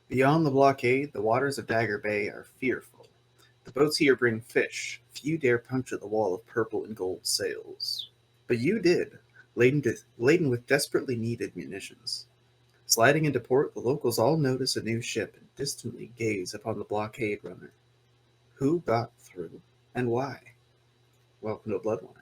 Beyond the blockade, the waters of Dagger Bay are fearful. The boats here bring fish. Few dare puncture the wall of purple and gold sails. But you did, laden with desperately needed munitions. Sliding into port, the locals all notice a new ship and distantly gaze upon the blockade runner. Who got through, and why? Welcome to Bloodwine.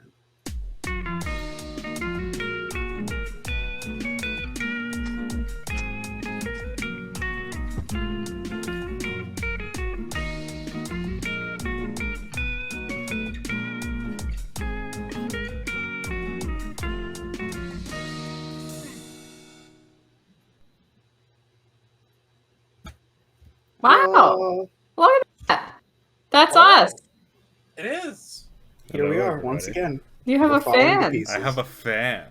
Wow. Look at that. That's us. It is. Here we Hello, are, once everybody. again. You have We're a falling to fan. pieces. I have a fan.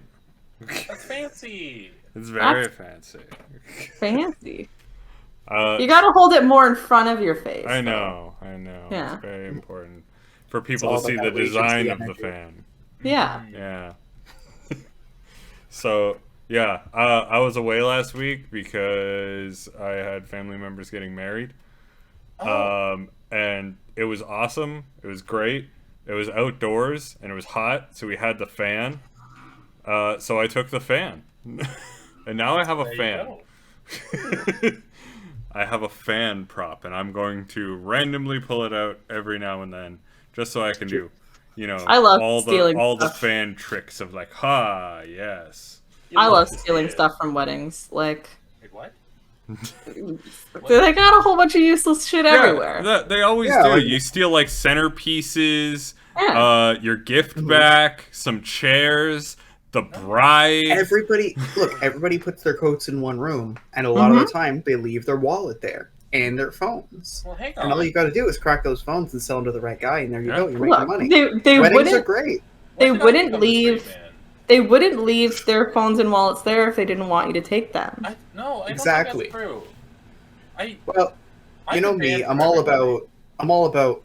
That's fancy. It's very fancy. Fancy. Uh, You gotta hold it more in front of your face. I though. know. Yeah. It's very important for people all to see about the that design Regency of the energy. fan. Yeah. Yeah. So, yeah, I was away last week because I had family members getting married. And it was awesome. It was great. It was outdoors and it was hot, so we had the fan. So I took the fan. And now I have a There you fan. go. I have a fan prop, and I'm going to randomly pull it out every now and then, just so I can do, I love all stealing the stuff. fan tricks of like, ha, yes. You I love to see stealing it. stuff from weddings. Like, Wait, what? they got a whole bunch of useless shit everywhere. They always Yeah, do. like- You steal like centerpieces, Yeah. your gift back, some chairs, the bride. Everybody puts their coats in one room, and a lot of the time they leave their wallet there and their phones. Well, hang And all on. you got to do is crack those phones and sell them to the right guy, and there you Yeah. go. You're making Look, money. they Weddings are wouldn't great. they When did I wouldn't become the leave- straight man? they wouldn't leave their phones and wallets there if they didn't want you to take them. I don't Exactly. think that's true. Well, I you know could me. ban I'm all everybody. about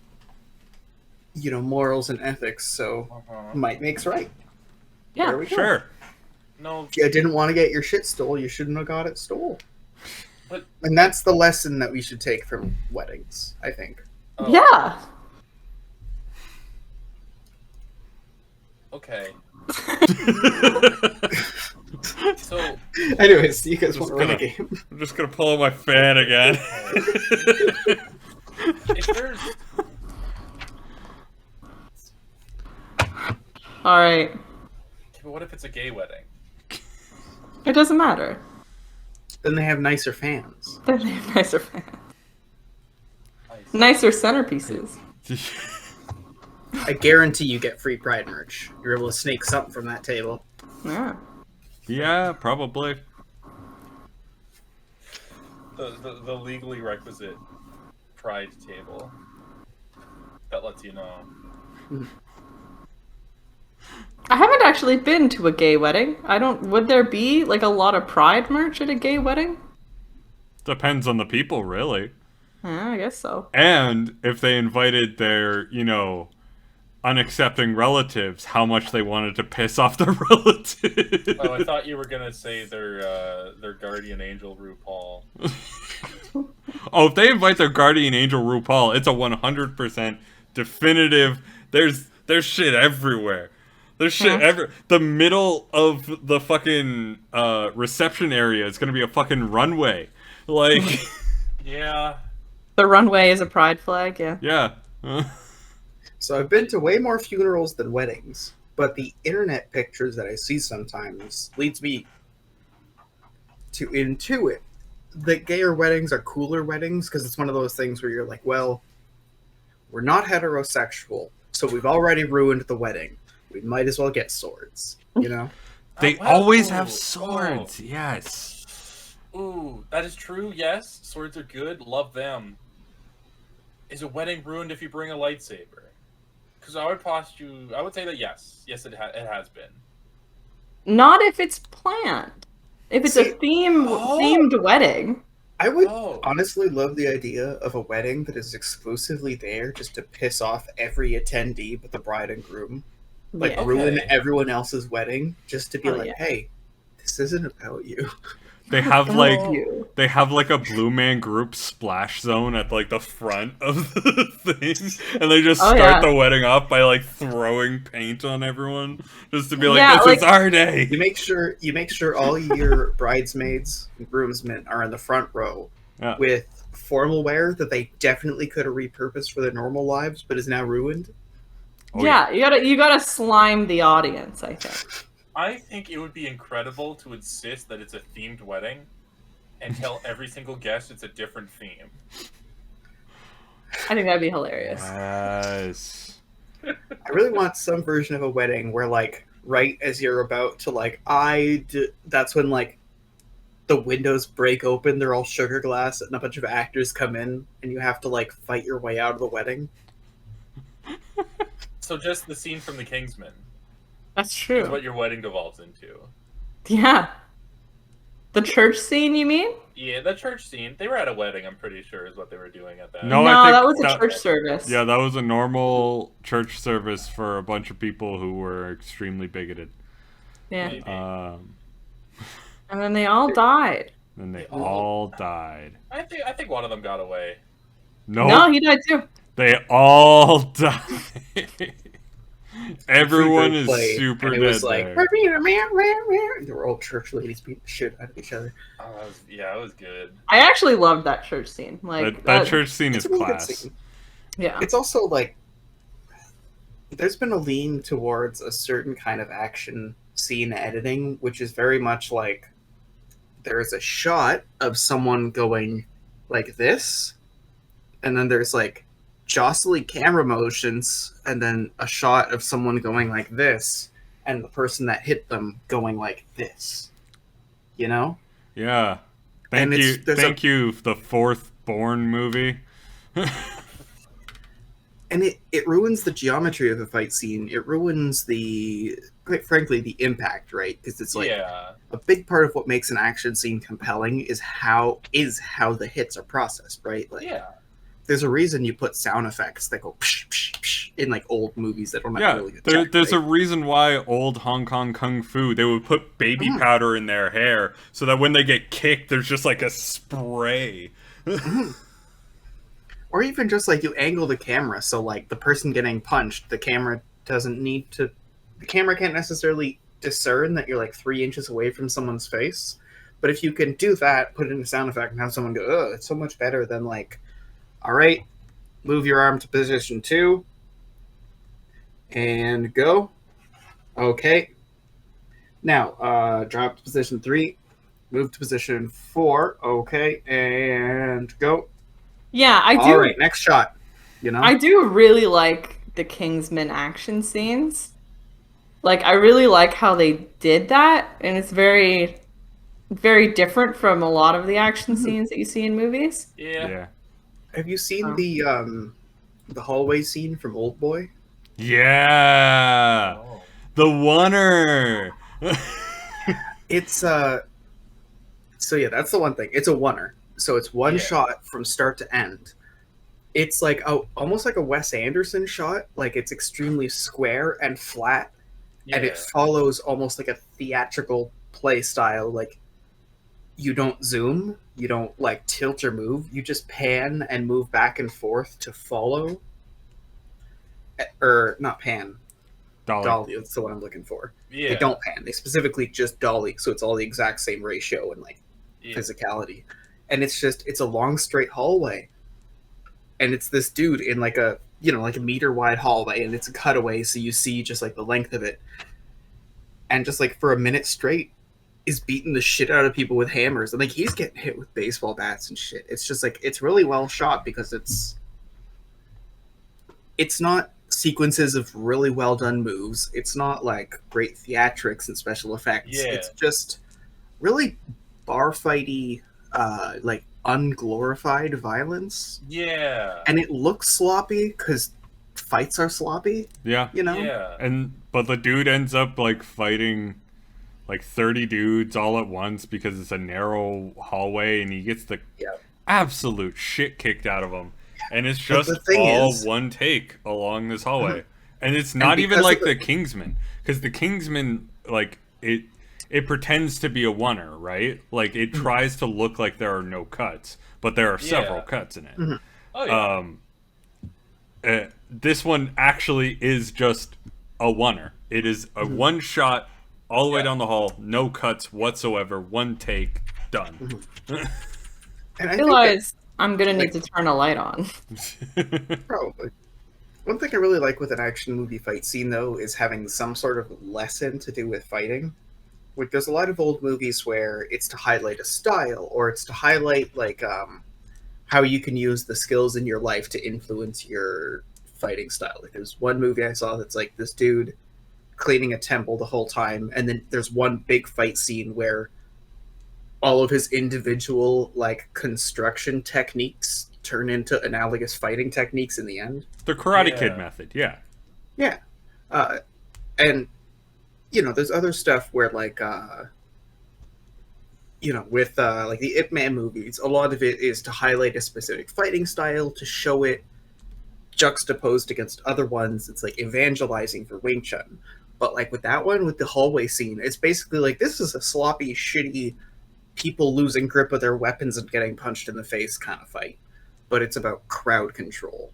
morals and ethics. So Uh-huh. might makes right. Yeah. There we go. Sure. No, If you didn't want to get your shit stole, you shouldn't have got it stole. But- And that's the lesson that we should take from weddings, I think. oh, Yeah. Okay. So Anyways, you guys Just want to run a gonna- game? I'm just gonna pull out my fan again. if there's All right. but what if it's a gay wedding? It doesn't matter. Then they have nicer fans. They have nicer fans. Nice. Nicer centerpieces. I guarantee you get free Pride merch. You're able to snake something from that table. Yeah. Yeah, probably. The legally requisite pride table that lets you know. I haven't actually been to a gay wedding. Would there be like a lot of pride merch at a gay wedding? Depends on the people, really. Yeah, I guess so. And if they invited their, unaccepting relatives, how much they wanted to piss off the relatives. Oh, I thought you were gonna say their guardian angel RuPaul. Oh, if they invite their guardian angel RuPaul, it's a 100% definitive. There's shit everywhere. There's shit the middle of the fucking reception area is gonna be a fucking runway. Like, Yeah. The runway is a pride flag, yeah. yeah. So I've been to way more funerals than weddings, but the internet pictures that I see sometimes leads me to intuit that gayer weddings are cooler weddings because it's one of those things where you're like, well, we're not heterosexual, so we've already ruined the wedding. We might as well get swords, you know? They wow. always have Ooh. swords. Yes. Ooh, that is true. Yes, swords are good. Love them. Is a wedding ruined if you bring a lightsaber? Because I would say that yes, it has been. Not if it's planned. If it's See- a themed wedding. I would Oh. honestly love the idea of a wedding that is exclusively there just to piss off every attendee but the bride and groom. Like, Yeah. ruin Okay. everyone else's wedding just to be Oh, like, yeah. hey, this isn't about you. They have Thank you. they have like a Blue Man Group splash zone at like the front of the thing, and they just Oh, start yeah. the wedding off by like throwing paint on everyone, just to be like, Yeah, "This like- is our day." You make sure all your bridesmaids and groomsmen are in the front row Yeah. with formal wear that they definitely could have repurposed for their normal lives, but is now ruined. Oh, yeah, you gotta slime the audience, I think. I think it would be incredible to insist that it's a themed wedding and tell every single guest it's a different theme. I think that'd be hilarious. Yes. I really want some version of a wedding where, like, right as you're about to, that's when, like, the windows break open, they're all sugar glass, and a bunch of actors come in, and you have to, like, fight your way out of the wedding. So just the scene from The Kingsman That's is true. what your wedding devolves into. Yeah. The church scene, you mean? Yeah, the church scene. They were at a wedding, I'm pretty sure, is what they were doing at that. No, No, I think that was a that- church service. Yeah, that was a normal church service for a bunch of people who were extremely bigoted. Yeah. Maybe. And then they all died. And they all died. I think one of them got away. No, he died too. They all died. Everyone Free is Bird played, super and it dead was like, there. they were all church ladies beating the shit out of each other. Oh, it was good. I actually loved that church scene. Like That church scene It's is a really good class. scene. Yeah. It's also like there's been a lean towards a certain kind of action scene editing, which is very much like there's a shot of someone going like this, and then there's like jostling camera motions, and then a shot of someone going like this, and the person that hit them going like this. You know? Yeah. And Thank you, the Fourth Born movie. And it ruins the geometry of the fight scene. It ruins quite frankly, the impact, right? Because it's like Yeah. a big part of what makes an action scene compelling is how the hits are processed, right? Like, Yeah. there's a reason you put sound effects that go psh, psh, psh, in like old movies that don't have Yeah, really good tech, there's a right? reason why old Hong Kong kung fu, they would put baby powder in their hair so that when they get kicked, there's just like a spray. Or even just like you angle the camera so like the person getting punched, the camera can't necessarily discern that you're like 3 inches away from someone's face. But if you can do that, put in a sound effect and have someone go, oh, it's so much better than like, all right, move your arm to position 2 and go. Okay. Now, drop to position 3, move to position 4. Okay, and go. Yeah, I do. All right, next shot. You know, I do really like the Kingsman action scenes. Like, I really like how they did that, and it's very, very different from a lot of the action scenes that you see in movies. Yeah. Yeah. have you seen Oh. the hallway scene from Old Boy? Yeah. Oh. The oneer. It's so yeah, that's the one thing. It's a oneer. So it's one Yeah. shot from start to end. It's like almost like a Wes Anderson shot. Like it's extremely square and flat, and it follows almost like a theatrical play style. Like you don't zoom, you don't like tilt or move. You just pan and move back and forth to follow. Or not pan, dolly. That's the one I'm looking for. Yeah. They don't pan. They specifically just dolly, so it's all the exact same ratio and like physicality. And it's a long straight hallway, and it's this dude in like a like a meter wide hallway, and it's a cutaway, so you see just like the length of it, and just like for a minute straight is beating the shit out of people with hammers, and like he's getting hit with baseball bats and shit. It's just like it's really well shot because it's not sequences of really well done moves. It's not like great theatrics and special effects. Yeah. It's just really bar fighty, like unglorified violence, Yeah. and it looks sloppy because fights are sloppy. Yeah. You know, Yeah. But the dude ends up like fighting like 30 dudes all at once because it's a narrow hallway, and he gets the absolute shit kicked out of him. And it's But just the thing all is- one take along this hallway. And it's not even because like of the Kingsman, because the Kingsman, like, it pretends to be a oneer, right? Like it tries to look like there are no cuts, but there are several cuts in it. Oh yeah. This one actually is just a oneer. It is a one shot all the way down the hall, no cuts whatsoever, one take, done. And I realize I'm gonna need to turn a light on. Probably. One thing I really like with an action movie fight scene, though, is having some sort of lesson to do with fighting. Like, there's a lot of old movies where it's to highlight a style, or it's to highlight, like, how you can use the skills in your life to influence your fighting style. Like, there's one movie I saw that's like this dude cleaning a temple the whole time, and then there's one big fight scene where all of his individual, like, construction techniques turn into analogous fighting techniques in the end. The Karate Kid method, yeah. Yeah. And, you know, there's other stuff where, like, you know, with, like, the Ip Man movies, a lot of it is to highlight a specific fighting style, to show it juxtaposed against other ones. It's, like, evangelizing for Wing Chun. But, like, with that one, with the hallway scene, it's basically, like, this is a sloppy, shitty, people losing grip of their weapons and getting punched in the face kind of fight. But it's about crowd control.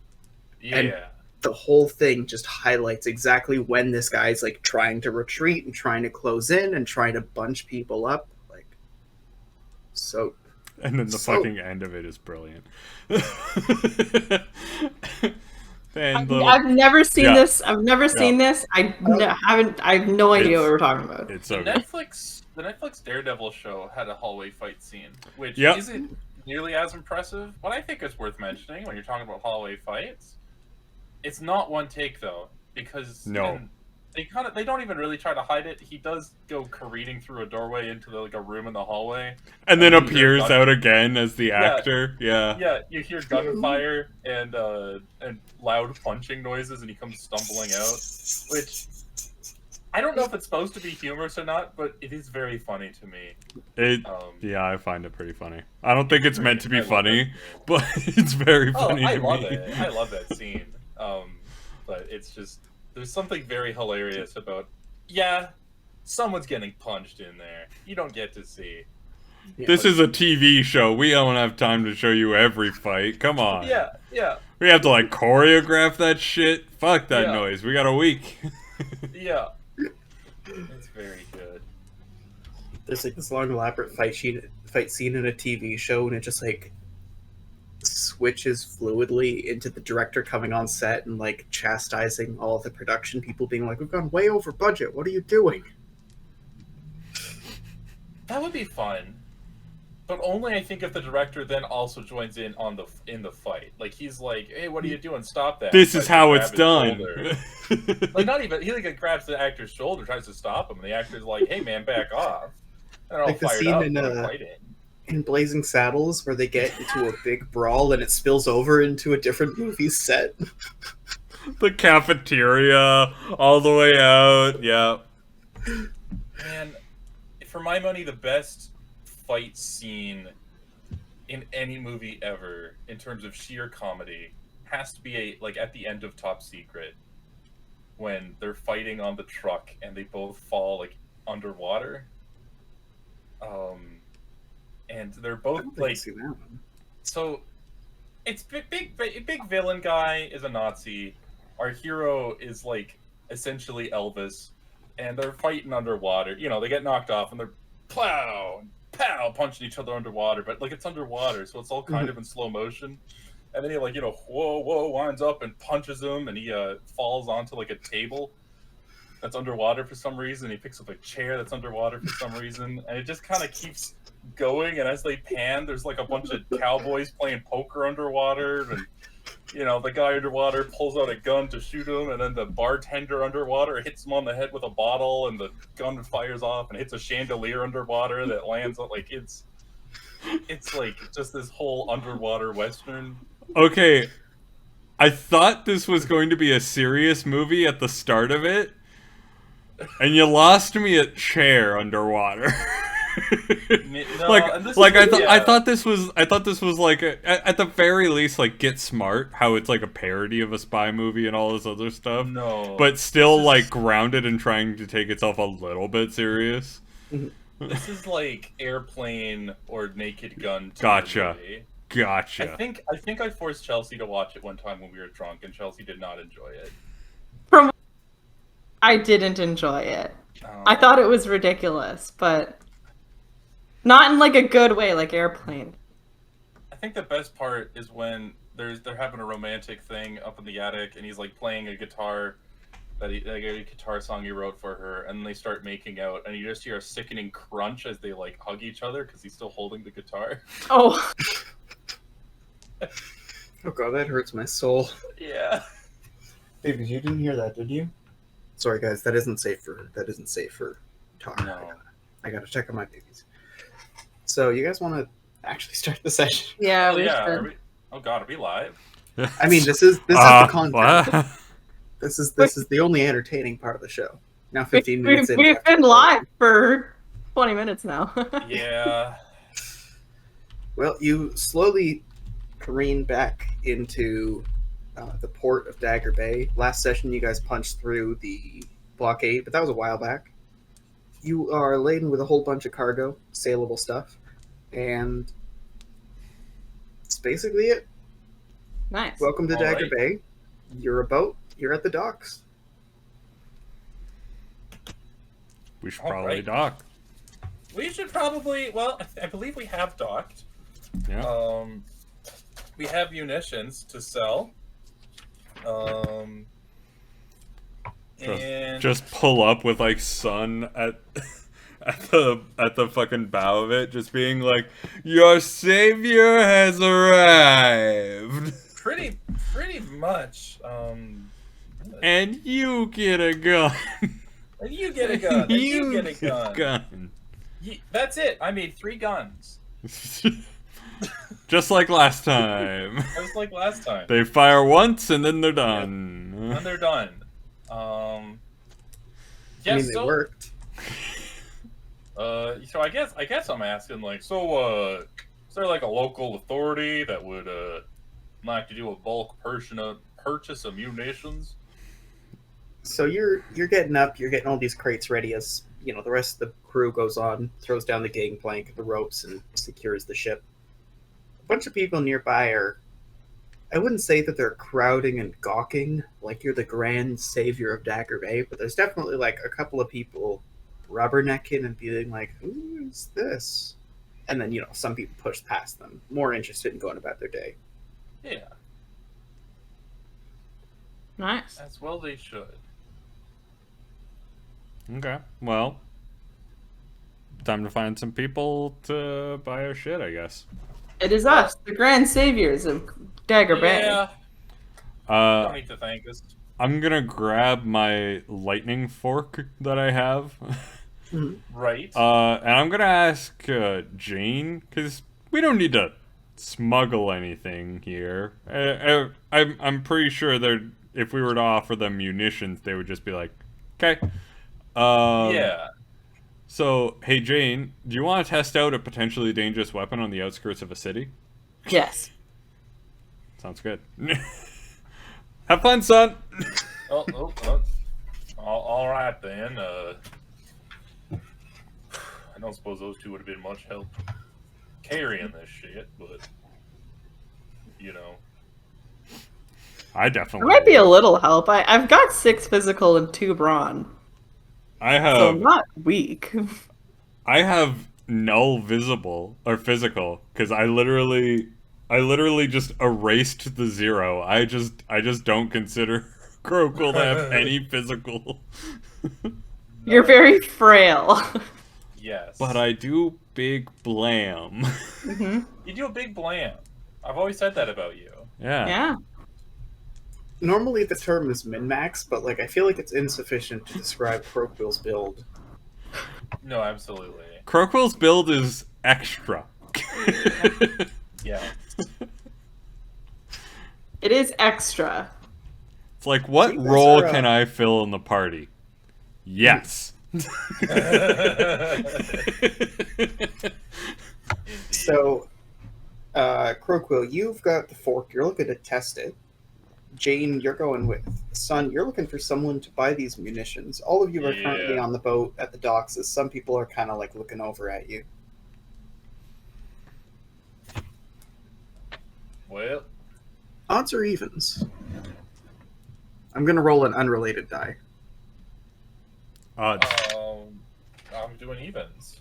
Yeah. And the whole thing just highlights exactly when this guy's, like, trying to retreat and trying to close in and trying to bunch people up. Like, so... And then the fucking end of it is brilliant. I've never seen this. I've never seen this. I haven't. I have no idea what we're talking about. It's The so Netflix Daredevil show had a hallway fight scene, which Yep. isn't nearly as impressive, but I think it's worth mentioning when you're talking about hallway fights. It's not one take though, because they don't even really try to hide it. He does go careening through a doorway into like a room in the hallway, and then appears out again as the actor. Yeah, you hear gunfire and loud punching noises, and he comes stumbling out. Which I don't know if it's supposed to be humorous or not, but it is very funny to me. Yeah, I find it pretty funny. I don't think it's meant to be funny, but it's very funny to me. Love it. I love that scene. But it's just, there's something very hilarious about, someone's getting punched in there. You don't get to see. This is a TV show. We don't have time to show you every fight. Come on. Yeah. We have to, like, choreograph that shit. Fuck that noise. We got a week. Yeah. It's very good. There's, like, this long, elaborate fight scene in a TV show, and it just, like, switches fluidly into the director coming on set and, like, chastising all the production people, being like, we've gone way over budget, what are you doing? That would be fun. But only, I think, if the director then also joins in in the fight. Like, he's like, hey, what are you doing? Stop that. This is how it's done. Like, not even, he like grabs the actor's shoulder, tries to stop him, and the actor's like, hey man, back off. And they're all like the fired scene up in Blazing Saddles, where they get into a big brawl and it spills over into a different movie set. The cafeteria, all the way out, yeah. And for my money, the best fight scene in any movie ever, in terms of sheer comedy, has to be like at the end of Top Secret, when they're fighting on the truck and they both fall like underwater. And they're both like, so it's big villain guy is a Nazi. Our hero is like essentially Elvis, and they're fighting underwater. You know, they get knocked off and they're pow, punching each other underwater, but like it's underwater, so it's all kind of in slow motion. And then he like, you know, whoa, winds up and punches him, and he falls onto like a table that's underwater for some reason. He picks up a chair that's underwater for some reason, and it just kind of keeps going. And as they pan, there's like a bunch of cowboys playing poker underwater, and you know, the guy underwater pulls out a gun to shoot him, and then the bartender underwater hits him on the head with a bottle, and the gun fires off and hits a chandelier underwater that lands on, like, it's like just this whole underwater western. Okay, I thought this was going to be a serious movie at the start of it, and you lost me at chair underwater. No, I thought this was like at the very least like Get Smart, how it's like a parody of a spy movie and all this other stuff. No, but still like grounded and trying to take itself a little bit serious. This is like Airplane or Naked Gun. To Gotcha. the movie. Gotcha. I think I forced Chelsea to watch it one time when we were drunk, and Chelsea did not enjoy it. I didn't enjoy it. Oh. I thought it was ridiculous, but not in like a good way, like Airplane. I think the best part is when they're having a romantic thing up in the attic, and he's like playing a guitar, like a guitar song he wrote for her, and they start making out, and you just hear a sickening crunch as they like hug each other because he's still holding the guitar. Oh, Oh god, that hurts my soul. Yeah. Babies, you didn't hear that, did you? Sorry guys, that isn't safe for talk. No. I gotta check on my babies. So you guys want to actually start the session? yeah, Oh, we yeah. should. Oh god, are we live? I mean, this is the content. What? This is the only entertaining part of the show. Now 15 minutes in. We've been live for 20 minutes now. Yeah. Well, you slowly careen back into the port of Dagger Bay. Last session, you guys punched through the blockade, but that was a while back. You are laden with a whole bunch of cargo, saleable stuff, and that's basically it. Nice. Welcome to All Dagger right. Bay. You're a boat. You're at the docks. We should All probably right. dock. We should probably. Well, I believe we have docked. Yeah. We have munitions to sell. And Just pull up with like sun at at the fucking bow of it, just being like, "Your savior has arrived, pretty much. and you get a gun. And you get a gun. And you get a gun. gun." That's it. I made 3 guns. Just like last time. Just like last time. They fire once and then they're done. And they're done. I Yeah, mean, they so worked. so I guess I'm asking, like, so is there like a local authority that would like to do a bulk purchase of munitions? So you're getting up. You're getting all these crates ready as you know. The rest of the crew goes on, throws down the gangplank, the ropes, and secures the ship. A bunch of people nearby are. I wouldn't say that they're crowding and gawking like you're the grand savior of Dagger Bay, but there's definitely like a couple of people rubbernecking and being like, "Who's this?" And then some people push past them, more interested in going about their day. Yeah, Nice. as well they should. Okay, well, time to find some people to buy our shit, I guess. It is us, the grand saviors of Dagger Bay. Yeah, don't need to thank us. I'm gonna grab my lightning fork that I have, Right. and I'm gonna ask Jane, because we don't need to smuggle anything here. I'm pretty sure if we were to offer them munitions, they would just be like, okay. Yeah. So, hey Jane, do you want to test out a potentially dangerous weapon on the outskirts of a city? Yes. Sounds good. Have fun, son. All right then. I don't suppose those two would have been much help carrying this shit, but I It definitely. might be a little help. I've got 6 physical and 2 brawn, I so I'm have. not weak. I have null visible or physical because I literally just erased the 0. I just don't consider Crokle to have any physical. You're very frail. yes. But I do big blam. You do a big blam. I've always said that about you. Yeah. Yeah. Normally the term is min-max, but I feel like it's insufficient to describe Crocquill's build. No, absolutely. Crocquill's build is extra. Yeah. It is extra. It's like, what You guys role are, can I fill in the party? Yes. So, Crowquill, you've got the fork. You're looking to test it. Jane, you're going with. Son, you're looking for someone to buy these munitions. All of you are currently Yeah. on the boat at the docks, as some people are kind of like looking over at you. Well, Odds or evens? I'm gonna roll an unrelated die. Odds. I'm doing evens.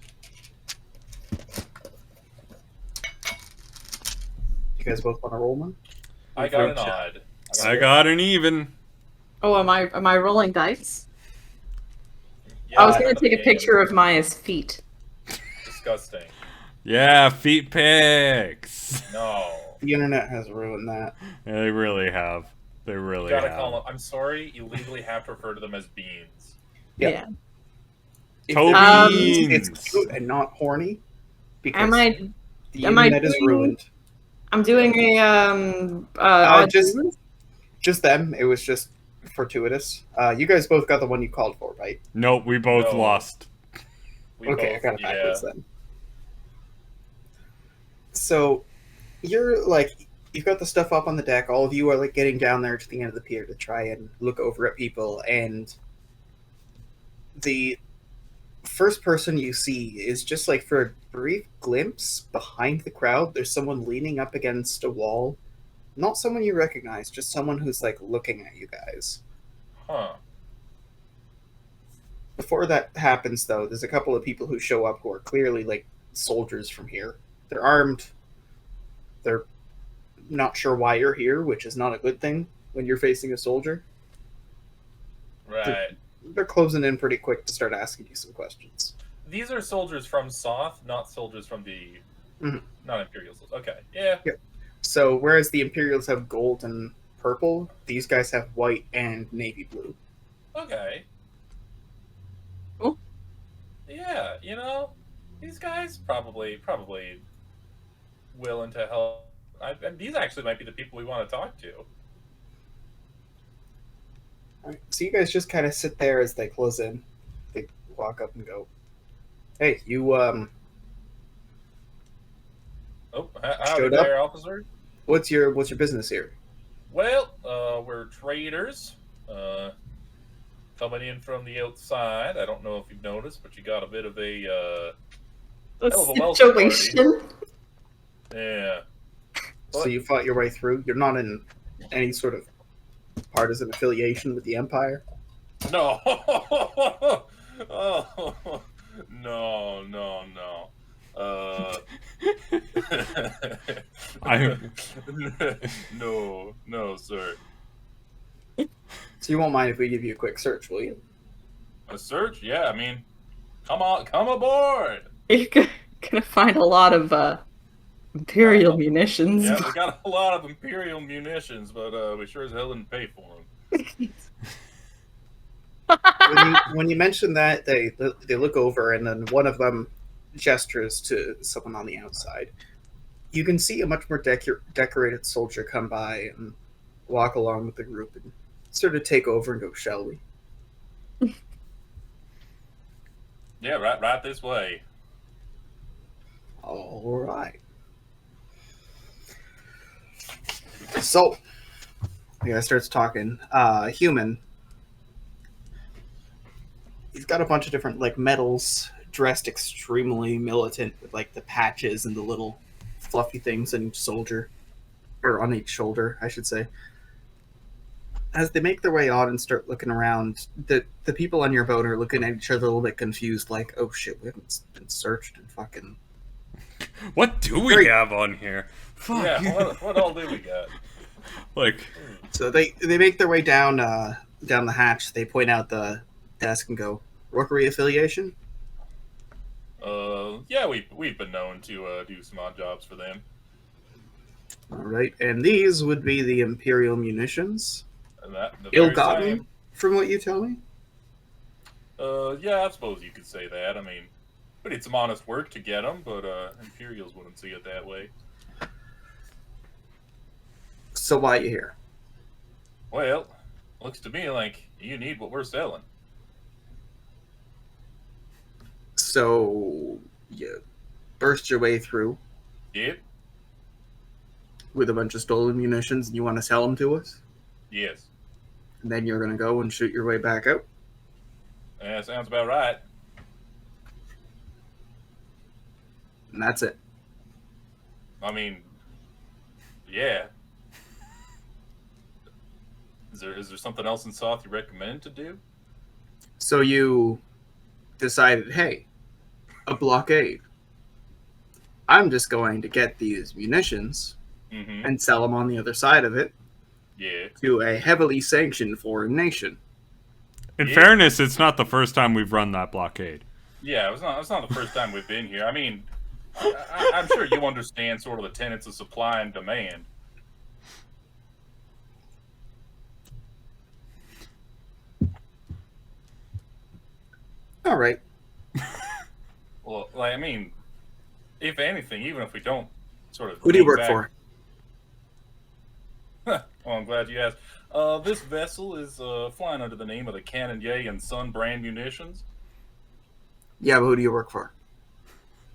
You guys both want to roll one? I got an odd. I got an even. Oh, am I rolling dice? Yeah, I was for gonna the take a game. picture of Maya's feet. Disgusting. Yeah, feet pics. No. The internet has ruined that. Yeah, they really have. They You really gotta have. call them. I'm sorry, you legally have to refer to them as beans. Yep. Yeah. If Toe they're beans. it's cute and not horny. Because Am I? the am I internet is doing- ruined. I'm doing a odd just- evens? Just them. It was just fortuitous. You guys both got the one you called for, right? Nope, we both No. lost. We Okay, I both, got it backwards yeah. then. So, you're like, you've got the stuff up on the deck. All of you are like getting down there to the end of the pier to try and look over at people, and the first person you see is just like for a brief glimpse behind the crowd. There's someone leaning up against a wall. Not someone you recognize, just someone who's like looking at you guys. Huh. Before that happens, though, there's a couple of people who show up who are clearly like soldiers from here. They're armed. They're not sure why you're here, which is not a good thing when you're facing a soldier. Right. They're closing in pretty quick to start asking you some questions. These are soldiers from Soth, not soldiers from the... Mhm. Not Imperial soldiers. Okay, yeah. So, whereas the Imperials have gold and purple, these guys have white and navy blue. Okay. Cool. Yeah, you know, these guys probably willing to help. And these actually might be the people we want to talk to. All right, so you guys just kind of sit there as they close in. They walk up and go, "Hey, you Oh, howdy Showed up? there, officer. what's your business here?" Well, we're traders. Coming in from the outside. I don't know if you've noticed, but you got a bit of a hell of a welcome party. Situation. Yeah. So you fought your way through. You're not in any sort of partisan affiliation with the Empire. No. Oh, no. No, sir. So you won't mind if we give you a quick search, will you? A search? Yeah, I mean, come aboard. You're gonna find a lot of Imperial munitions. Yeah, we got a lot of Imperial munitions, but we sure as hell didn't pay for them. When you mention that, they look over, and then one of them gestures to someone on the outside. You can see a much more decorated soldier come by and walk along with the group and sort of take over and go, "Shall we?" Yeah, right this way. All right. So, the guy starts talking. Human. He's got a bunch of different like medals, dressed extremely militant with like the patches and the little fluffy things on each soldier, or on each shoulder, I should say. As they make their way out and start looking around, the people on your boat are looking at each other a little bit confused, like, "Oh shit, we haven't been searched and fucking." What do we Great. have on here? Fuck. Yeah, what all do we got? Like, So they make their way down the hatch. They point out the desk and go, "Rookery affiliation?" Yeah, we've been known to do some odd jobs for them. All right, and these would be the Imperial Munitions. And that the very Ill-gotten, same. from what you tell me. Yeah, I suppose you could say that. I mean, we did some honest work to get them, but Imperials wouldn't see it that way. So why are you here? Well, looks to me like you need what we're selling. So you burst your way through Yep. with a bunch of stolen munitions, and you want to sell them to us? Yes. And then you're going to go and shoot your way back out. Yeah, sounds about right. And that's it. I mean, yeah. Is there something else in South you recommend to do? So you decided, hey, a blockade. I'm just going to get these munitions Mm-hmm. and sell them on the other side of it Yeah. to a heavily sanctioned foreign nation. In Yeah. fairness, it's not the first time we've run that blockade. Yeah, it's not the first time we've been here. I mean, I'm sure you understand sort of the tenets of supply and demand. All right. Well, like, I mean, if anything, even if we don't sort of... Who do you lean work back- for? Well, I'm glad you asked. This vessel is flying under the name of the Cannonier and Son brand munitions. Yeah, but who do you work for?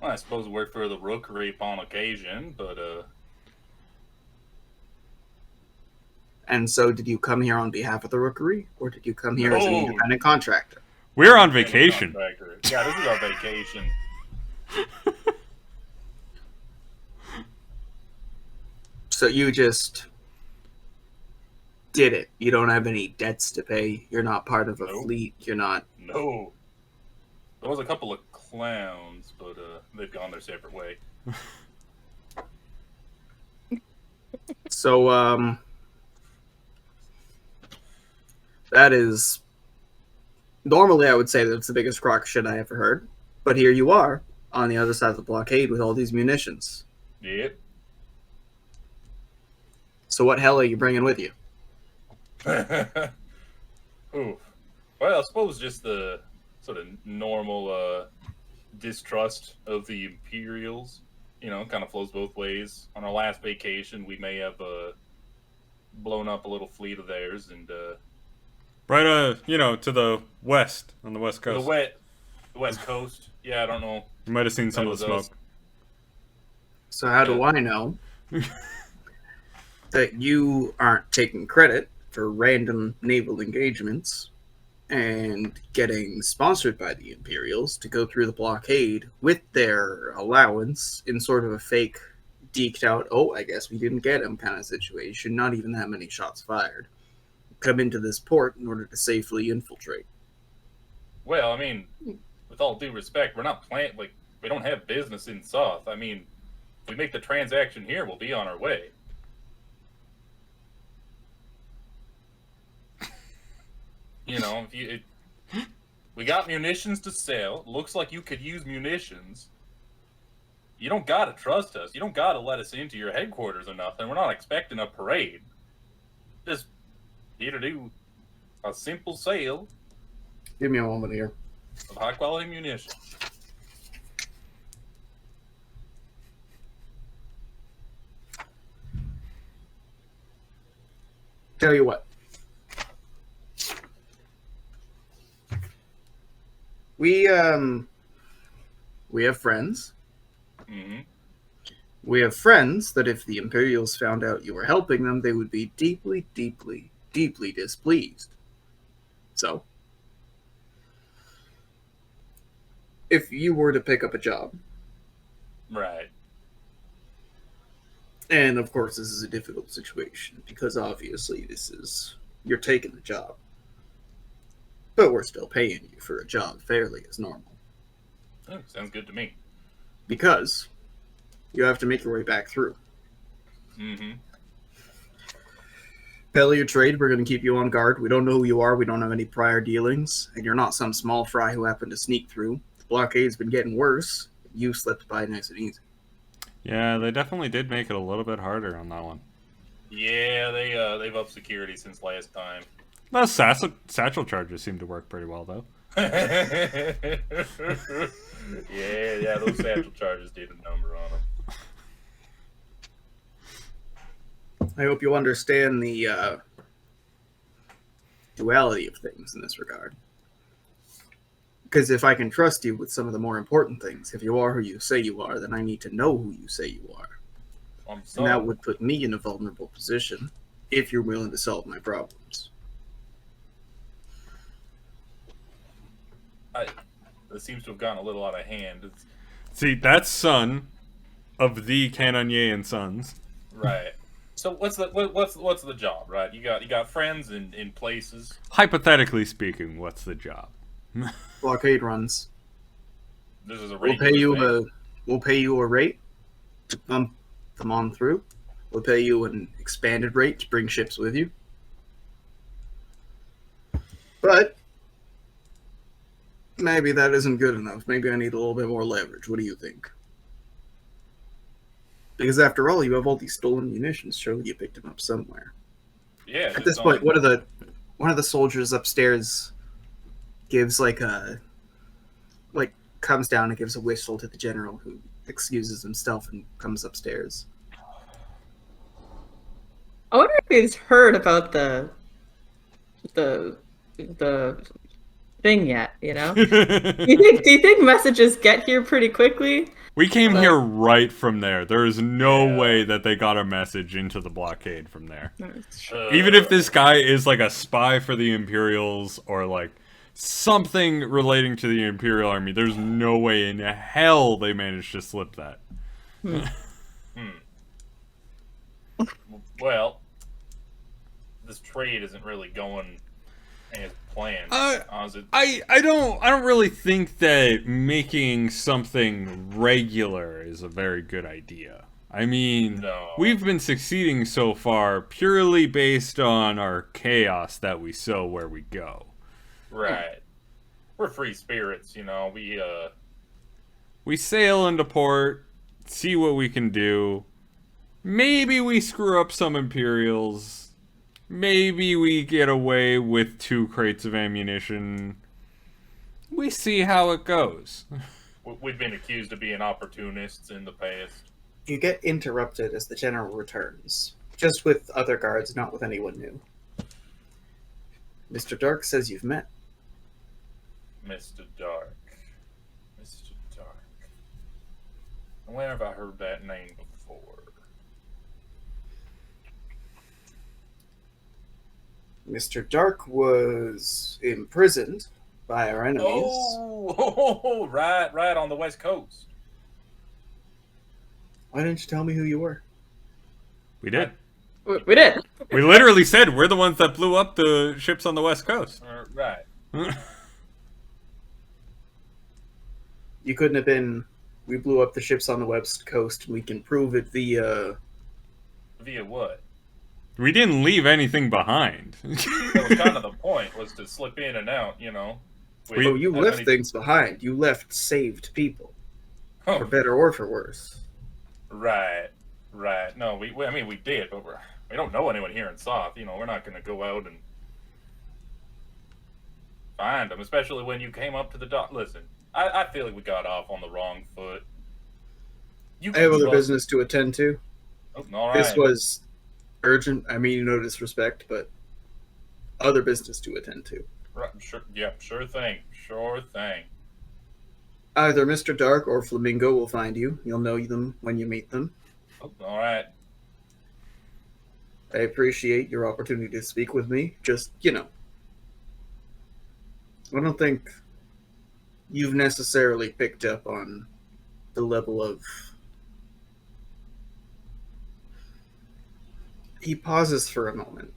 Well, I suppose I work for the Rookery upon occasion, but And so did you come here on behalf of the Rookery, or did you come here as an No. independent contractor? We're on vacation. contractor. Yeah, this is our vacation. So you just did it. You don't have any debts to pay. You're not part of a Nope. fleet. You're not... No. There was a couple of clowns, but they've gone their separate way. So, that is... Normally I would say that's the biggest crock of shit I ever heard. But here you are, on the other side of the blockade with all these munitions. Yep. So what hell are you bringing with you? Ooh. Well, I suppose just the sort of normal distrust of the Imperials. You know, kind of flows both ways. On our last vacation, we may have blown up a little fleet of theirs, and Right, to the west, on the west the coast. West Coast. Yeah, I don't know. You might have seen some That of the was us. smoke. So how do I know that you aren't taking credit for random naval engagements and getting sponsored by the Imperials to go through the blockade with their allowance in sort of a fake, deked out, oh, I guess we didn't get him kind of situation, not even that many shots fired. Come into this port in order to safely infiltrate. Well, I mean, with all due respect, we're not we don't have business in South. I mean, if we make the transaction here, we'll be on our way. You know, we got munitions to sell. Looks like you could use munitions. You don't gotta trust us. You don't gotta let us into your headquarters or nothing. We're not expecting a parade. Just here to do a simple sale Give me a moment here. of high quality munitions. Tell you what. We have friends. Mm-hmm. We have friends that if the Imperials found out you were helping them, they would be deeply, deeply, deeply displeased. So, if you were to pick up a job, Right. and of course this is a difficult situation, because obviously you're taking the job, but we're still paying you for a job fairly as normal. Oh, sounds good to me. Because you have to make your way back through. Mm-hmm. Pay your trade, we're going to keep you on guard. We don't know who you are, we don't have any prior dealings, and you're not some small fry who happened to sneak through. The blockade's been getting worse. You slipped by nice and easy. Yeah, they definitely did make it a little bit harder on that one. Yeah, they've upped security since last time. Those satchel charges seem to work pretty well, though. yeah, those satchel charges did a number on them. I hope you understand the duality of things in this regard. Because if I can trust you with some of the more important things, if you are who you say you are, then I need to know who you say you are. I'm And sorry. that would put me in a vulnerable position. if you're willing to solve my problems. This seems to have gotten a little out of hand. See, that's son of the Canonier and Sons. Right. So what's the job, right? You got friends in places. Hypothetically speaking, what's the job? Blockade runs. This is a We'll pay you a rate to come on through. We'll pay you an expanded rate to bring ships with you. But maybe that isn't good enough. Maybe I need a little bit more leverage. What do you think? Because after all, you have all these stolen munitions. Surely you picked them up somewhere. Yeah. At this point, one of the soldiers upstairs gives comes down and gives a whistle to the general, who excuses himself and comes upstairs. I wonder if he's heard about the thing yet, you know? Do you think messages get here pretty quickly? We came here right from there. There is no way that they got a message into the blockade from there. Even if this guy is like a spy for the Imperials or like something relating to the Imperial Army, there's no way in hell they managed to slip that. Well, this trade isn't really going as planned. I don't really think that making something regular is a very good idea. I mean, we've been succeeding so far purely based on our chaos that we sow where we go. Right. We're free spirits, you know. We sail into port, see what we can do. Maybe we screw up some Imperials. Maybe we get away with 2 crates of ammunition. We see how it goes. We've been accused of being opportunists in the past. You get interrupted as the general returns, just with other guards, not with anyone new. Mr. Dark says you've met. Mr. Dark. Mr. Dark. Where have I heard that name before? Mr. Dark was imprisoned by our enemies. Oh, right on the West Coast. Why didn't you tell me who you were? We did. We did. We literally said we're the ones that blew up the ships on the West Coast. Right. You couldn't have been... We blew up the ships on the West Coast. We can prove it via... Via what? We didn't leave anything behind. That was kind of the point, was to slip in and out, you know. You left things behind. You left saved people. For better or for worse. Right. No, we did, but we don't know anyone here in South. You know, we're not going to go out and find them, especially when you came up to the dock. Listen, I feel like we got off on the wrong foot. I have other business to attend to. Oh, all right. This was urgent. I mean, no disrespect, but other business to attend to. Right, sure thing. Either Mr. Dark or Flamingo will find you. You'll know them when you meet them. Oh, all right. I appreciate your opportunity to speak with me. Just, I don't think you've necessarily picked up on the level of... He pauses for a moment.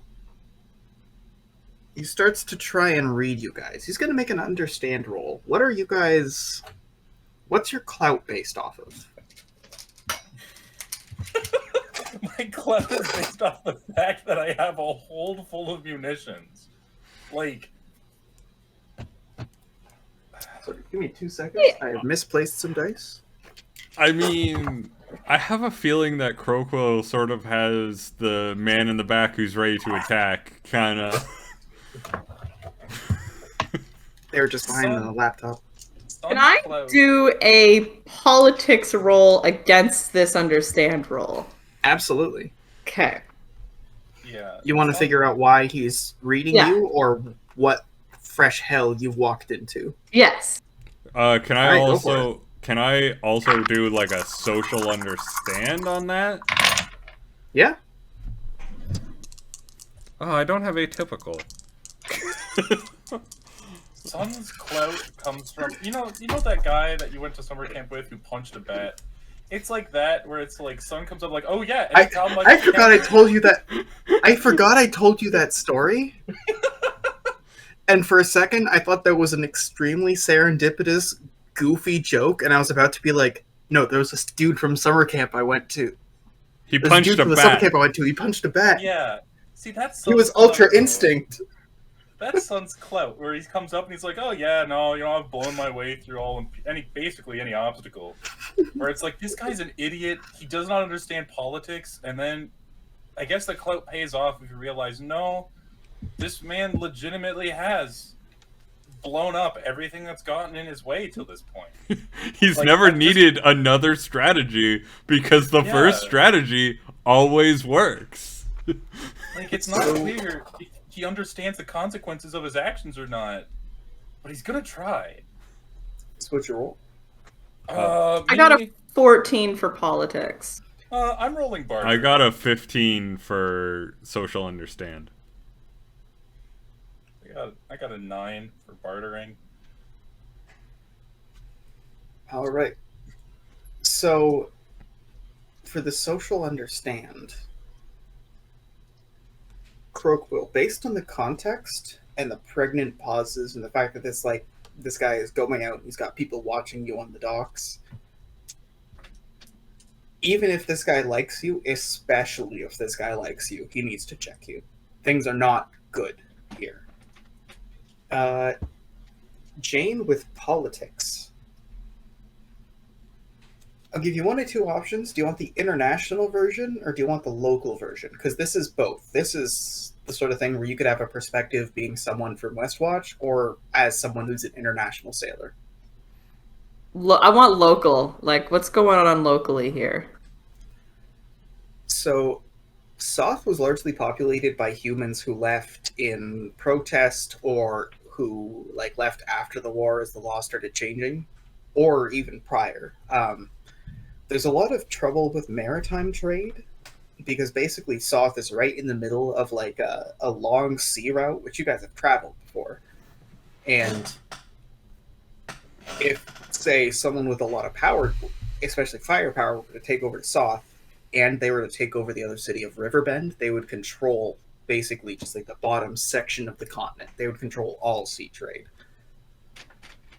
He starts to try and read you guys. He's going to make an understand roll. What are you guys... What's your clout based off of? My clout is based off the fact that I have a hold full of munitions. Like... So, give me 2 seconds. I have misplaced some dice. I mean, I have a feeling that Croquo sort of has the man in the back who's ready to attack, kind of. They were just behind the laptop. Can I do a politics roll against this understand roll? Absolutely. Okay. Yeah. You want to figure out why he's reading you, or what fresh hell you've walked into? Yes. Can I also do like a social understand on that? Yeah. Oh, I don't have atypical. Sun's clout comes from you know that guy that you went to summer camp with who punched a bat. It's like that where it's like Sun comes up like, oh yeah, and anytime, like, I forgot I told you that. I forgot I told you that story. And for a second, I thought that was an extremely serendipitous, goofy joke, and I was about to be like, no, there was this dude from summer camp I went to. He This punched dude a from the summer bat. camp I went to. He punched a bat. Yeah, see that's He was Sun's clout, Ultra though. Instinct. That's Sun's clout, where he comes up and he's like, "Oh yeah, no, I've blown my way through basically any obstacle." Where it's like, this guy's an idiot. He does not understand politics, and then I guess the clout pays off if you realize, no, this man legitimately has blown up everything that's gotten in his way till this point. He's Like, never that's just- needed another strategy because the first Yeah. strategy always works. Like, it's not clear if he understands the consequences of his actions or not, but he's gonna try. That's what you roll. I got a 14 for politics. I'm rolling barter. I got a 15 for social understand. I got a 9 for bartering. All right. So, for the social understand, Croakwill, based on the context and the pregnant pauses and the fact that this guy is going out and he's got people watching you on the docks. Even if this guy likes you, especially if this guy likes you, he needs to check you. Things are not good here. Jane with politics. I'll give you one or two options. Do you want the international version or do you want the local version? Because this is both. This is the sort of thing where you could have a perspective being someone from Westwatch or as someone who's an international sailor. I want local. Like, what's going on locally here? So, Soth was largely populated by humans who left in protest or who left after the war as the law started changing, or even prior. There's a lot of trouble with maritime trade because basically Soth is right in the middle of a long sea route, which you guys have traveled before. And if, say, someone with a lot of power, especially firepower, were to take over to Soth, and they were to take over the other city of Riverbend, they would control basically just the bottom section of the continent. They would control all sea trade.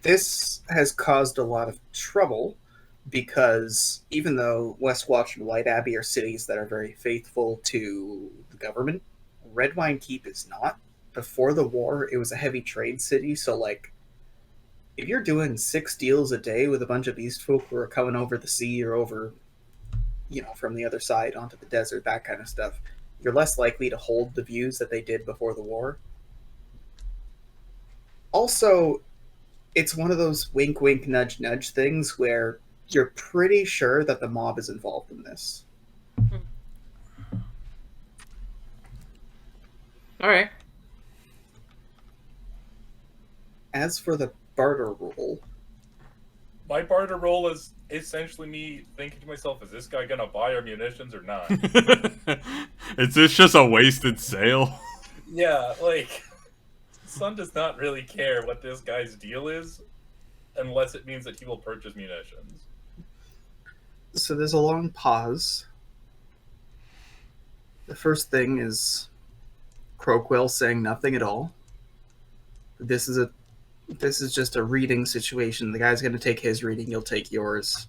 This has caused a lot of trouble because even though Westwatch and White Abbey are cities that are very faithful to the government, Redwine Keep is not. Before the war, it was a heavy trade city, so if you're doing 6 deals a day with a bunch of beast folk who are coming over the sea or over, from the other side onto the desert, that kind of stuff, you're less likely to hold the views that they did before the war. Also, it's one of those wink, wink, nudge, nudge things where you're pretty sure that the mob is involved in this. All right. As for the barter rule, My barter roll is essentially me thinking to myself, is this guy gonna buy our munitions or not? Is this just a wasted sale? Yeah, Sun does not really care what this guy's deal is, unless it means that he will purchase munitions. so there's a long pause. The first thing is Croakwell saying nothing at all. This is just a reading situation. The guy's going to take his reading, you'll take yours.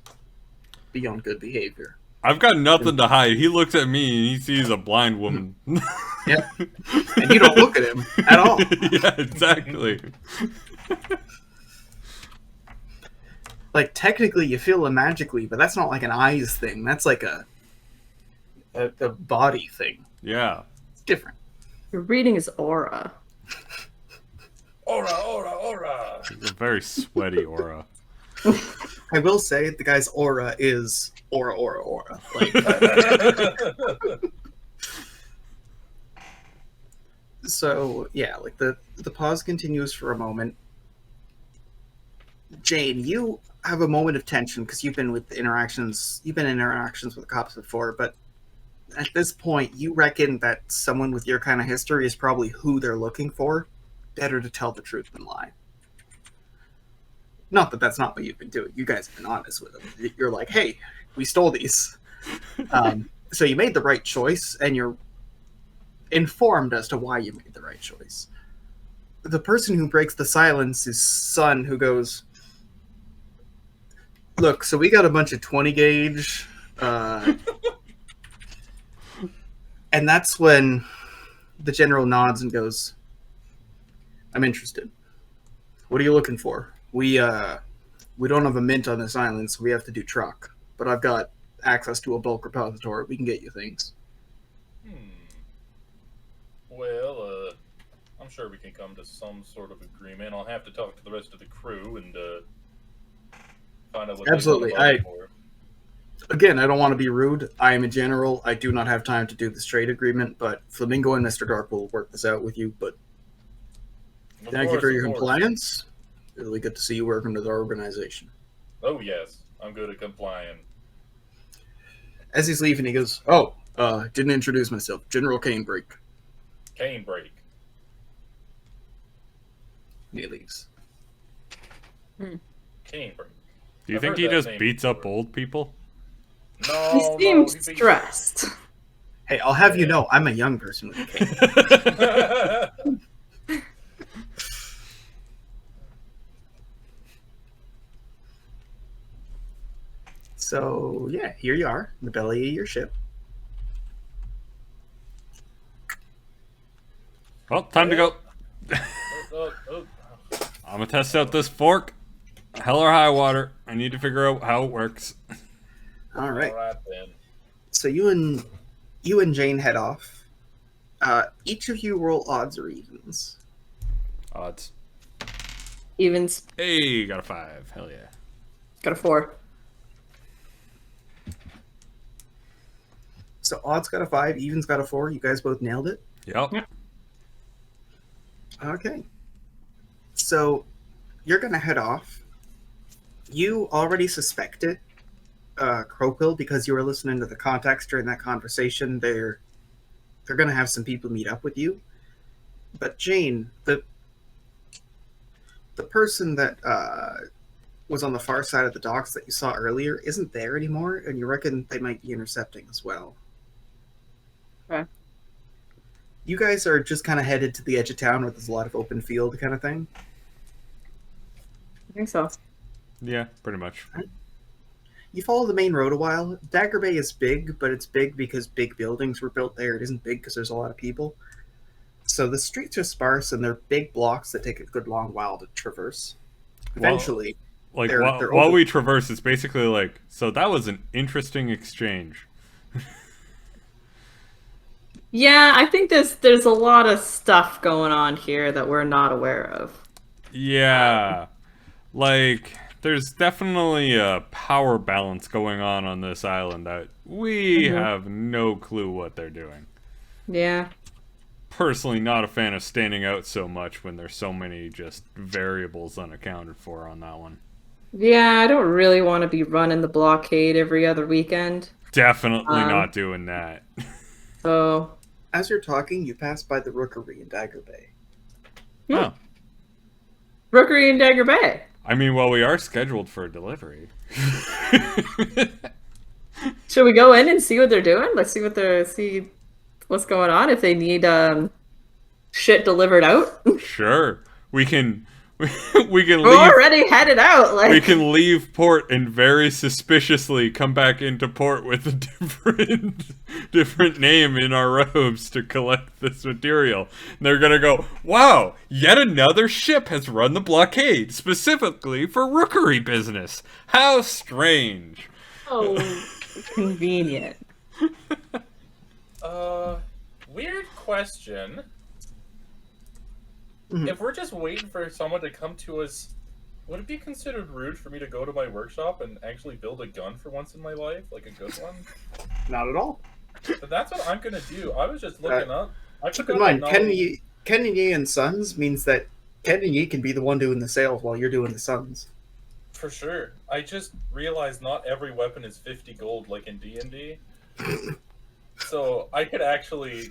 Be on good behavior. I've got nothing to hide. He looks at me and he sees a blind woman. Yep. And you don't look at him at all. Yeah, exactly. Technically you feel it magically, but that's not like an eyes thing. That's like a body thing. Yeah. It's different. Your reading is aura. Aura, aura, aura! It's a very sweaty aura. I will say the guy's aura is aura, aura, aura. So yeah, the pause continues for a moment. Jane, you have a moment of tension because you've been in interactions with the cops before, but at this point, you reckon that someone with your kind of history is probably who they're looking for. Better to tell the truth than lie. Not that that's not what you've been doing. You guys have been honest with them. You're like, hey, we stole these. So you made the right choice, and you're informed as to why you made the right choice. The person who breaks the silence is Son, who goes, look, so we got a bunch of 20 gauge, and that's when the general nods and goes, I'm interested. What are you looking for? We don't have a mint on this island, so we have to do truck. But I've got access to a bulk repository. We can get you things. Well, I'm sure we can come to some sort of agreement. I'll have to talk to the rest of the crew and find out what Absolutely. they want to buy for. Again, I don't want to be rude. I am a general. I do not have time to do this trade agreement, but Flamingo and Mr. Dark will work this out with you. But thank you for your compliance. Really good to see you working with our organization. Oh, yes. I'm good at complying. As he's leaving, he goes, oh, didn't introduce myself. General Canebrake. Canebrake. He leaves. Canebrake. Do you think he just beats up old people? No, He seems stressed. Hey, I'll have you know, I'm a young person with a cane. So, yeah, here you are, in the belly of your ship. Well, time to go. Oh. I'm gonna test out this fork. Hell or high water. I need to figure out how it works. All right. All right, then. So you and Jane head off. Each of you roll odds or evens. Odds. Evens. Hey, got a 5. Hell yeah. Got a 4. So odds got a 5, evens got a 4. You guys both nailed it. Yep. Okay. So you're gonna head off. You already suspected Croquill because you were listening to the context during that conversation. They're gonna have some people meet up with you. But Jane, the person that was on the far side of the docks that you saw earlier isn't there anymore, and you reckon they might be intercepting as well. Okay. You guys are just kind of headed to the edge of town where there's a lot of open field kind of thing. I think so. Yeah, pretty much. You follow the main road a while. Dagger Bay is big, but it's big because big buildings were built there. It isn't big because there's a lot of people. So the streets are sparse, and they're big blocks that take a good long while to traverse. Eventually, Like, they're while open. we traverse, it's basically like, so that was an interesting exchange. Yeah, I think there's a lot of stuff going on here that we're not aware of. Yeah. Like, there's definitely a power balance going on this island that we have no clue what they're doing. Yeah. Personally, not a fan of standing out so much when there's so many just variables unaccounted for on that one. Yeah, I don't really want to be running the blockade every other weekend. Definitely not doing that. So, As you're talking, you pass by the Rookery in Dagger Bay. Oh. Rookery and Dagger Bay. I mean, well, we are scheduled for a delivery. Should we go in and see what they're doing? Let's see what's going on. If they need shit delivered out. Sure. We can We're leave. already headed out. Like We can leave port and very suspiciously come back into port with a different name in our robes to collect this material. And they're gonna go, wow, yet another ship has run the blockade specifically for Rookery business. How strange. oh, convenient. Weird question. If we're just waiting for someone to come to us, would it be considered rude for me to go to my workshop and actually build a gun for once in my life? Like a good one? Not at all. But that's what I'm gonna do. I was just looking up. Keep in mind, Ken and Yi and Sons means that Ken and Yi can be the one doing the sales while you're doing the Sons. For sure. I just realized not every weapon is 50 gold like in D&D. So I could actually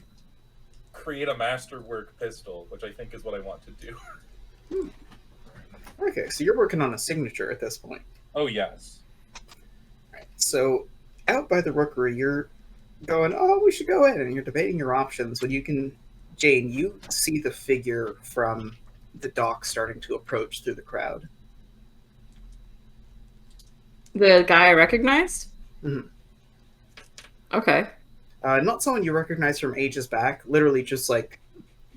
create a masterwork pistol, which I think is what I want to do. Okay, so you're working on a signature at this point. Oh, yes. Right. So out by the Rookery, you're going, oh, we should go in, and you're debating your options when you can, Jane, you see the figure from the dock starting to approach through the crowd. The guy I recognized? Mhm. Okay. Not someone you recognize from ages back, literally just like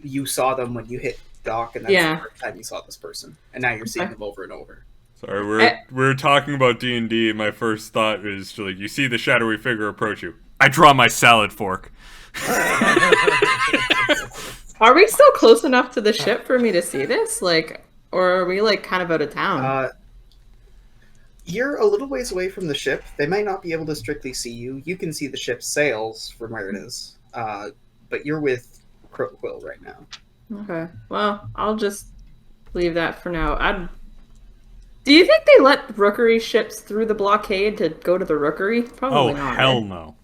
you saw them when you hit dock, and that's Yeah. the first time you saw this person, and now you're seeing Okay. them over and over. Sorry, we're talking about D&D. My first thought is like, you see the shadowy figure approach you. I draw my salad fork. Are we still close enough to the ship for me to see this? Like, or are we like kind of out of town? You're a little ways away from the ship. They might not be able to strictly see you. You can see the ship's sails from where it is. But you're with Croakquill right now. Okay. Well, I'll just leave that for now. Do you think they let Rookery ships through the blockade to go to the Rookery? Probably not. Hell right? no.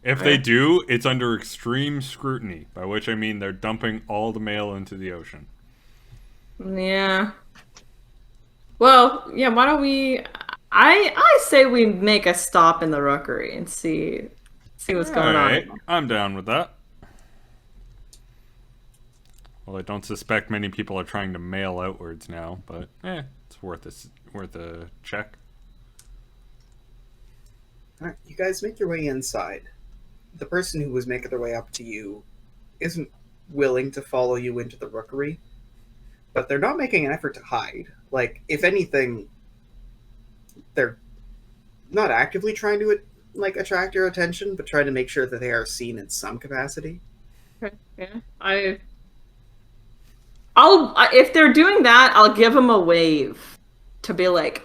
If they do, it's under extreme scrutiny, by which I mean they're dumping all the mail into the ocean. Yeah. Well, yeah, why don't we... I say we make a stop in the Rookery and see what's going Alright, on. I'm down with that. Well, I don't suspect many people are trying to mail outwards now, but it's worth a check. Alright, you guys make your way inside. The person who was making their way up to you isn't willing to follow you into the Rookery, but they're not making an effort to hide. Like, if anything, they're not actively trying to attract your attention, but trying to make sure that they are seen in some capacity. Okay, yeah. If they're doing that, I'll give them a wave to be like,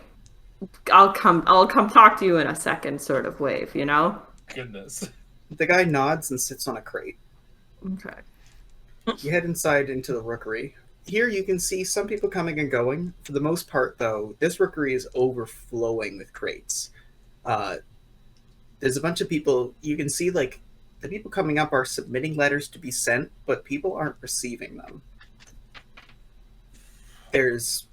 I'll come talk to you in a second sort of wave, you know? Goodness. The guy nods and sits on a crate. Okay. You head inside into the Rookery. Here you can see some people coming and going. For the most part, though, this Rookery is overflowing with crates. There's a bunch of people. You can see, like, the people coming up are submitting letters to be sent, but people aren't receiving them. There's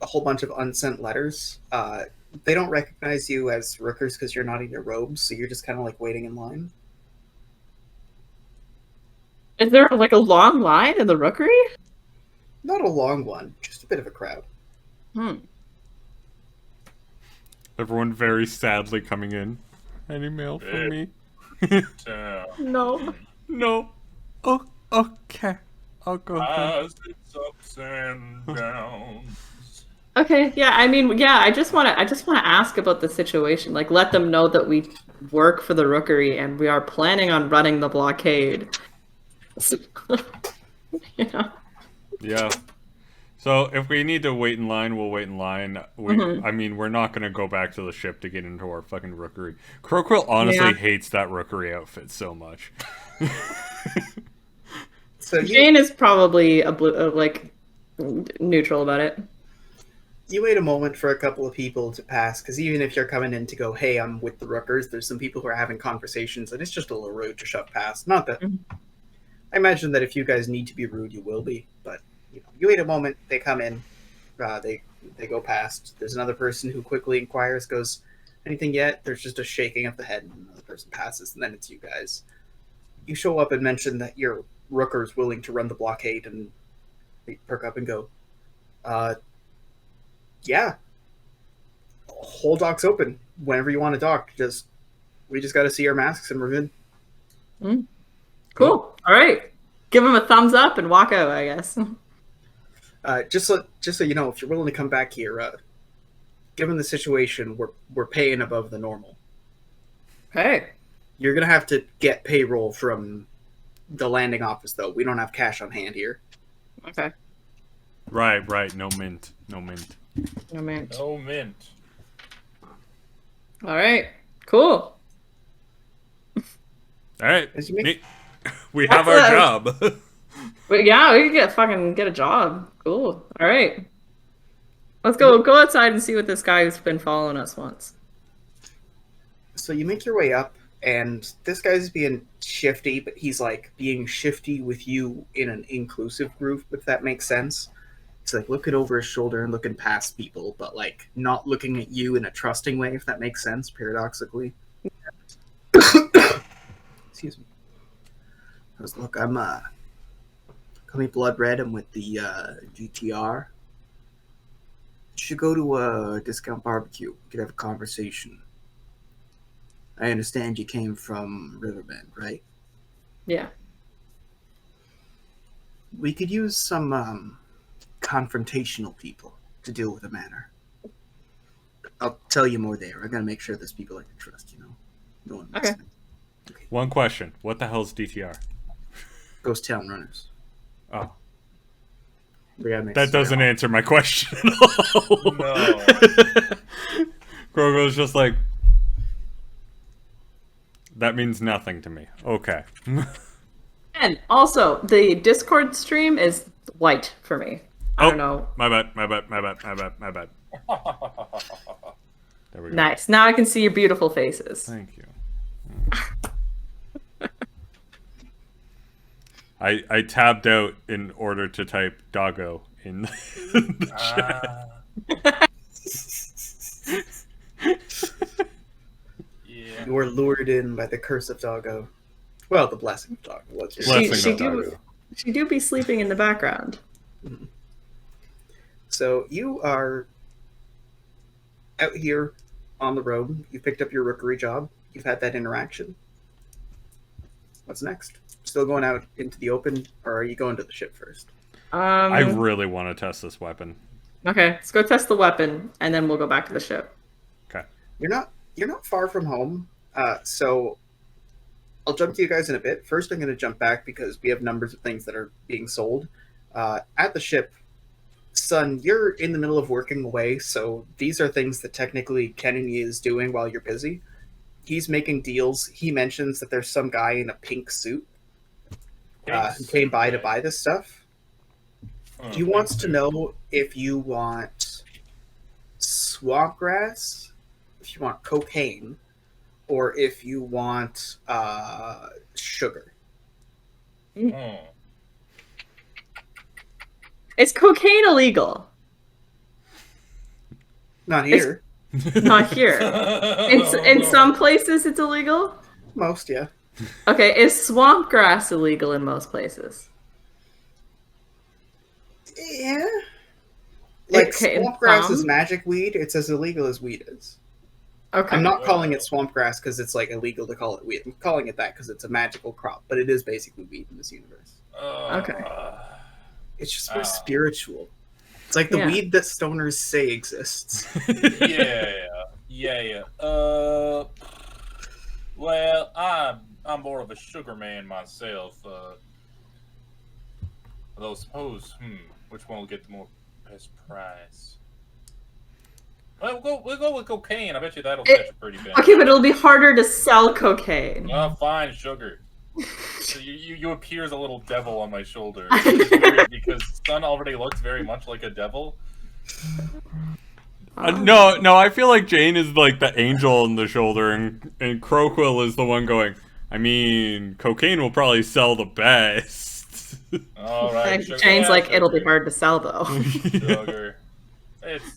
a whole bunch of unsent letters. They don't recognize you as Rookers because you're not in your robes, so you're just kind of like waiting in line. Is there like a long line in the Rookery? Not a long one, just a bit of a crowd. Everyone very sadly coming in. Any mail from me? No. No. Oh, okay. I'll go. As it's ups and downs. Okay, yeah, I mean, yeah, I just want to ask about the situation. Like, let them know that we work for the Rookery and we are planning on running the blockade. You know? Yeah. So if we need to wait in line, we'll wait in line. I mean, we're not going to go back to the ship to get into our fucking Rookery. Croakquill honestly hates that Rookery outfit so much. So Jane is probably neutral about it. you wait a moment for a couple of people to pass, because even if you're coming in to go, hey, I'm with the Rookers, there's some people who are having conversations, and it's just a little rude to shove past. Not that... I imagine that if you guys need to be rude, you will be, but you wait a moment, they come in, they go past. There's another person who quickly inquires, goes, anything yet? There's just a shaking of the head, and another person passes, and then it's you guys. You show up and mention that you're Rookers willing to run the blockade, and they perk up and go, yeah. Whole dock's open. Whenever you want to dock, we just got to see our masks and we're good. Cool. All right. Give them a thumbs up and walk out, I guess. Just so you know, if you're willing to come back here, given the situation, we're paying above the normal. Okay. You're gonna have to get payroll from the landing office, though. We don't have cash on hand here. Okay. Right. No mint. No mint. No mint. All right. Cool. All right. As you make- We have our job. But yeah, we can get a job. Cool. All right. Let's go outside and see what this guy who's been following us wants. So you make your way up. And this guy's being shifty, but he's like being shifty with you in an inclusive group, if that makes sense. It's like looking over his shoulder and looking past people, but like not looking at you in a trusting way, if that makes sense, paradoxically. Excuse me. I was, look, I'm call me Blood Red. I'm with the GTR. You should go to a discount barbecue. We could have a conversation. I understand you came from Riverbend, right? Yeah. We could use some confrontational people to deal with the matter. I'll tell you more there. I gotta make sure there's people I can trust, you know. No one Okay. One question. What the hell's DTR? Ghost Town Runners. Oh. We gotta make That story doesn't out. answer my question at all. No. Grogo's just like, that means nothing to me. Okay. And also, the Discord stream is white for me. I don't know. My bad. There we go. Nice. Now I can see your beautiful faces. Thank you. I tabbed out in order to type doggo in the chat. Yeah. You were lured in by the curse of Doggo. Well, the blessing of Doggo. What's your Blessing She of do doggo. she do be sleeping in the background. So you are out here on the road. You picked up your rookery job. You've had that interaction. What's next? Still going out into the open, or are you going to the ship first? I really want to test this weapon. Okay, let's go test the weapon, and then we'll go back to the ship. Okay. You're not far from home. So I'll jump to you guys in a bit. First, I'm going to jump back because we have numbers of things that are being sold. At the ship, son, you're in the middle of working away, so these are things that technically Kennedy is doing while you're busy. He's making deals. He mentions that there's some guy in a pink suit who came by to buy this stuff. He wants to know if you want swamp grass, if you want cocaine, or if you want sugar. Is cocaine illegal? Not here. Not here. In some places, it's illegal. Most, yeah. Okay, is swamp grass illegal in most Yeah. Like, Okay, swamp grass is some? magic weed. It's as illegal as weed is. Okay. I'm not calling it swamp grass because it's like illegal to call it weed. I'm calling it that because it's a magical crop, but it is basically weed in this universe. Okay. It's just more spiritual. It's like the Yeah. weed that stoners say exists. Yeah. Well, I'm more of a sugar man myself. Although suppose, which one will get the more best price? Well, we'll go with cocaine. I bet you that'll fetch a pretty bit. Okay, but it'll be harder to sell cocaine. Oh, fine, sugar. So you appear as a little devil on my shoulder. Which is weird because Sun already looks very much like a devil. No, I feel like Jane is like the angel on the shoulder, and Croquill is the one going, I mean, cocaine will probably sell the best. All right. And Sugar. Jane's Yeah, like, it'll be sugar. hard to sell though. Sugar.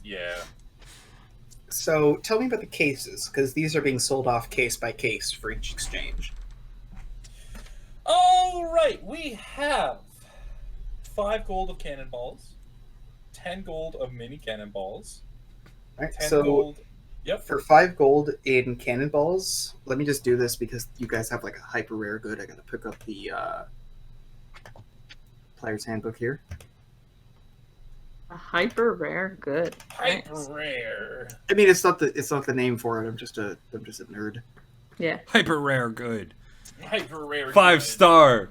Yeah. So tell me about the cases, because these are being sold off case by case for each exchange. All right, we have 5 gold of cannonballs, 10 gold of mini cannonballs, All right, 10 so gold. Yep. for 5 gold in cannonballs, let me just do this because you guys have like a hyper rare good. I gotta pick up the player's handbook here. A hyper rare good. Hyper Nice. rare. I mean, it's not the name for it. I'm just a nerd. Yeah. Hyper rare good. Hyper rare. 5 good. star.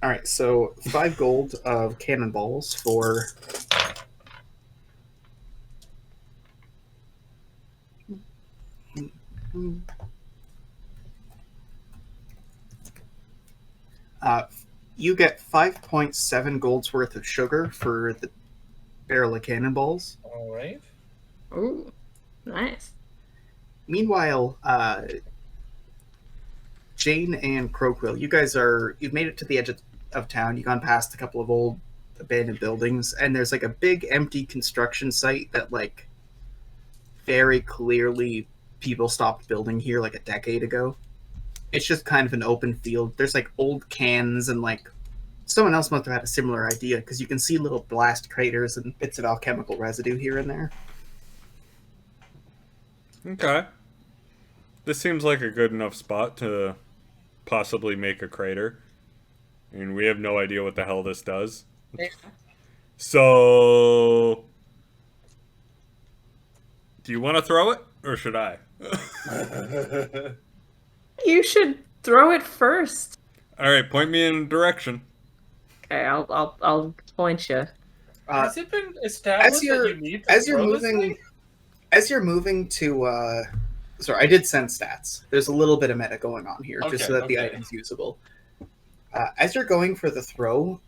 All right, so 5 gold of cannonballs for. You get 5.7 gold's worth of sugar for the barrel of cannonballs. All right. Ooh, nice. Meanwhile, Jane and Croquill, you've made it to the edge of town. You've gone past a couple of old abandoned buildings, and there's like a big empty construction site that like very clearly people stopped building here like a decade ago. It's just kind of an open field. There's like old cans and like someone else must have had a similar idea because you can see little blast craters and bits of alchemical residue here and there. Okay. This seems like a good enough spot to possibly make a crater. I mean, we have no idea what the hell this does. Yeah. So, do you want to throw it, or should I? You should throw it first. All right, point me in a direction. Okay, I'll point you. Has it been established that you need to throw this thing? As you're moving to, sorry, I did send stats. There's a little bit of meta going on here, just so that the item's usable. As you're going for the throw,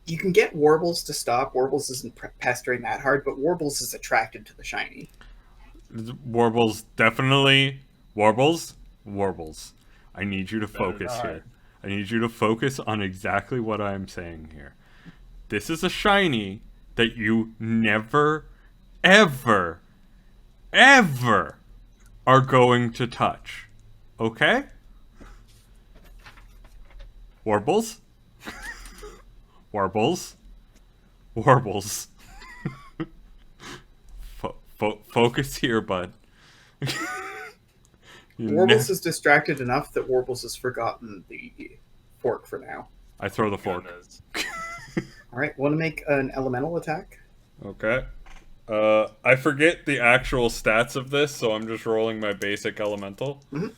you can get Warbles to stop. Warbles isn't pestering that hard, but Warbles is attracted to the shiny. Warbles, definitely. Warbles. I need you to focus here. I need you to focus on exactly what I'm saying here. This is a shiny that you never, ever, ever are going to touch. Okay? Warbles? Warbles? Focus here, bud. Warbles is distracted enough that Warbles has forgotten the fork for now. I throw the fork. Alright, want to make an elemental attack? Okay. I forget the actual stats of this, so I'm just rolling my basic elemental. Mm-hmm.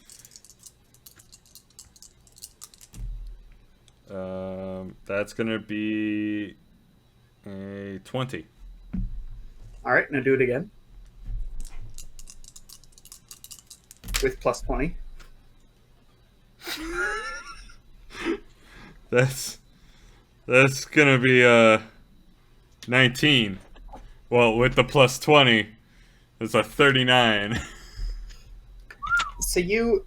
That's gonna be a 20. Alright, now do it again. With plus 20. That's gonna be 19. Well, with the plus 20, it's a 39. So you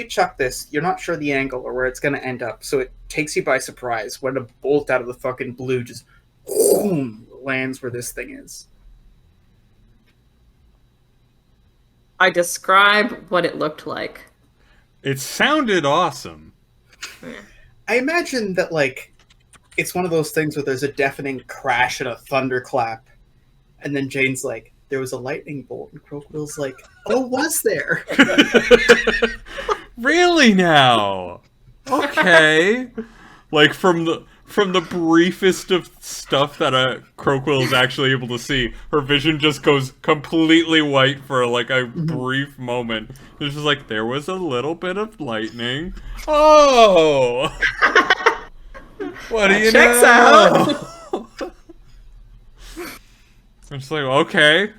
chuck this, you're not sure the angle or where it's going to end up, so it takes you by surprise when a bolt out of the fucking blue just boom, lands where this thing is. I describe what it looked like. It sounded awesome. I imagine that, like, it's one of those things where there's a deafening crash and a thunderclap, and then Jane's like, there was a lightning bolt, and Crocodille's like, oh, was there? Really now? Okay. Like from the briefest of stuff that a Croquill is actually able to see, her vision just goes completely white for like a brief moment. It's just like, there was a little bit of lightning. Oh! What do you checks know? I'm just like, okay.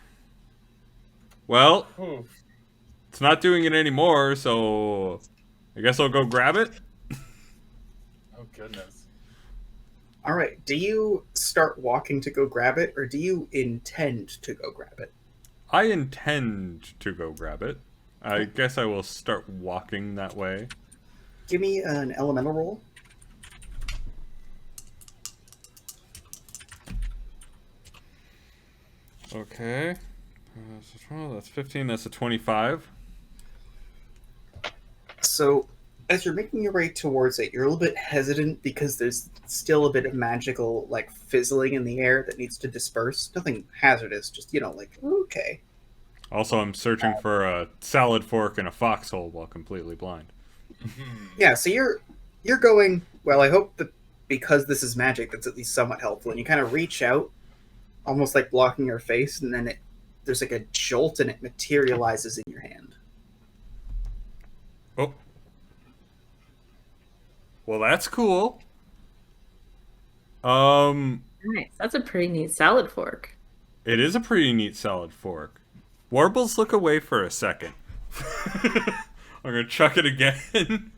Well, it's not doing it anymore, so I guess I'll go grab it. Oh, goodness. Alright, do you start walking to go grab it, or do you intend to go grab it? I intend to go grab it. I guess I will start walking that way. Give me an elemental roll. Okay. That's 15, that's a 25. So, as you're making your way towards it, you're a little bit hesitant because there's still a bit of magical, like, fizzling in the air that needs to disperse. Nothing hazardous, just, like, okay. Also, I'm searching for a salad fork and a foxhole while completely blind. Yeah, so you're going, well, I hope that because this is magic, that's at least somewhat helpful. And you kind of reach out, almost like blocking your face, and then there's like a jolt and it materializes in your hand. Oh. Well, that's cool. Nice. That's a pretty neat salad fork. It is a pretty neat salad fork. Warbles, look away for a second. I'm gonna chuck it again.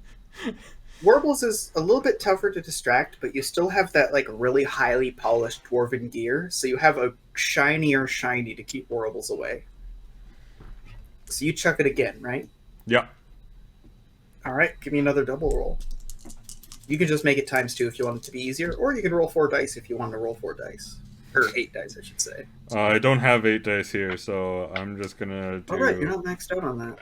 Warbles is a little bit tougher to distract, but you still have that like really highly polished dwarven gear, so you have a shiny to keep Warbles away. So you chuck it again, right? Yep. All right, give me another double roll. You can just make it ×2 if you want it to be easier, or you can roll 4 dice if you want to roll 4 dice. Or 8 dice, I should say. I don't have 8 dice here, so I'm just gonna do... Alright, you're not maxed out on that.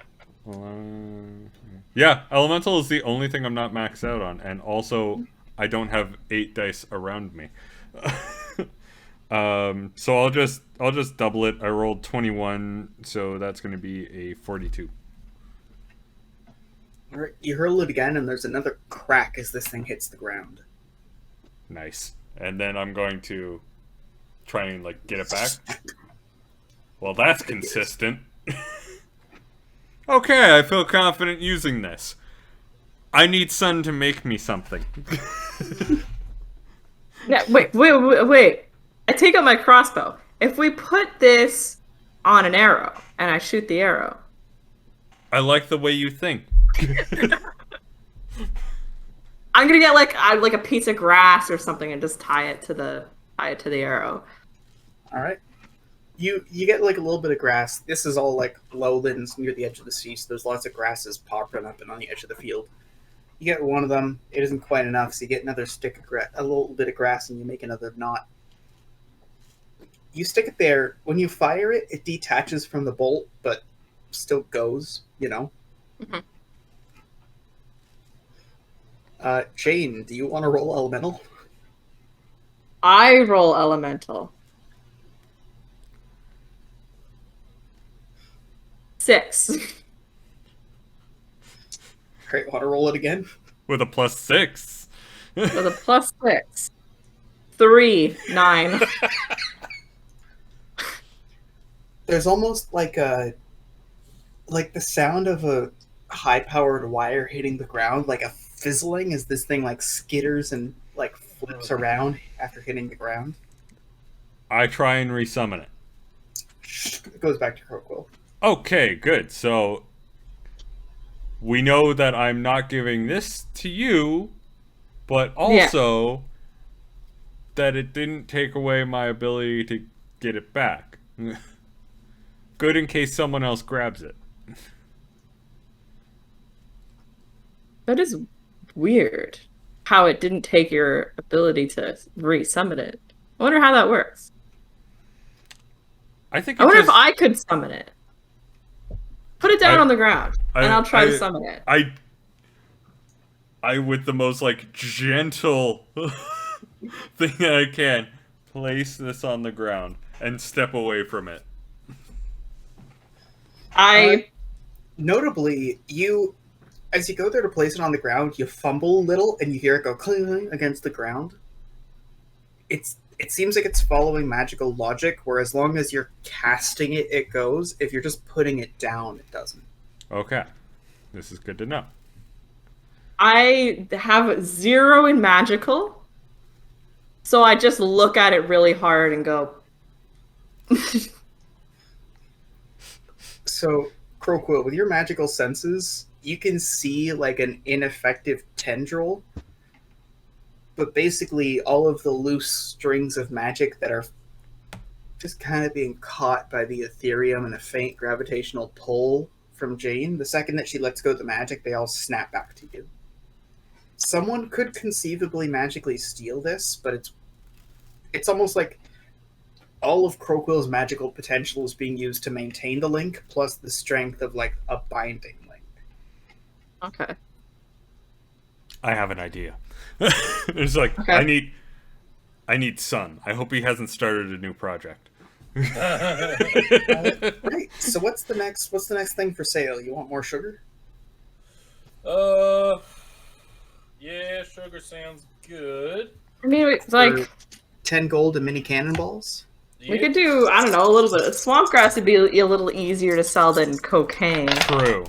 Yeah, Elemental is the only thing I'm not maxed out on, and also I don't have 8 dice around me. So I'll just double it. I rolled 21, so that's gonna be a 42. Alright, you hurl it again, and there's another crack as this thing hits the ground. Nice. And then I'm going to try and, like, get it back. Well, that's consistent. Okay, I feel confident using this. I need Sun to make me something. Yeah, wait. I take out my crossbow. If we put this on an arrow, and I shoot the arrow... I like the way you think. I'm gonna get like a piece of grass or something and just tie it to the arrow. All right. You get like a little bit of grass. This is all like lowlands near the edge of the sea, so there's lots of grasses popping up and on the edge of the field. You get one of them. It isn't quite enough, so you get another stick of a little bit of grass, and you make another knot. You stick it there. When you fire it, it detaches from the bolt, but still goes. You know. Mm-hmm. Jane, do you want to roll elemental? I roll elemental. 6. Great, want to roll it again? With a +6. With a +6. 3, 9. There's almost like the sound of a high-powered wire hitting the ground, like a fizzling as this thing like skitters and like flips around after hitting the ground. I try and resummon it. It goes back to Croquill. Okay, good. So we know that I'm not giving this to you, but also that it didn't take away my ability to get it back. Good in case someone else grabs it. That is weird. How it didn't take your ability to resummon it. I wonder how that works. I think. I wonder if I could summon it. Put it down on the ground, and I'll try to summon it. I with the most like gentle thing that I can, place this on the ground and step away from it. Notably, as you go there to place it on the ground, you fumble a little, and you hear it go cling against the ground. It seems like it's following magical logic, where as long as you're casting it, it goes. If you're just putting it down, it doesn't. Okay. This is good to know. I have 0 in magical, so I just look at it really hard and go... So, Croquill, with your magical senses, you can see like an ineffective tendril, but basically all of the loose strings of magic that are just kind of being caught by the Ethereum and a faint gravitational pull from Jane. The second that she lets go of the magic, they all snap back to you. Someone could conceivably magically steal this, but it's almost like all of Croquill's magical potential is being used to maintain the link, plus the strength of like a binding link. Okay. I have an idea. It's like, okay. I need Sun. I hope he hasn't started a new project. Right. So what's the next thing for sale? You want more sugar? Yeah, sugar sounds good. I mean, it's like 10 gold and mini cannonballs. We could do, I don't know, a little bit. Swamp grass would be a little easier to sell than cocaine. True.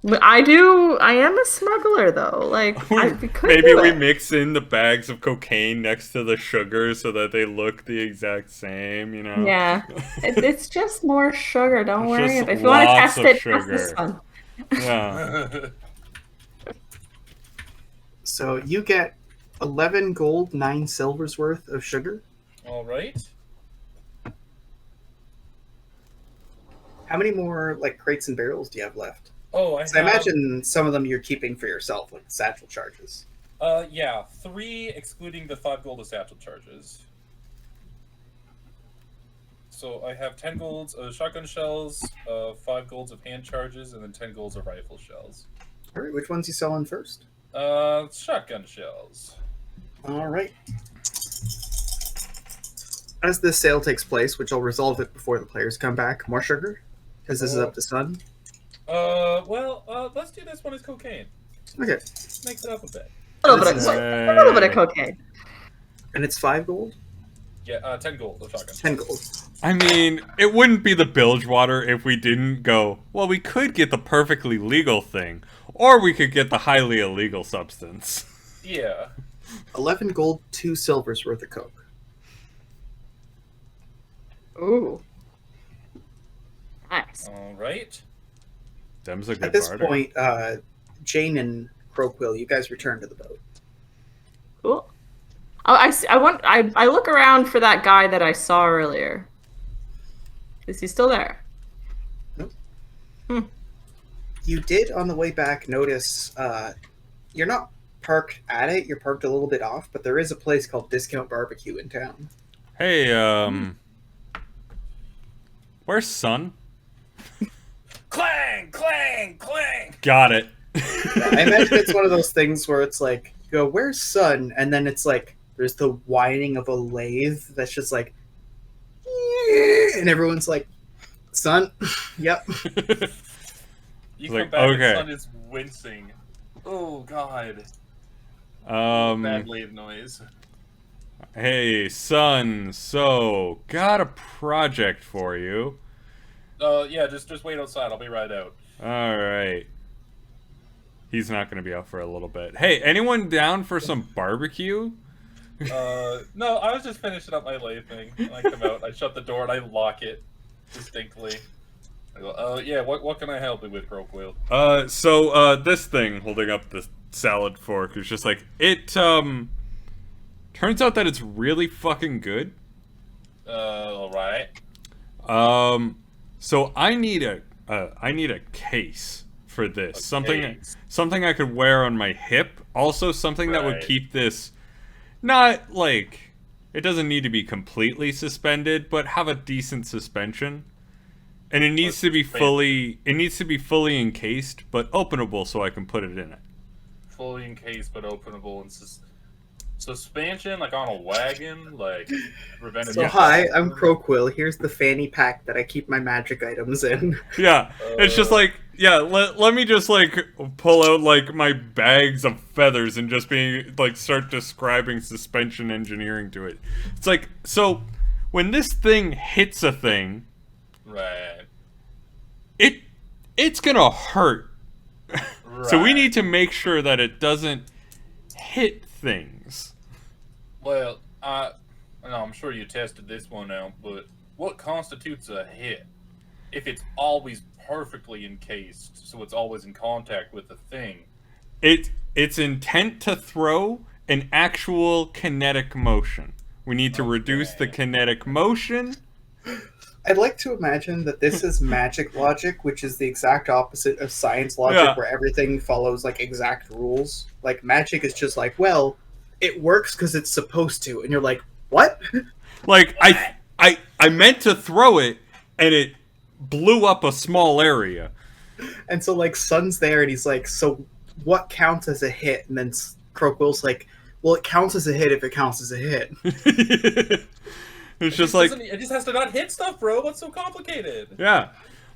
But I am a smuggler, though. Like, maybe we mix in the bags of cocaine next to the sugar so that they look the exact same, you know? Yeah. It's just more sugar, don't worry. If you want to test it, test this one. Yeah. So you get 11 gold, 9 silver's worth of sugar. All right. How many more like crates and barrels do you have left? Oh, I So I have. imagine some of them you're keeping for yourself, like satchel charges. Yeah, 3 excluding the 5 gold of satchel charges. So I have 10 golds of shotgun shells, 5 golds of hand charges, and then 10 golds of rifle shells. All right, which ones you selling first? Shotgun shells. All right. As this sale takes place, which I'll resolve it before the players come back, more sugar, because this is up to Sun. Let's do this one as cocaine. Okay. Mix it up a bit. A little bit of cocaine. And it's 5 gold? Yeah, 10 gold of shotgun. 10 gold. I mean, it wouldn't be the Bilgewater if we didn't go, well, we could get the perfectly legal thing, or we could get the highly illegal substance. Yeah. 11 gold, 2 silvers worth of coke. Ooh. Nice. All right. Them's a good At this barter. point, Jane and Croquill, you guys return to the boat. Cool. I look around for that guy that I saw earlier. Is he still there? Nope. Hmm. You did, on the way back, notice you're not parked at it, you're parked a little bit off, but there is a place called Discount Barbecue in town. Hey, where's Sun? Clang, clang, clang. Got it. I imagine it's one of those things where it's like, you go, where's Sun? And then it's like, there's the whining of a lathe that's just like, and everyone's like, Sun? Yep. You Like, come back okay. and Sun is wincing. Oh, God. Um, Bad lathe noise. hey, Sun, so, got a project for you. Yeah, just wait outside. I'll be right out. Alright. He's not gonna be out for a little bit. Hey, anyone down for some barbecue? No, I was just finishing up my lathe thing. When I come out, I shut the door and I lock it distinctly. I go, yeah, what can I help you with, Croquill? This thing holding up the salad fork is just like, it, turns out that it's really fucking good. Alright. So I need a case for this. A case. Something I could wear on my hip. Also something that would Right. keep this not like it doesn't need to be completely suspended, but have a decent suspension. And it needs to be fully encased, but openable so I can put it in it. Fully encased but openable and suspension, like on a wagon, like preventive. So hi, I'm Croquill. Here's the fanny pack that I keep my magic items in. Yeah, it's just like, yeah, let me just, like, pull out, like, my bags of feathers and just start describing suspension engineering to it. It's like, so, when this thing hits a thing, Right. it's gonna hurt. So we Right. need to make sure that it doesn't hit things. Well, I'm sure you tested this one out, but what constitutes a hit? If it's always perfectly encased, so it's always in contact with the thing. Its intent to throw an actual kinetic motion. We need to reduce the kinetic motion. I'd like to imagine that this is magic logic, which is the exact opposite of science logic, Yeah. where everything follows like exact rules. Like magic is just like, well, it works because it's supposed to, and you're like, what? Like I meant to throw it, and it blew up a small area. And so like Sun's there, and he's like, so what counts as a hit? And then Crowquill's like, well, it counts as a hit if it counts as a hit. It's just like, It just has to not hit stuff, bro. What's so complicated? yeah.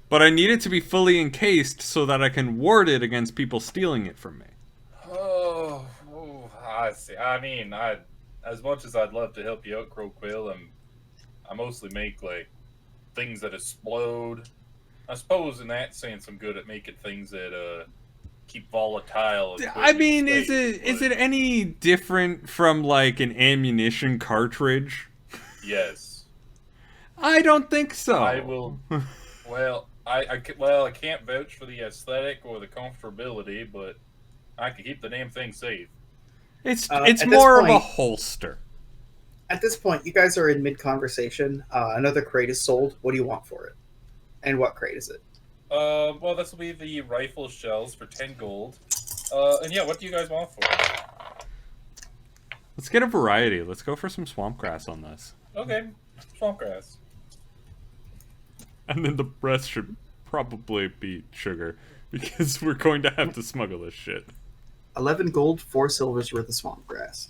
But I need it to be fully encased so that I can ward it against people stealing it from me. Oh, I see. I mean, as much as I'd love to help you out, Croquill, I mostly make like things that explode. I suppose in that sense, I'm good at making things that keep volatile. I mean, is it any different from like an ammunition cartridge? Yes. I don't think so. I will. Well, I can't vouch for the aesthetic or the comfortability, but I can keep the damn thing safe. It's at this more of a point- holster. At this point, you guys are in mid-conversation. Another crate is sold. What do you want for it? And what crate is it? Well, this will be the rifle shells for 10 gold. And yeah, what do you guys want for it? Let's get a variety. Let's go for some swamp grass on this. Okay, swamp grass. And then the rest should probably be sugar, because we're going to have to smuggle this shit. 11 gold, 4 silvers worth of swamp grass.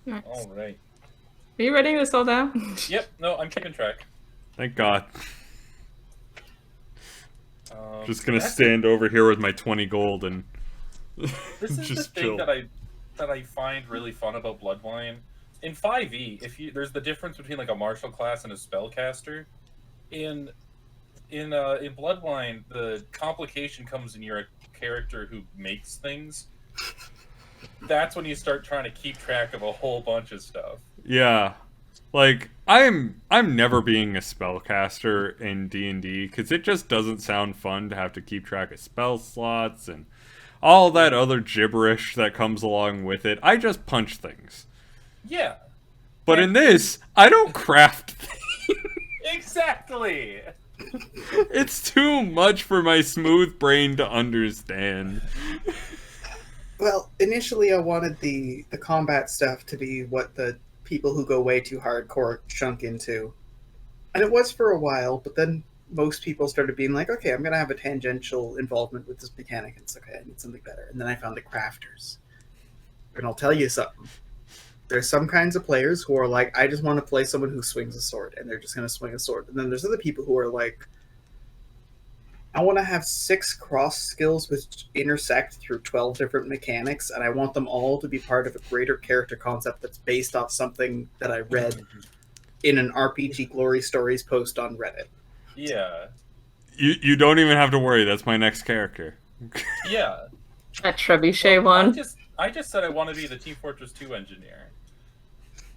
Nice. All right. Are you writing this all down? Yep. No, I'm keeping track. Thank God. Just gonna that's- stand over here with my 20 gold and This is just the thing chill. that I find really fun about Bloodwine. In 5e, there's the difference between like a martial class and a spellcaster. In Bloodwine, the complication comes in you're a character who makes things. That's when you start trying to keep track of a whole bunch of stuff. Yeah. Like, I'm never being a spellcaster in D&D, because it just doesn't sound fun to have to keep track of spell slots and all that other gibberish that comes along with it. I just punch things. Yeah, But in this, I don't craft things. exactly. It's too much for my smooth brain to understand. Well, initially I wanted the combat stuff to be what the people who go way too hardcore chunk into. And it was for a while, but then most people started being like, okay, I'm going to have a tangential involvement with this mechanic. And it's okay, I need something better. And then I found the crafters. And I'll tell you something. There's some kinds of players who are like, I just want to play someone who swings a sword, and they're just going to swing a sword. And then there's other people who are like, I want to have 6 cross skills which intersect through 12 different mechanics, and I want them all to be part of a greater character concept that's based off something that I read in an RPG Glory Stories post on Reddit. Yeah, You don't even have to worry, that's my next character. yeah. That trebuchet one. I just said I want to be the Team Fortress 2 engineer,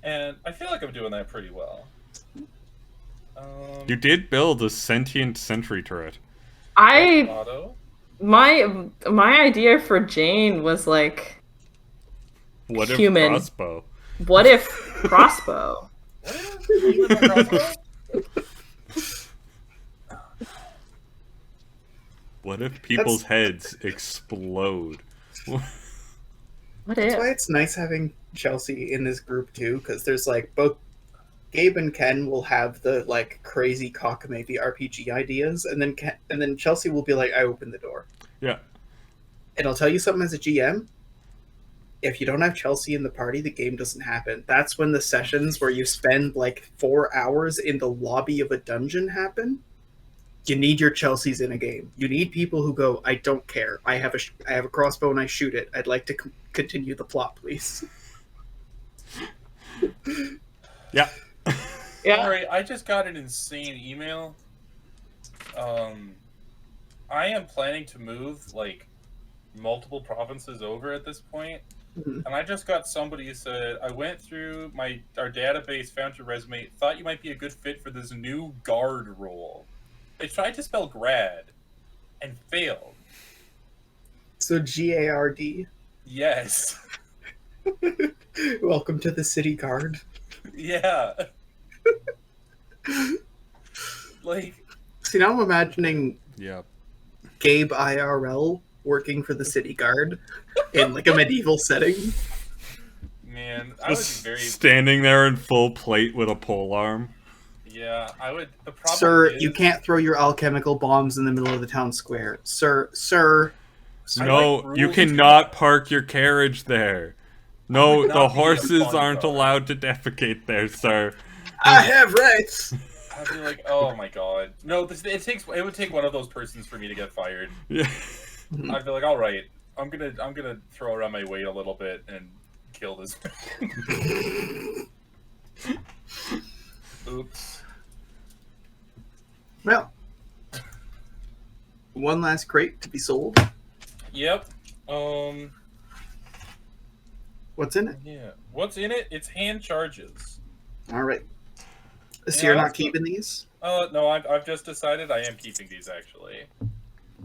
and I feel like I'm doing that pretty well. You did build a sentient sentry turret. Auto. My idea for Jane was like, What if Human. crossbow? what if crossbow? What if people's heads explode? What That's if? why it's nice having Chelsea in this group too, because there's like both Gabe and Ken will have the like crazy cockamamie RPG ideas, and then Chelsea will be like, I open the door. Yeah. And I'll tell you something as a GM. If you don't have Chelsea in the party, the game doesn't happen. That's when the sessions where you spend like 4 hours in the lobby of a dungeon happen. You need your Chelseas in a game. You need people who go, I don't care. I have a crossbow and I shoot it. I'd like to continue the plot, please. Yeah. Yeah. Alright, I just got an insane email. I am planning to move like multiple provinces over at this point. Mhm. And I just got somebody who said, I went through our database, found your resume, thought you might be a good fit for this new guard role. They tried to spell grad and failed. So GARD. Yes. Welcome to the city guard. Yeah. Like, See, now I'm imagining Yeah. Gabe IRL working for the city guard in like a medieval setting. man, I would be Just very standing there in full plate with a polearm. yeah, I would the problem Sir, is, you can't throw your alchemical bombs in the middle of the town square. Sir. I No, like you rules cannot park your carriage there. No, would not the be a horses fun aren't guard. allowed to defecate there, sir. I have rights. I'd be like, oh my god. No, it would take one of those persons for me to get fired. Yeah. I'd be like, all right, I'm gonna throw around my weight a little bit and kill this. Oops. Well, one last crate to be sold. Yep. What's in it? Yeah. What's in it? It's hand charges. All right. So Yeah, you're not that's keeping these? No, I've just decided I am keeping these actually.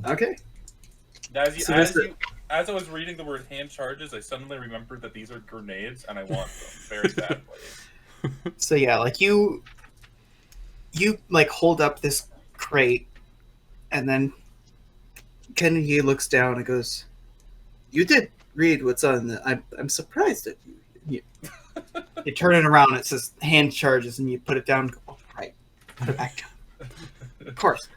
Okay. So As I was reading the word hand charges, I suddenly remembered that these are grenades, and I want them very badly. So yeah, like you like hold up this crate And then Kennedy looks down and goes, "You did read what's on the. I'm surprised at you." You turn it around. It says hand charges, and you put it down. And go, "Oh, right, put it back down." Of course.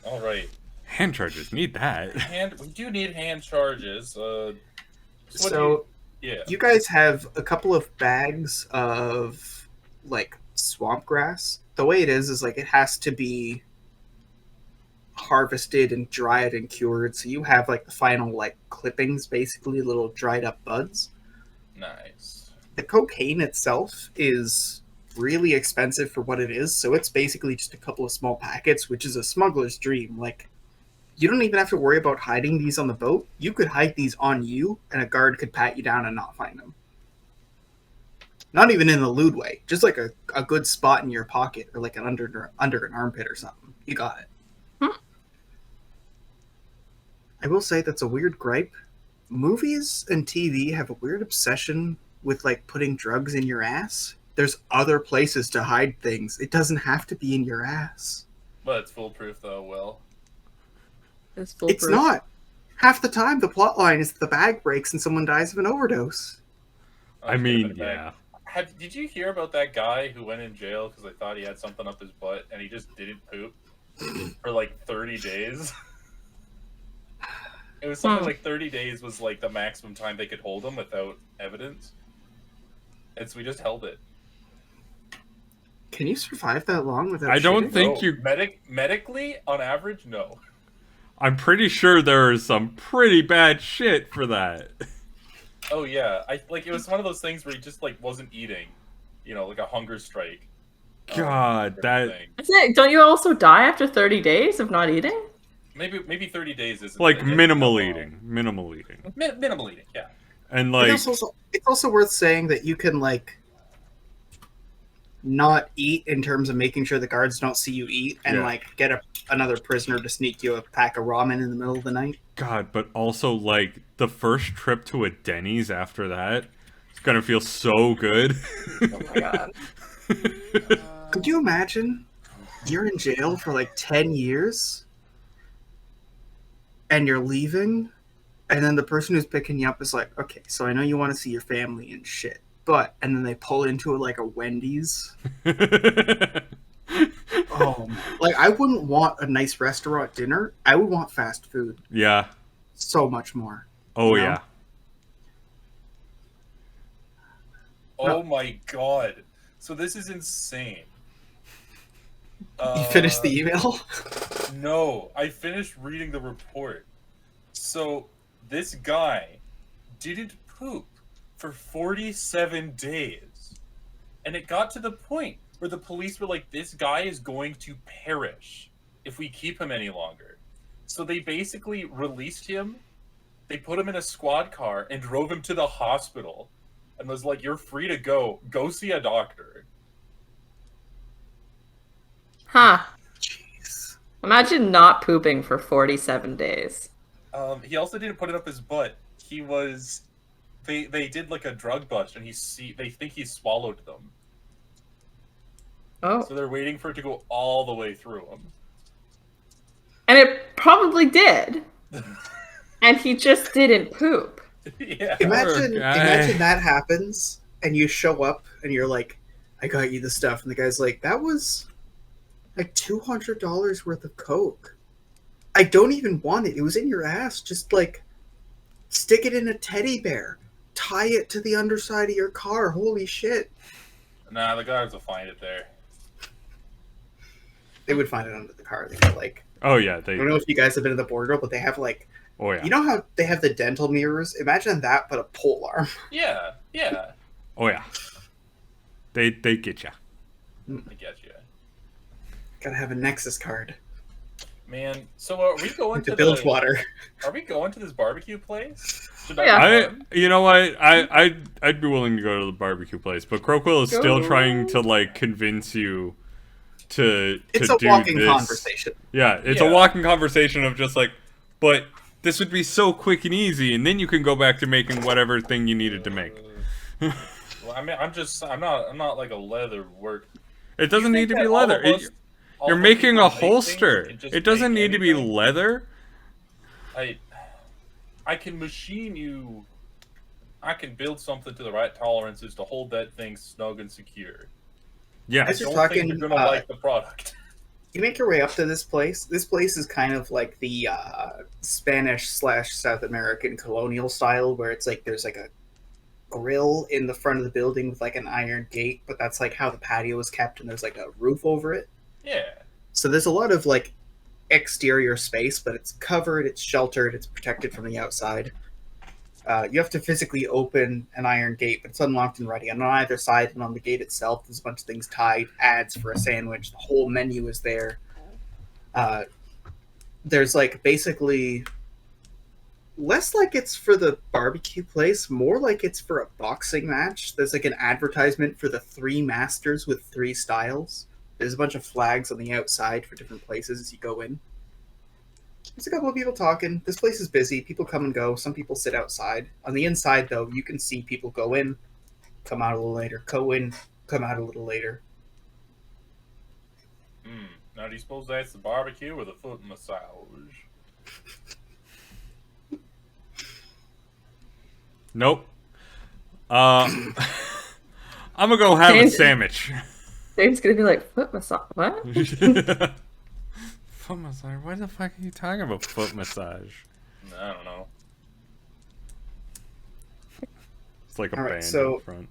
All right. Hand charges, need that. We do need hand charges. So yeah. you guys have a couple of bags of like swamp grass. The way it is like it has to be harvested and dried and cured. So you have like the final like clippings, basically little dried up buds. Nice. The cocaine itself is really expensive for what it is, so it's basically just a couple of small packets, which is a smuggler's dream. Like, you don't even have to worry about hiding these on the boat. You could hide these on you, and a guard could pat you down and not find them. Not even in the lewd way, just like a good spot in your pocket, or like an under an armpit or something. You got it. I will say that's a weird gripe. Movies and TV have a weird obsession with like putting drugs in your ass. There's other places to hide things. It doesn't have to be in your ass. But it's foolproof, though, Will. It's not. Half the time, the plot line is the bag breaks and someone dies of an overdose. I mean, yeah. Did you hear about that guy who went in jail because they thought he had something up his butt and he just didn't poop for like 30 days? It was something like 30 days was like the maximum time they could hold him without evidence. And so we just held it. Can you survive that long without I don't shitting? think you... Medically, on average, no. I'm pretty sure there is some pretty bad shit for that. Oh yeah, it was one of those things where he just like wasn't eating, like a hunger strike. God, that Don't you also die after 30 days of not eating? Maybe 30 days isn't like minimal eating. Minimal eating, yeah. And like it's also worth saying that you can like not eat in terms of making sure the guards don't see you eat, and like get another prisoner to sneak you a pack of ramen in the middle of the night. God, but also like the first trip to a Denny's after that, it's gonna feel so good. Oh my god. Could you imagine? You're in jail for like 10 years and you're leaving, and then the person who's picking you up is like, "Okay, so I know you want to see your family and shit, but," and then they pull into like a Wendy's. Oh, like I wouldn't want a nice restaurant dinner. I would want fast food. Yeah. So much more. Oh, you know? yeah. Oh my god. So this is insane. You finished the email? No, I finished reading the report. So this guy didn't poop for 47 days. And it got to the point where the police were like, this guy is going to perish if we keep him any longer. So they basically released him, they put him in a squad car and drove him to the hospital and was like, "You're free to go see a doctor." Huh. Jeez. Imagine not pooping for 47 days. He also didn't put it up his butt. He was... They did like a drug bust and they think he swallowed them. Oh. So they're waiting for it to go all the way through him. And it probably did. And he just didn't poop. Yeah. Imagine that happens and you show up and you're like, "I got you the stuff," and the guy's like, "That was like $200 worth of coke. I don't even want it. It was in your ass. Just like stick it in a teddy bear. Tie it to the underside of your car. Holy shit." Nah, the guards will find it there. They would find it under the car. They got like... Oh, yeah. I don't know if you guys have been to the border, but they have like... Oh, yeah. You know how they have the dental mirrors? Imagine that, but a pole arm. Yeah. Oh, yeah. They get ya. I get you. Gotta have a Nexus card Man, so are we going to build water. Are we going to this barbecue place? Should Yeah. You know what? I'd be willing to go to the barbecue place, but Croquill is still trying to like convince you to It's a do walking this. conversation. Yeah, it's a walking conversation of just like, but this would be so quick and easy, and then you can go back to making whatever thing you needed to make. Well, I mean, I'm not like a leather work. It doesn't need to be leather. all You're the making people a who make things holster. can just It doesn't make need to be anything. leather. I can machine you. I can build something to the right tolerances to hold that thing snug and secure. Yeah. As I you're don't think talking, you're gonna like the product. you make your way up to this place. This place is kind of like the Spanish / South American colonial style, where it's like there's like a grill in the front of the building with like an iron gate, but that's like how the patio is kept, and there's like a roof over it. Yeah. So there's a lot of like exterior space, but it's covered, it's sheltered, it's protected from the outside. You have to physically open an iron gate, but it's unlocked and ready. And on either side and on the gate itself, there's a bunch of things tied, ads for a sandwich. The whole menu is there. There's like basically less like it's for the barbecue place, more like it's for a boxing match. There's like an advertisement for the 3 masters with 3 styles. There's a bunch of flags on the outside for different places as you go in. There's a couple of people talking. This place is busy. People come and go. Some people sit outside. On the inside, though, you can see people go in, come out a little later, go in, come out a little later. Now, do you suppose that's the barbecue or the foot massage? Nope. I'm gonna go have a James- sandwich. Dave's gonna be like, foot massage. What? Foot massage? Why the fuck are you talking about foot massage? I don't know. It's like a All right, band so- in front.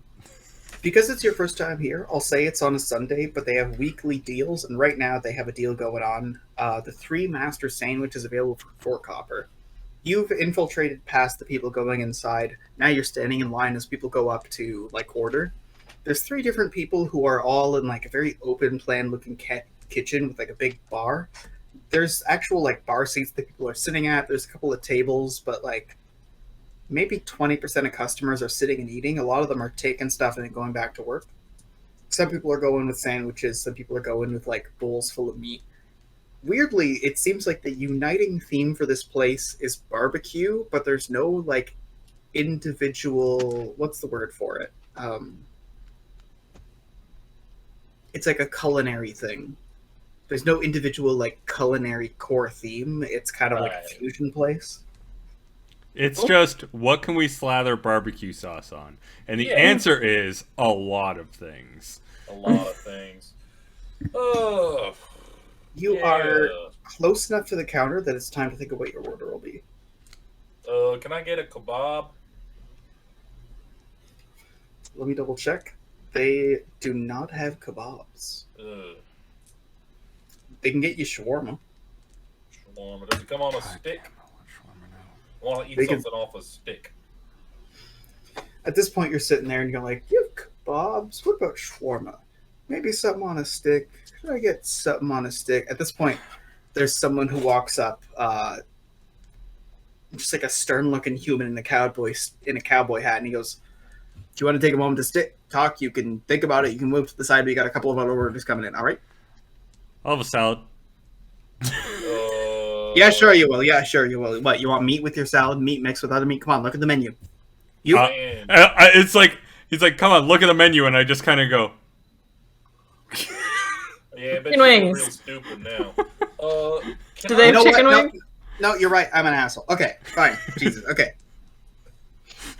Because it's your first time here, I'll say it's on a Sunday, but they have weekly deals, and right now they have a deal going on. The 3 master sandwich is available for 4 copper. You've infiltrated past the people going inside. Now you're standing in line as people go up to like order. There's 3 different people who are all in like a very open plan looking kitchen with like a big bar. There's actual like bar seats that people are sitting at. There's a couple of tables, but like maybe 20% of customers are sitting and eating. A lot of them are taking stuff and then going back to work. Some people are going with sandwiches. Some people are going with like bowls full of meat. Weirdly, it seems like the uniting theme for this place is barbecue, but there's no like individual, what's the word for it? It's like a culinary thing. There's no individual like culinary core theme. It's kind of like a Right. fusion place. It's just, what can we slather barbecue sauce on? And the Yeah. answer is a lot of things. A lot of things. Oh. You Yeah. are close enough to the counter that it's time to think of what your order will be. Can I get a kebab? Let me double check. They do not have kebabs. They can get you shawarma. Shawarma. Does it come on a God stick? damn, I want shawarma now. I want to eat They can- something off a stick. At this point, you're sitting there and you're like, you have kebabs? What about shawarma? Maybe something on a stick. Should I get something on a stick? At this point, there's someone who walks up, just like a stern-looking human in a cowboy hat, and he goes, "Do you want to take a moment to talk? You can think about it. You can move to the side. We got a couple of other orders coming in. All right? I'll have a salad. Yeah, sure you will. Yeah, sure you will. What? You want meat with your salad? Meat mixed with other meat? Come on, look at the menu. You. Man. It's like, he's like, come on, look at the menu, and I just kind of go, Yeah, I bet Chicken you're wings. real stupid now. Can Do they I- have know chicken what? wing? No, you're right. I'm an asshole. Okay, fine. Jesus. Okay.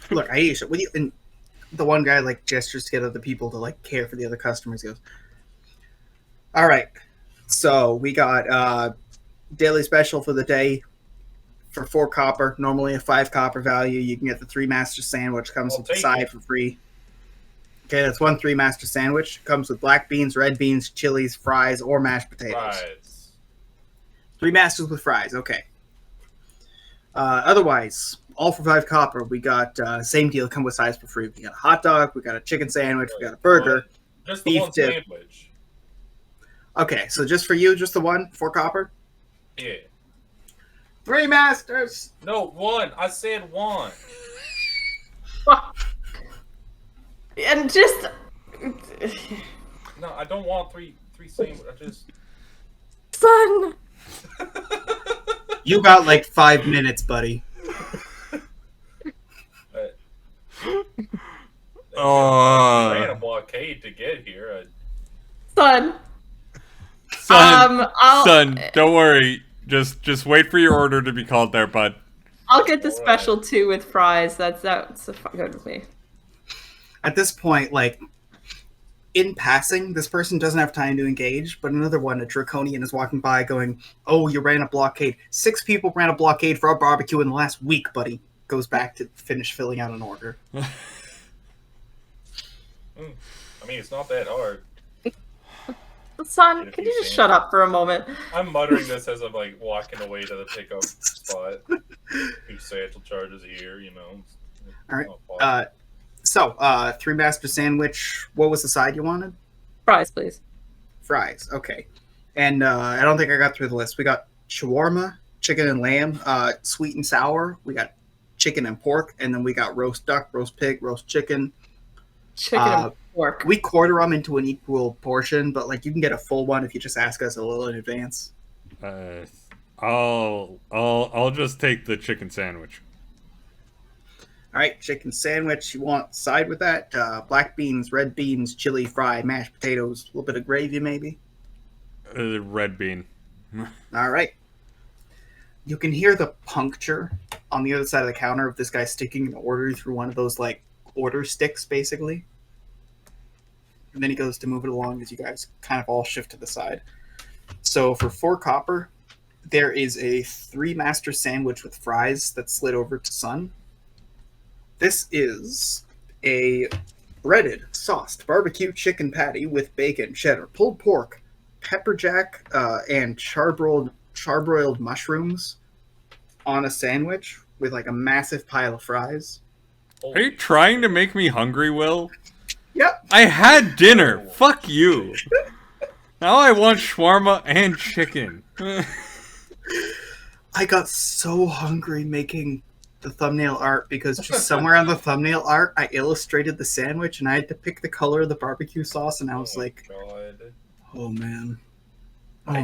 Look, I hate you. What do you? And the one guy like gestures to get other people to like care for the other customers. He goes, "All right, so we got daily special for the day for 4 copper. Normally a 5 copper value. You can get the 3 master sandwich. Comes I'll with the take side it. for free. Okay, that's 1 3 master sandwich. Comes with black beans, red beans, chilies, fries, or mashed potatoes. Fries. 3 masters with fries. Okay. Otherwise, all for 5 copper. We got same deal. Come with sides for free. We got a hot dog. We got a chicken sandwich. We got a burger. Just the Beef one dip. sandwich. Okay, so just for you, just the 1 4 copper. Yeah. 3 masters. No, 1. I said 1. And just No, I don't want three sandwiches. I just. son. You got like 5 minutes, buddy. I ran a blockade to get here. Son. Son, don't worry. Just wait for your order to be called there, bud. I'll get the special 2 with fries. That's good with me. At this point, like, in passing, this person doesn't have time to engage, but another one, a draconian, is walking by going, "Oh, you ran a blockade. 6 people ran a blockade for our barbecue in the last week, buddy." Goes back to finish filling out an order. I mean, it's not that hard. Son, can you just shut up for a moment? I'm muttering this as I'm like walking away to the pickup spot. Who satchel charges here, you know. All right. So, 3 master sandwich. What was the side you wanted? Fries, please. Fries. Okay. And I don't think I got through the list. We got shawarma, chicken and lamb, sweet and sour. We got chicken and pork, and then we got roast duck, roast pig, roast chicken. Chicken and pork. We quarter them into an equal portion, but like you can get a full one if you just ask us a little in advance. I'll just take the chicken sandwich. All right, chicken sandwich. You want side with that? Black beans, red beans, chili, fry, mashed potatoes, a little bit of gravy, maybe. Red bean. All right. You can hear the puncture on the other side of the counter of this guy sticking an order through one of those like order sticks, basically. And then he goes to move it along as you guys kind of all shift to the side. So for 4 copper, there is a 3 master sandwich with fries that's slid over to Sun. This is a breaded, sauced barbecue chicken patty with bacon, cheddar, pulled pork, pepper jack, and charbroiled mushrooms on a sandwich with like a massive pile of fries. Are you trying to make me hungry, Will? Yep. I had dinner. Fuck you. Now I want shawarma and chicken. I got so hungry making the thumbnail art because just somewhere on the thumbnail art I illustrated the sandwich and I had to pick the color of the barbecue sauce and I was like, God. oh man. I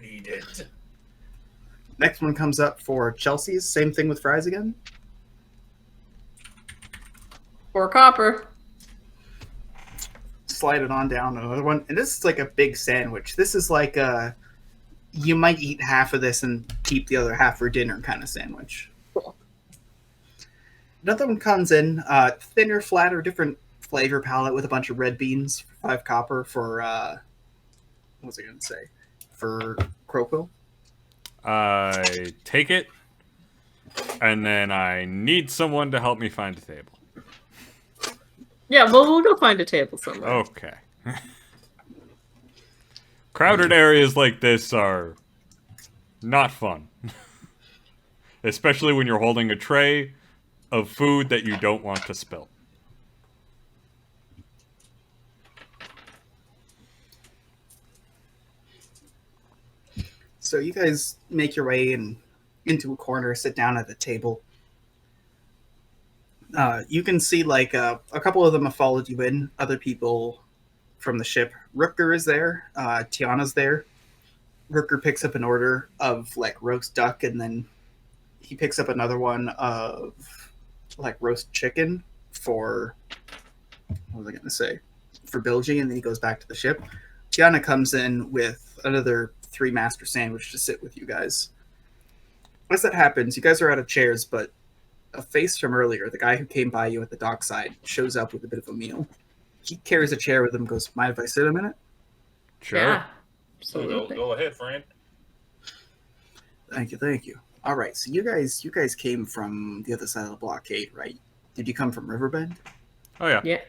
need it. Next one comes up for Chelsea's. Same thing with fries again. 4 copper. Slide it on down another one. And this is like a big sandwich. This is like you might eat half of this and keep the other half for dinner kind of sandwich. Cool. Another one comes in thinner, flatter, different flavor palette with a bunch of red beans for 5 copper for what was I going to say? For Croquill. I take it, and then I need someone to help me find a table. Yeah, well, we'll go find a table somewhere. Okay. Crowded areas like this are not fun. Especially when you're holding a tray of food that you don't want to spill. So you guys make your way into a corner, sit down at the table. You can see like a couple of them have followed you in. Other people from the ship. Rooker is there. Tiana's there. Rooker picks up an order of like roast duck, and then he picks up another one of like roast chicken for what was I going to say? For Bilgy, and then he goes back to the ship. Tiana comes in with another 3 master sandwich to sit with you guys. As that happens, you guys are out of chairs, but a face from earlier, the guy who came by you at the dockside, shows up with a bit of a meal. He carries a chair with him, goes, "Mind if I sit a minute?" Sure. Yeah, So absolutely. go ahead, friend. Thank you. All right, so you guys came from the other side of the blockade, right? Did you come from Riverbend? Oh, yeah. Yeah.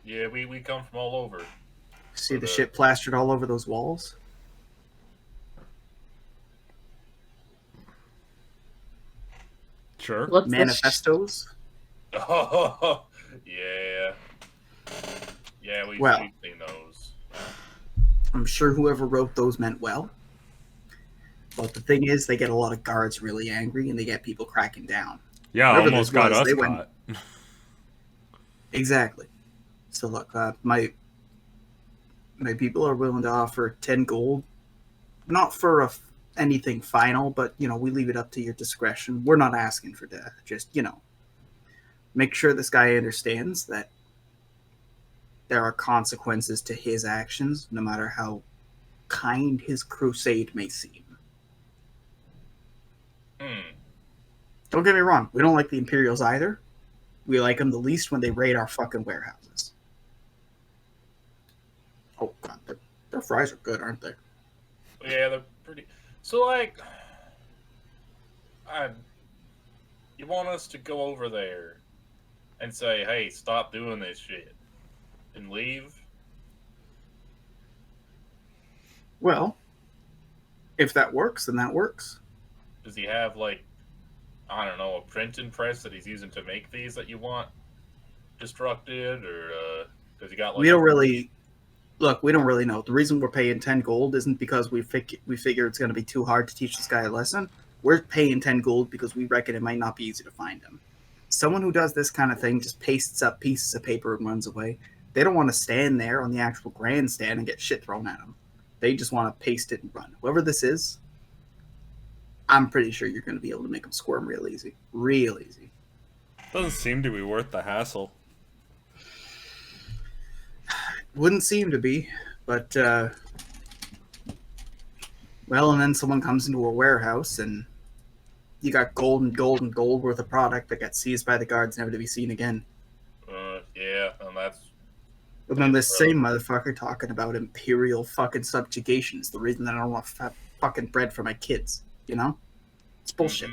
Yeah, we come from all over. See the ship plastered all over those walls? Sure. What's Manifestos? Oh, yeah. Yeah, we've seen those. I'm sure whoever wrote those meant well. But the thing is, they get a lot of guards really angry, and they get people cracking down. Yeah, Whatever almost this got was, us they went- caught. Exactly. So look, my people are willing to offer 10 gold. Not for anything final, but, we leave it up to your discretion. We're not asking for death. Just, make sure this guy understands that there are consequences to his actions, no matter how kind his crusade may seem. Don't get me wrong, we don't like the Imperials either. We like them the least when they raid our fucking warehouses. Oh god, their fries are good, aren't they? Yeah, they're pretty. So, like, you want us to go over there and say, "Hey, stop doing this shit," and leave? Well, if that works, then that works. Does he have, like, I don't know, a printing press that he's using to make these that you want destructed, or does he got like? We don't really know. The reason we're paying 10 gold isn't because we figure it's going to be too hard to teach this guy a lesson. We're paying 10 gold because we reckon it might not be easy to find him. Someone who does this kind of thing just pastes up pieces of paper and runs away. They don't want to stand there on the actual grandstand and get shit thrown at them. They just want to paste it and run. Whoever this is, I'm pretty sure you're going to be able to make them squirm real easy. Real easy. Doesn't seem to be worth the hassle. Wouldn't seem to be, but, well, and then someone comes into a warehouse and you got gold and gold and gold worth of product that got seized by the guards, never to be seen again. Yeah, and that's... And then this same motherfucker talking about imperial fucking subjugation is the reason that I don't want fucking bread for my kids, you know? It's bullshit.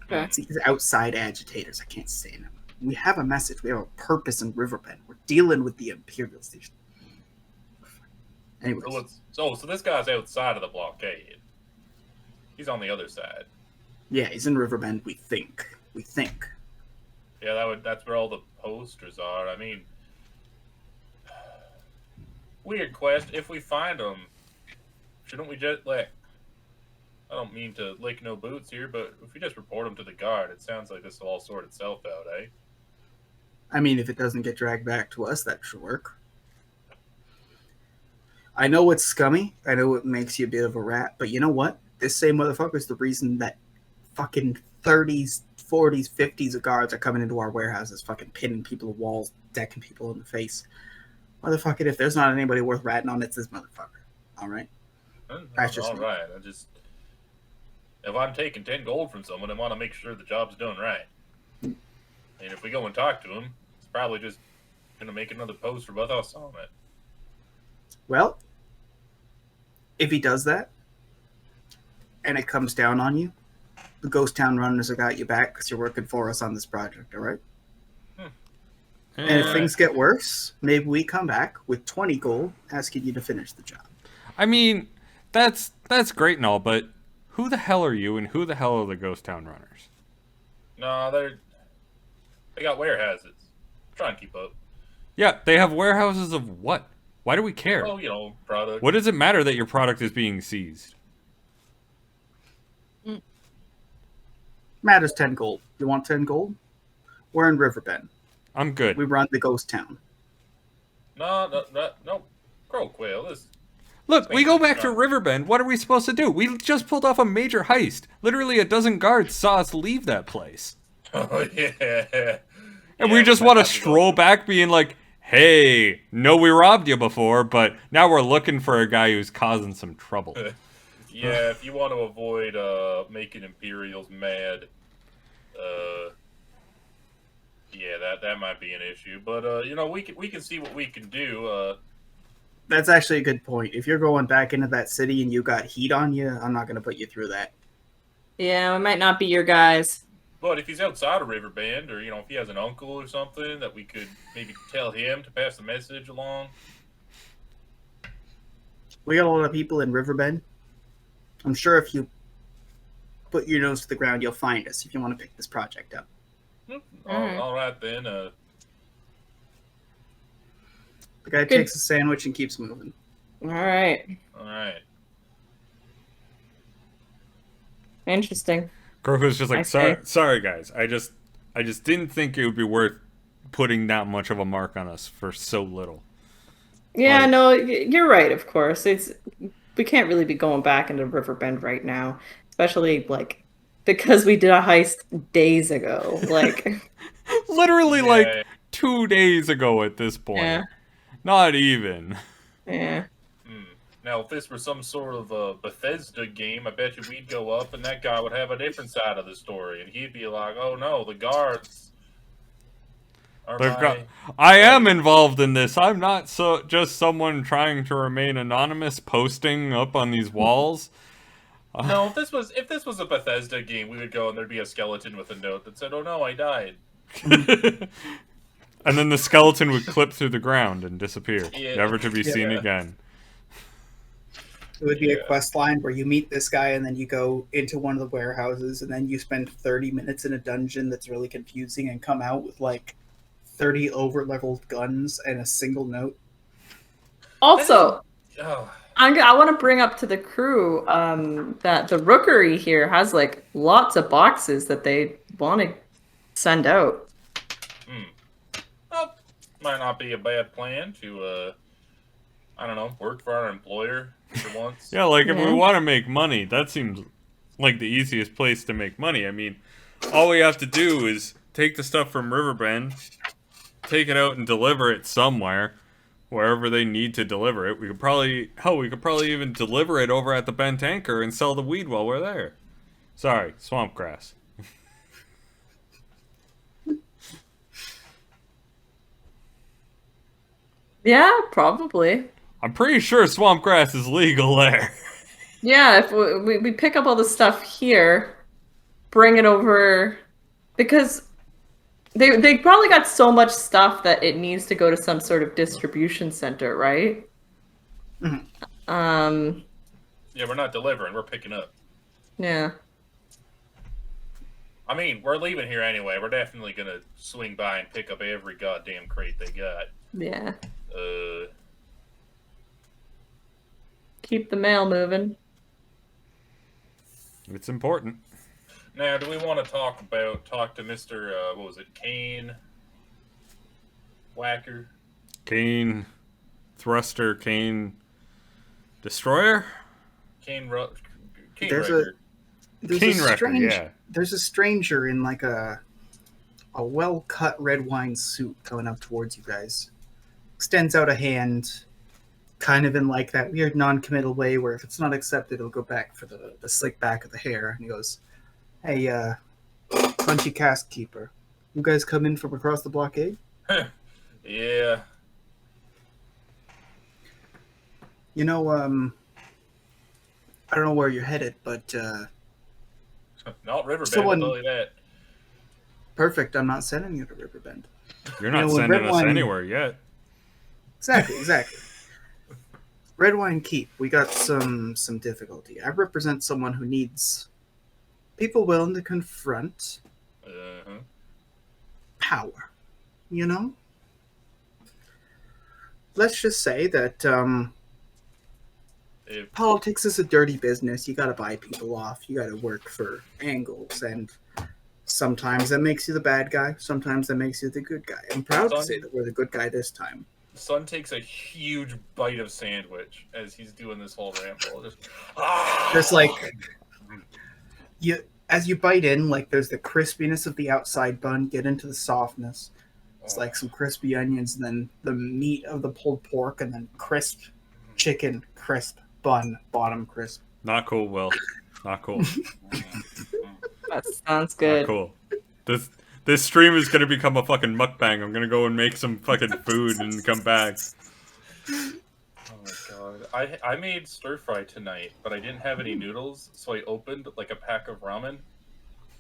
Okay. It's these outside agitators. I can't stand them. We have a message. We have a purpose in Riverbend. We're dealing with the Imperials. Anyways. So this guy's outside of the blockade. He's on the other side. Yeah, he's in Riverbend, we think. Yeah, that's where all the posters are. I mean, weird quest. If we find them, shouldn't we just, like, I don't mean to lick no boots here, but if we just report them to the guard, it sounds like this will all sort itself out, eh? I mean, if it doesn't get dragged back to us, that should work. I know it's scummy. I know it makes you a bit of a rat, but you know what? This same motherfucker is the reason that fucking 30s, 40s, 50s of guards are coming into our warehouses, fucking pinning people to walls, decking people in the face. Motherfucker, if there's not anybody worth ratting on, it's this motherfucker. All right? That's just all right. If I'm taking 10 gold from someone, I want to make sure the job's done right. And if we go and talk to him, it's probably just going to make another poster with us on it. Well, if he does that, and it comes down on you, the Ghost Town Runners have got you back because you're working for us on this project, all right? And if things get worse, maybe we come back with 20 gold asking you to finish the job. I mean, that's great and all, but who the hell are you and who the hell are the Ghost Town Runners? No, they got warehouses. Try and keep up. Yeah, they have warehouses of what? Why do we care? Oh, product. What does it matter that your product is being seized? Matters 10 gold. You want 10 gold? We're in Riverbend. I'm good. We run the Ghost Town. No. Crow Quail. Look, we go back to Riverbend. What are we supposed to do? We just pulled off a major heist. Literally a dozen guards saw us leave that place. Oh, yeah. And we just want to stroll back being like, hey, no, we robbed you before, but now we're looking for a guy who's causing some trouble. Yeah, if you want to avoid making Imperials mad, yeah, that might be an issue. But we can see what we can do. That's actually a good point. If you're going back into that city and you got heat on you, I'm not going to put you through that. Yeah, we might not be your guys. But if he's outside of Riverbend, or if he has an uncle or something, that we could maybe tell him to pass the message along. We got a lot of people in Riverbend. I'm sure if you put your nose to the ground, you'll find us if you want to pick this project up. All right then. The guy takes a sandwich and keeps moving. All right. Interesting. Groku's just like, sorry guys. I just didn't think it would be worth putting that much of a mark on us for so little. Yeah, no, you're right, of course. We can't really be going back into Riverbend right now, especially because we did a heist days ago. Literally 2 days ago at this point. Yeah. Not even. Yeah. Now, if this were some sort of a Bethesda game, I bet you we'd go up and that guy would have a different side of the story. And he'd be like, oh no, the guards are I am involved in this. I'm not just someone trying to remain anonymous posting up on these walls. No, if this was a Bethesda game, we would go and there'd be a skeleton with a note that said, oh no, I died. And then the skeleton would clip through the ground and disappear, Yeah. never to be seen again. It would be a quest line where you meet this guy and then you go into one of the warehouses and then you spend 30 minutes in a dungeon that's really confusing and come out with like 30 over-leveled guns and a single note. Also, Oh. I want to bring up to the crew that the Rookery here has like lots of boxes that they want to send out. Well, might not be a bad plan to, I don't know, work for our employer for once. Yeah, like if we want to make money, that seems like the easiest place to make money. I mean, all we have to do is take the stuff from Riverbend, take it out and deliver it somewhere, wherever they need to deliver it. We could probably even deliver it over at the Bent Anchor and sell the weed while we're there. Sorry, swamp grass. Yeah, probably. I'm pretty sure swamp grass is legal there. Yeah, if we pick up all the stuff here, bring it over, because they probably got so much stuff that it needs to go to some sort of distribution center, right? Mm-hmm. Yeah, we're not delivering, we're picking up. Yeah. I mean, we're leaving here anyway. We're definitely gonna swing by and pick up every goddamn crate they got. Yeah. Keep the mail moving. It's important. Now, do we want to talk to Mr. What was it, Kane Whacker? Kane Thruster, Kane Destroyer? Kane There's Wrecker. Kane Wrecker, yeah. There's a stranger in like a well-cut red wine suit coming up towards you guys. Extends out a hand, kind of in like that weird non-committal way where if it's not accepted, it'll go back for the slick back of the hair. And he goes, "Hey, Punchy Cask Keeper, you guys come in from across the blockade?" Yeah. You know, I don't know where you're headed, but Not Riverbend, Someone- I'll tell you that. perfect. I'm not sending you to Riverbend. You're not You know, when sending red us wine- anywhere yet. Exactly. Red Wine Keep, we got some difficulty. I represent someone who needs people willing to confront power, you know? Let's just say that politics is a dirty business. You gotta buy people off. You gotta work for angles, and sometimes that makes you the bad guy. Sometimes that makes you the good guy. I'm proud to say that we're the good guy this time. Son takes a huge bite of sandwich as he's doing this whole ramble. Just like as you bite in, like there's the crispiness of the outside bun, get into the softness. It's like some crispy onions, and then the meat of the pulled pork, and then crisp chicken, crisp bun, bottom crisp. Not cool, Will. Not cool. That sounds Not good. cool. This stream is gonna become a fucking mukbang. I'm gonna go and make some fucking food and come back. Oh my god. I made stir fry tonight, but I didn't have any noodles, so I opened like a pack of ramen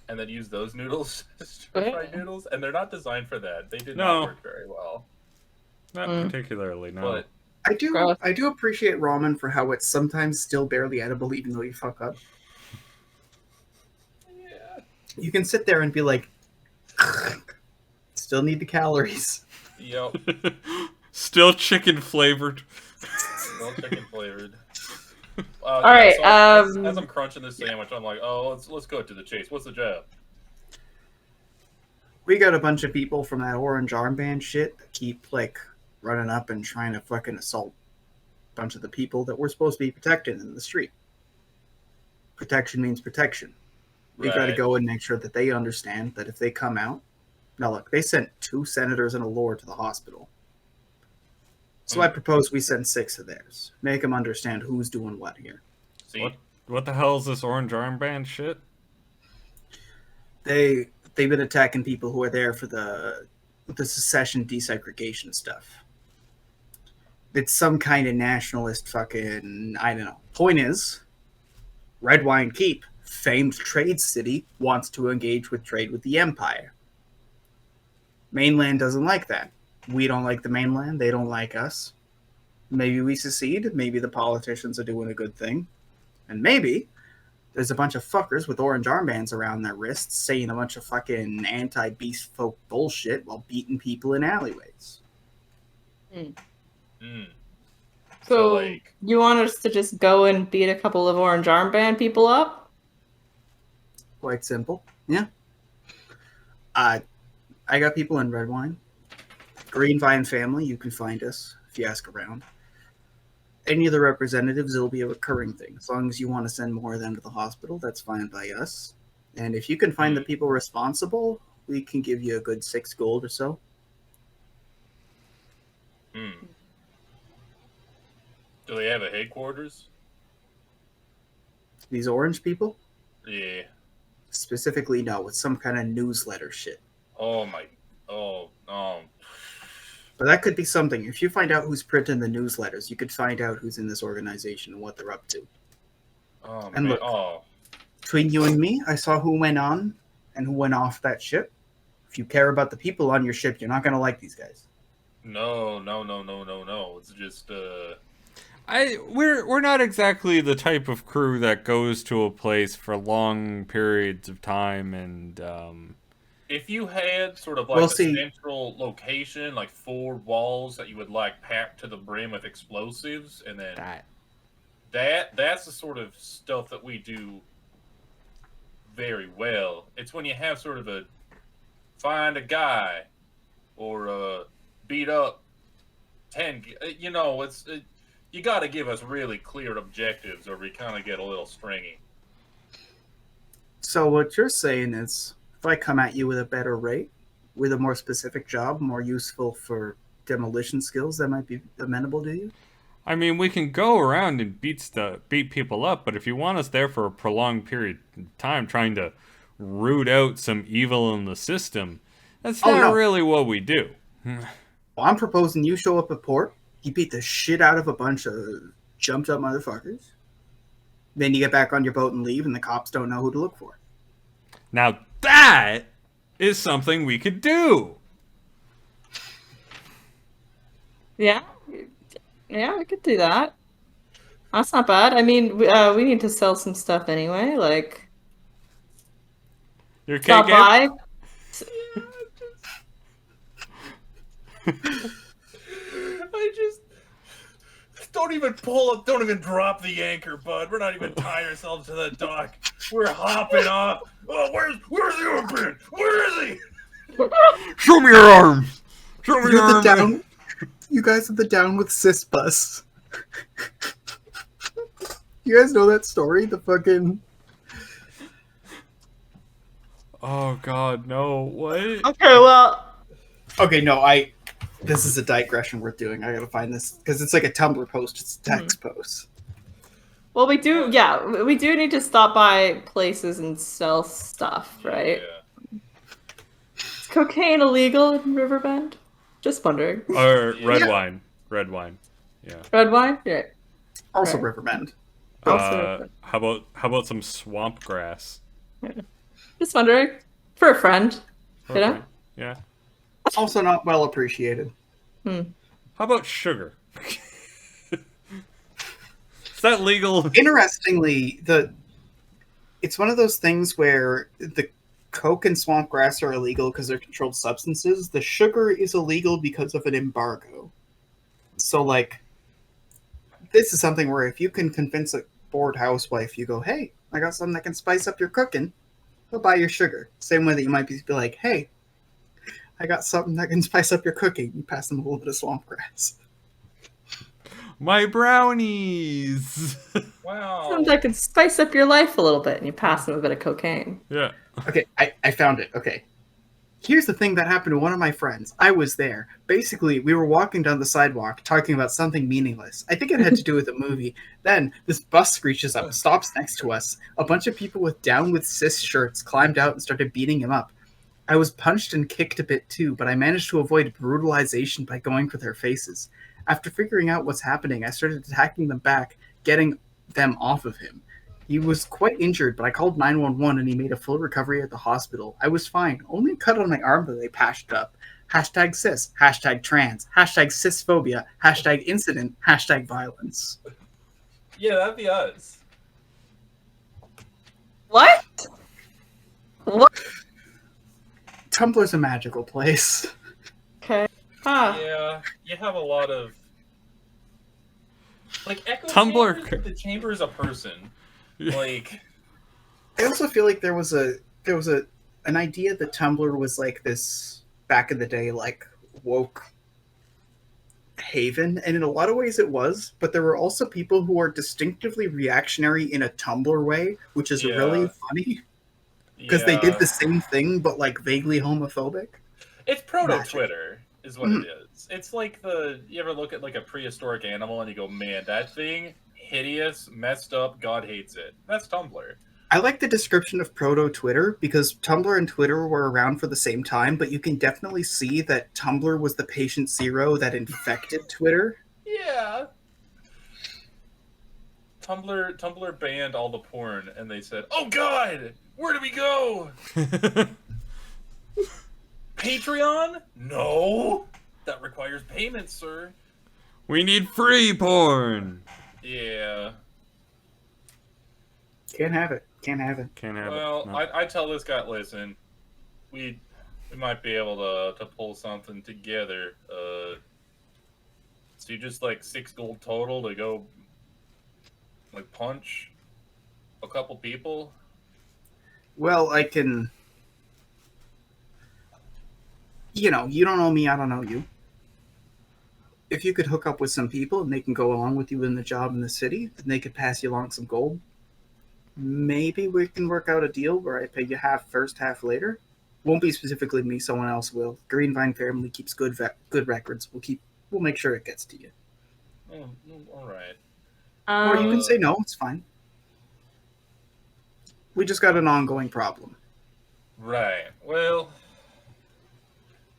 and then used those noodles as stir fry noodles, and they're not designed for that. They did not work very well. Not particularly, no. But I do appreciate ramen for how it's sometimes still barely edible even though you fuck up. yeah. You can sit there and be like, still need the calories. Yep. Still chicken flavored. No chicken flavored. All right. So as I'm crunching this sandwich, I'm like, oh, let's go to the chase. What's the job? We got a bunch of people from that orange armband shit that keep like running up and trying to fucking assault a bunch of the people that we're supposed to be protecting in the street. Protection means protection. We got to Right. go and make sure that they understand that if they come out. Now look, they sent 2 senators and a lord to the hospital. So I propose we send 6 of theirs. Make them understand who's doing what here. See, What the hell is this orange armband shit? They've been attacking people who are there for the secession desegregation stuff. It's some kind of nationalist fucking, I don't know. Point is, Redwine Keep, famed trade city, wants to engage with trade with the Empire. Mainland doesn't like that. We don't like the mainland. They don't like us. Maybe we secede. Maybe the politicians are doing a good thing. And maybe there's a bunch of fuckers with orange armbands around their wrists saying a bunch of fucking anti-beast folk bullshit while beating people in alleyways. So, like, you want us to just go and beat a couple of orange armband people up? Quite simple. Yeah. I got people in Redwine. Greenvine family, you can find us if you ask around. Any of the representatives, it'll be a recurring thing. As long as you want to send more of them to the hospital, that's fine by us. And if you can find the people responsible, we can give you a good 6 gold or so. Do they have a headquarters? These orange people? Yeah. Specifically, no. It's some kind of newsletter shit. Oh my. Oh. But that could be something. If you find out who's printing the newsletters, you could find out who's in this organization and what they're up to. Oh And man. look. Oh. Between you and me, I saw who went on and who went off that ship. If you care about the people on your ship, you're not going to like these guys. No. It's just We're not exactly the type of crew that goes to a place for long periods of time and if you had sort of like a central location, like 4 walls that you would like pack to the brim with explosives, and then that's the sort of stuff that we do very well. It's when you have sort of a find a guy or beat up 10, you know, you got to give us really clear objectives or we kind of get a little stringy. So what you're saying is, if I come at you with a better rate, with a more specific job, more useful for demolition skills, that might be amenable to you? I mean, we can go around and beat people up, but if you want us there for a prolonged period of time trying to root out some evil in the system, that's not really what we do. Well, I'm proposing you show up at port, you beat the shit out of a bunch of jumped up motherfuckers, then you get back on your boat and leave, and the cops don't know who to look for. Now that is something we could do. Yeah, we could do that. That's not bad. I mean, we need to sell some stuff anyway. Like, Your stop by. I just don't even pull up, don't even drop the anchor, bud. We're not even tying ourselves to the dock. We're hopping off. Oh, where's the open? Where is he? Show me your arms. Show me your arms. Down. You guys are the down with cis bus. You guys know that story? The fucking. Oh God, no! What? Okay, well. Okay, no, This is a digression worth doing. I gotta find this because it's like a Tumblr post. It's a text post. Well, we do need to stop by places and sell stuff, right? Yeah. Is cocaine illegal in Riverbend? Just wondering. Or red wine. Yeah. Red wine? Yeah. Also Right. Riverbend. Also, How about some swamp grass? just wondering. For a friend. You know? Yeah. Also not well appreciated. How about sugar? Is that legal? Interestingly, it's one of those things where the coke and swamp grass are illegal because they're controlled substances. The sugar is illegal because of an embargo. So, like, this is something where if you can convince a bored housewife, you go, hey, I got something that can spice up your cooking, they'll buy your sugar. Same way that you might be like, hey, I got something that can spice up your cooking. You pass them a little bit of swamp grass. My brownies. Wow. Something that can spice up your life a little bit, and you pass them a bit of cocaine. Yeah. Okay, I found it. Okay. Here's the thing that happened to one of my friends. I was there. Basically, we were walking down the sidewalk talking about something meaningless. I think it had to do with a movie. Then this bus screeches up, stops next to us. A bunch of people with down with cis shirts climbed out and started beating him up. I was punched and kicked a bit too, but I managed to avoid brutalization by going for their faces. After figuring out what's happening, I started attacking them back, getting them off of him. He was quite injured, but I called 911 and he made a full recovery at the hospital. I was fine. Only a cut on my arm that they patched up. Hashtag cis, hashtag trans, hashtag cisphobia, hashtag incident, hashtag violence. Yeah, that'd be us. What? What? Tumblr's a magical place. Okay. Huh. Yeah, you have a lot of like echo Tumblr. chambers, the chamber is a person. Like, I also feel like there was an idea that Tumblr was like this back in the day, like woke haven, and in a lot of ways it was, but there were also people who are distinctively reactionary in a Tumblr way, which is really funny because they did the same thing but like vaguely homophobic. It's proto-Twitter is what it is. It's like you ever look at like a prehistoric animal and you go, man, that thing, hideous, messed up, God hates it. That's Tumblr. I like the description of proto-Twitter because Tumblr and Twitter were around for the same time, but you can definitely see that Tumblr was the patient zero that infected Twitter. Yeah. Tumblr banned all the porn and they said, oh God, where do we go? Patreon? No. That requires payment, sir. We need free porn. Yeah. Can't have it. Can't have it. Can't have Well, it. No. I tell this guy, listen, we might be able to pull something together. So you just like 6 gold total to go like punch a couple people? Well, I can... You know, you don't know me, I don't know you. If you could hook up with some people and they can go along with you in the job in the city, and they could pass you along some gold, maybe we can work out a deal where I pay you half first, half later. Won't be specifically me, someone else will. Greenvine family keeps good records. We'll make sure it gets to you. Oh, all right. Or you can say no, it's fine. We just got an ongoing problem. Right. Well,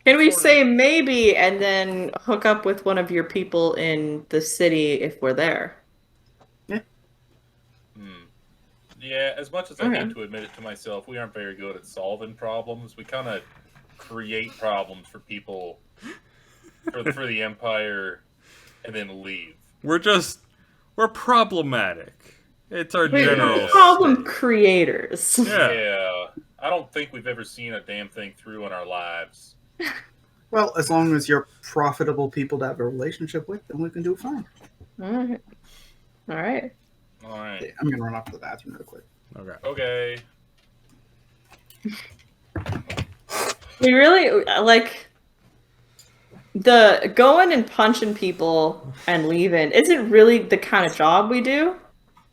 Can we sort of. say maybe and then hook up with one of your people in the city if we're there? Yeah, as much as I Okay. hate to admit it to myself, we aren't very good at solving problems. We kind of create problems for people, for the Empire, and then leave. We're problematic. It's our We're general problem state. creators. Yeah. I don't think we've ever seen a damn thing through in our lives. Well, as long as you're profitable people to have a relationship with, then we can do fine. All right. All right. All right. Yeah, I'm going to run off to the bathroom real quick. Okay. Okay. We really like the going and punching people and leaving isn't really the kind of job we do.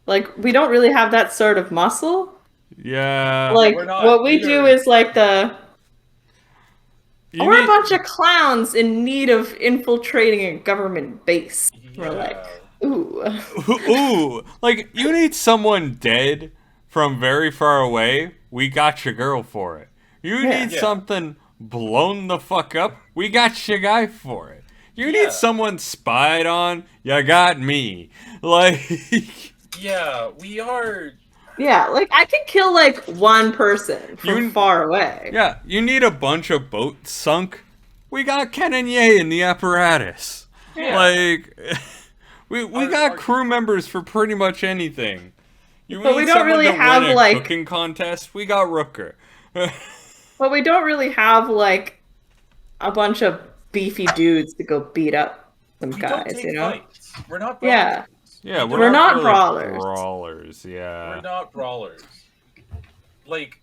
Like we don't really have that sort of muscle. Yeah. Like we're not what we either. do is like we're a need- bunch of clowns in need of infiltrating a government base. We're like, ooh. Ooh, like you need someone dead from very far away. We got your girl for it. You Yeah. need something blown the fuck up. We got your guy for it. You need someone spied on. You got me. Like, Yeah, we are. Yeah, like I can kill like one person from far away. yeah, you need a bunch of boats sunk. We got Ken and Ye in the apparatus. Yeah. Like, we Our- got crew members for pretty much anything. You But need we don't someone really to have, win a like- cooking contest. We got Rooker. But we don't really have like a bunch of beefy dudes to go beat up some We guys, don't take you know? fights. We're not. Yeah. Yeah, We're not really brawlers. Brawlers, yeah. We're not brawlers. Like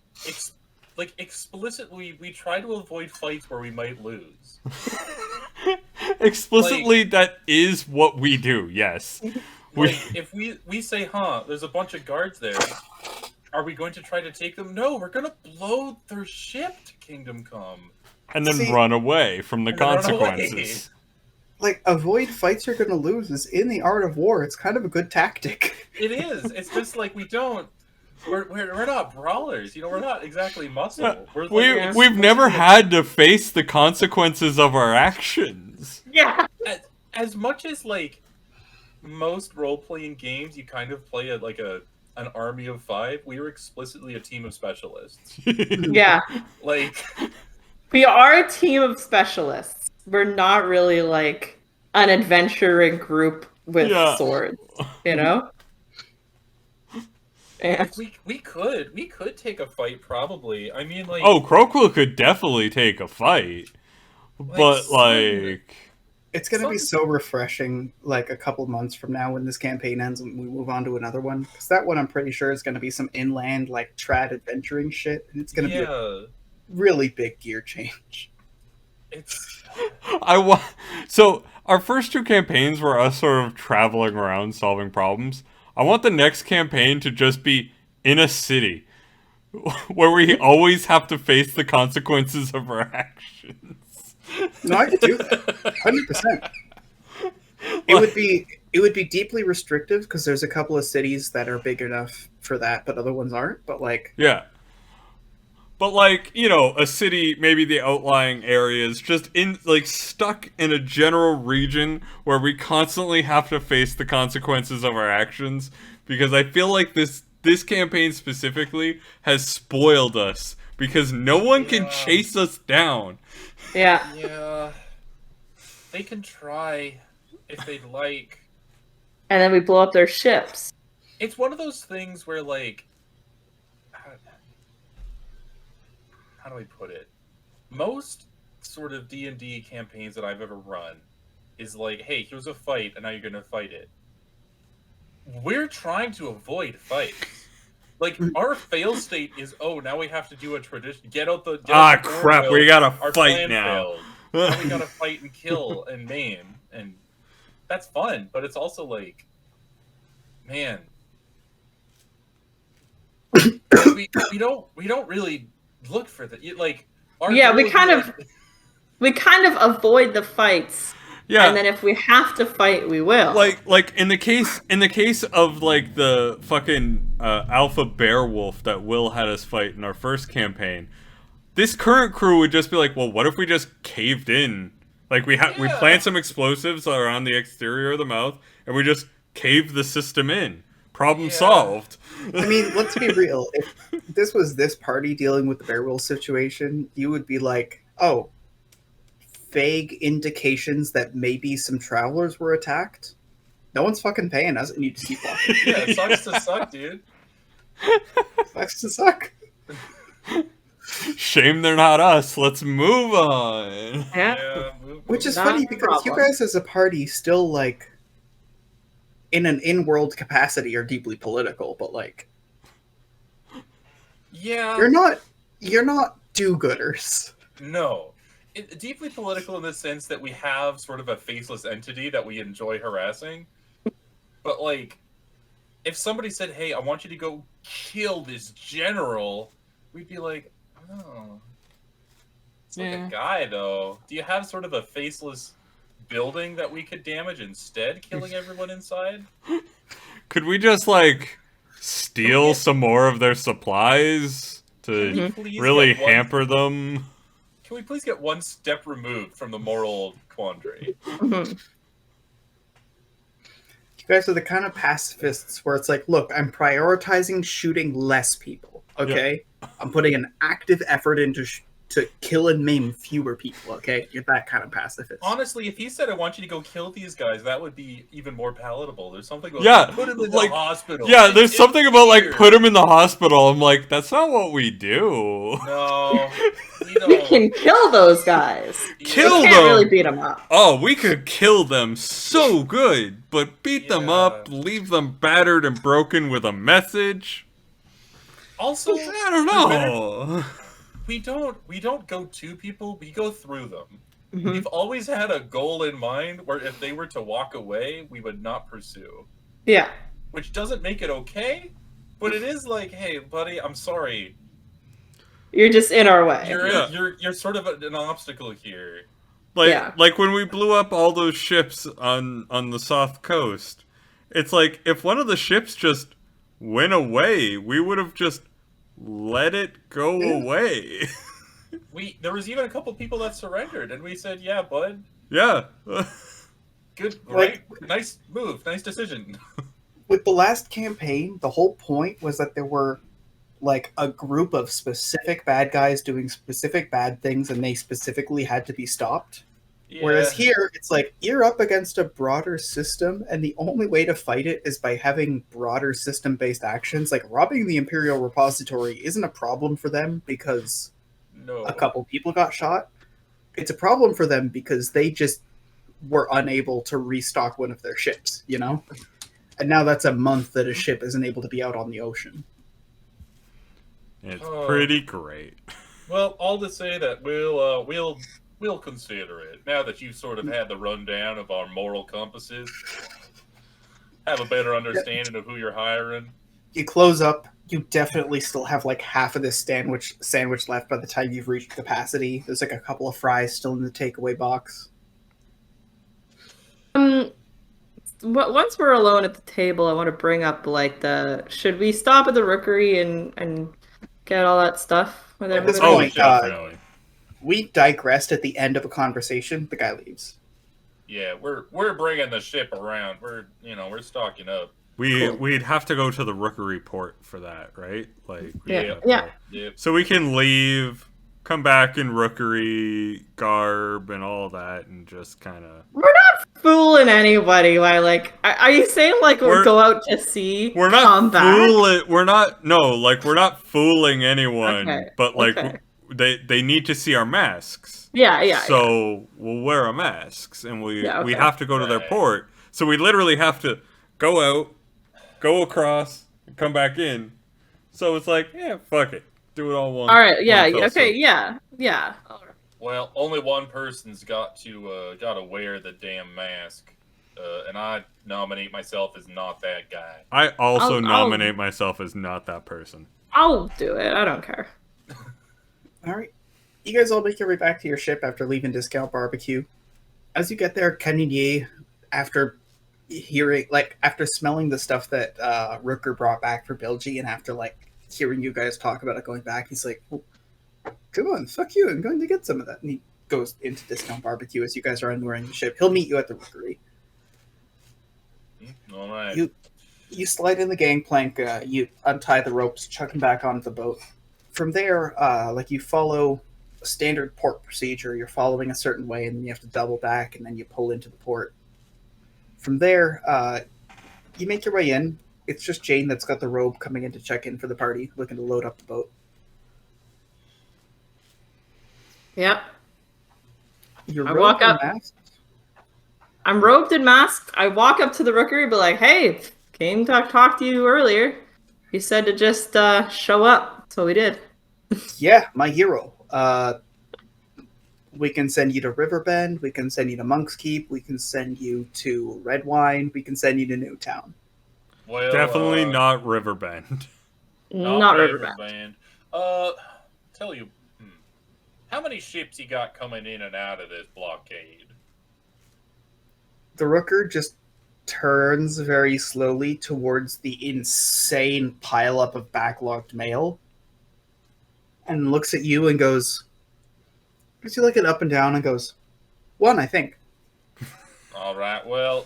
explicitly, we try to avoid fights where we might lose. Explicitly, that is what we do. Yes. Like, if we say, "Huh, there's a bunch of guards there," Are we going to try to take them? No, we're going to blow their ship to Kingdom Come. And then See- run away from the And then run consequences. Like, avoid fights you're gonna lose is in the art of war. It's kind of a good tactic. It is. It's just like we're not brawlers. You know, we're not exactly muscle. We're like, We've never had to face the consequences of our actions. Yeah. as much as like most role-playing games, you kind of play an army of 5. We were explicitly a team of specialists. Yeah. Like, We are a team of specialists. We're not really like an adventuring group with Yeah. swords, you know? Yeah. we could take a fight probably. I mean, like, Oh, Crowquill could definitely take a fight. But, like... It's gonna be so refreshing, like a couple months from now when this campaign ends and we move on to another one. Because that one, I'm pretty sure, is gonna be some inland, like trad adventuring shit, and it's gonna be a really big gear change. it's So, our first 2 campaigns were us sort of traveling around solving problems. I want the next campaign to just be in a city, where we always have to face the consequences of our actions. No, I could do that, 100%. It would be deeply restrictive because there's a couple of cities that are big enough for that, but other ones aren't. But like, Yeah. But, like, you know, a city, maybe the outlying areas, just in, like, stuck in a general region where we constantly have to face the consequences of our actions. Because I feel like this campaign specifically has spoiled us. Because no one can chase us down. Yeah. yeah. They can try if they'd like. And then we blow up their ships. It's one of those things where, like, how do I put it? Most sort of D&D campaigns that I've ever run is like, hey, here's a fight, and now you're gonna fight it. We're trying to avoid fights. Like, our fail state is, oh, now we have to do a tradition. Get out the Crap, door, we gotta our fight plan now. failed. Now we gotta fight and kill and maim, and that's fun. But it's also like, man, we don't really look for that. Like, our Yeah, goal we is kind like- of we kind of avoid the fights. Yeah. And then if we have to fight, we will. Like in the case of like the fucking alpha bear wolf that Will had us fight in our first campaign, this current crew would just be like, well, what if we just caved in? Like we plant some explosives around the exterior of the mouth and we just cave the system in. Problem solved. I mean, let's be real. If this was this party dealing with the Beowulf situation, you would be like, oh, vague indications that maybe some travelers were attacked. No one's fucking paying us, and you just keep walking. Yeah, it sucks to suck, dude. Sucks to suck. Shame they're not us. Let's move on. yeah. Which is Not funny a because you problem. guys as a party still, like, in an in-world capacity are deeply political, but, like, Yeah. you're not do-gooders. No. Deeply political in the sense that we have sort of a faceless entity that we enjoy harassing. But, like, if somebody said, hey, I want you to go kill this general, we'd be like, oh. It's like a guy, though. Do you have sort of a faceless building that we could damage instead, killing everyone inside? Could we just like steal some more of their supplies to Please really get one- hamper them? Can we please get one step removed from the moral quandary? Mhm. You guys are the kind of pacifists where it's like, look, I'm prioritizing shooting less people, okay? I'm putting an active effort into to kill and maim fewer people, okay? You're that kind of pacifist. Honestly, if he said, I want you to go kill these guys, that would be even more palatable. There's something about Yeah, put him in like- the hospital. Yeah, there's something about like weird. put him in the hospital. I'm like, that's not what we do. No, we We don't. can kill those guys. Kill We can't them. really beat them up. Oh, we could kill them so good, but beat them Yeah. up, leave them battered and broken with a message. Also, I don't know. we don't go to people, we go through them. Mhm. We've always had a goal in mind where if they were to walk away, we would not pursue. Yeah. Which doesn't make it okay, But it is like, hey, buddy, I'm sorry. You're just in our way. You're sort of an obstacle here. Like when we blew up all those ships on the South Coast, it's like if one of the ships just went away, we would have just let it go away. There was even a couple people that surrendered, and we said, "Yeah, bud, Yeah. good, right, nice move, nice decision." With the last campaign, the whole point was that there were like a group of specific bad guys doing specific bad things, and they specifically had to be stopped. Yeah. Whereas here, it's like you're up against a broader system, and the only way to fight it is by having broader system-based actions. Like robbing the Imperial Repository isn't a problem for them because a couple people got shot. It's a problem for them because they just were unable to restock one of their ships, you know? And now that's a month that a ship isn't able to be out on the ocean. It's pretty great. Well, all to say that we'll consider it now that you've sort of had the rundown of our moral compasses. Have a better understanding of who you're hiring. You close up. You definitely still have like half of this sandwich left by the time you've reached capacity. There's like a couple of fries still in the takeaway box. Once we're alone at the table, I want to bring up like should we stop at the Rookery and get all that stuff with At this everybody? point, definitely. we digressed at the end of a conversation. The guy leaves. Yeah, we're bringing the ship around. We're stocking up. We'd have to go to the Rookery port for that, right? Like Yeah. So we can leave, come back in Rookery garb and all that, and just kind of. We're not fooling anybody by like. Are you saying like we'll go out to sea? We're not fooling. We're not fooling anyone. Okay, But like okay. they need to see our masks. Yeah. So we'll wear our masks, and we okay. have to go to their port. So we literally have to go out, go across, and come back in. So it's like, yeah, fuck it, do it all once. All right. Yeah. one fell Okay. swoop. Yeah. All right. Well, only one person's got to wear the damn mask, and I nominate myself as not that guy. I also nominate myself as not that person. I'll do it. I don't care. All right. You guys all make your way back to your ship after leaving Discount Barbecue. As you get there, Kenny, after smelling the stuff that Rooker brought back for Bilgy, and after hearing you guys talk about it going back, he's like, well, come on, fuck you, I'm going to get some of that. And he goes into Discount Barbecue as you guys are unmooring the ship. He'll meet you at the Rookery. All right. You slide in the gangplank, you untie the ropes, chuck him back onto the boat. From there, you follow a standard port procedure. You're following a certain way, and then you have to double back, and then you pull into the port. From there, you make your way in. It's just Jane that's got the robe coming in to check in for the party, looking to load up the boat. Yep. I walk up. Masked? I'm robed and masked. I walk up to the Rookery, be like, "Hey, came to talk to you earlier. You said to just show up, so we did." Yeah, my hero. We can send you to Riverbend. We can send you to Monk's Keep. We can send you to Redwine. We can send you to Newtown. Well, Definitely not Riverbend. Not Riverbend. Tell you, how many ships you got coming in and out of this blockade? The Rooker just turns very slowly towards the insane pileup of backlogged mail and looks at you and goes, gives you an up and down and goes, one, I think. All right, well,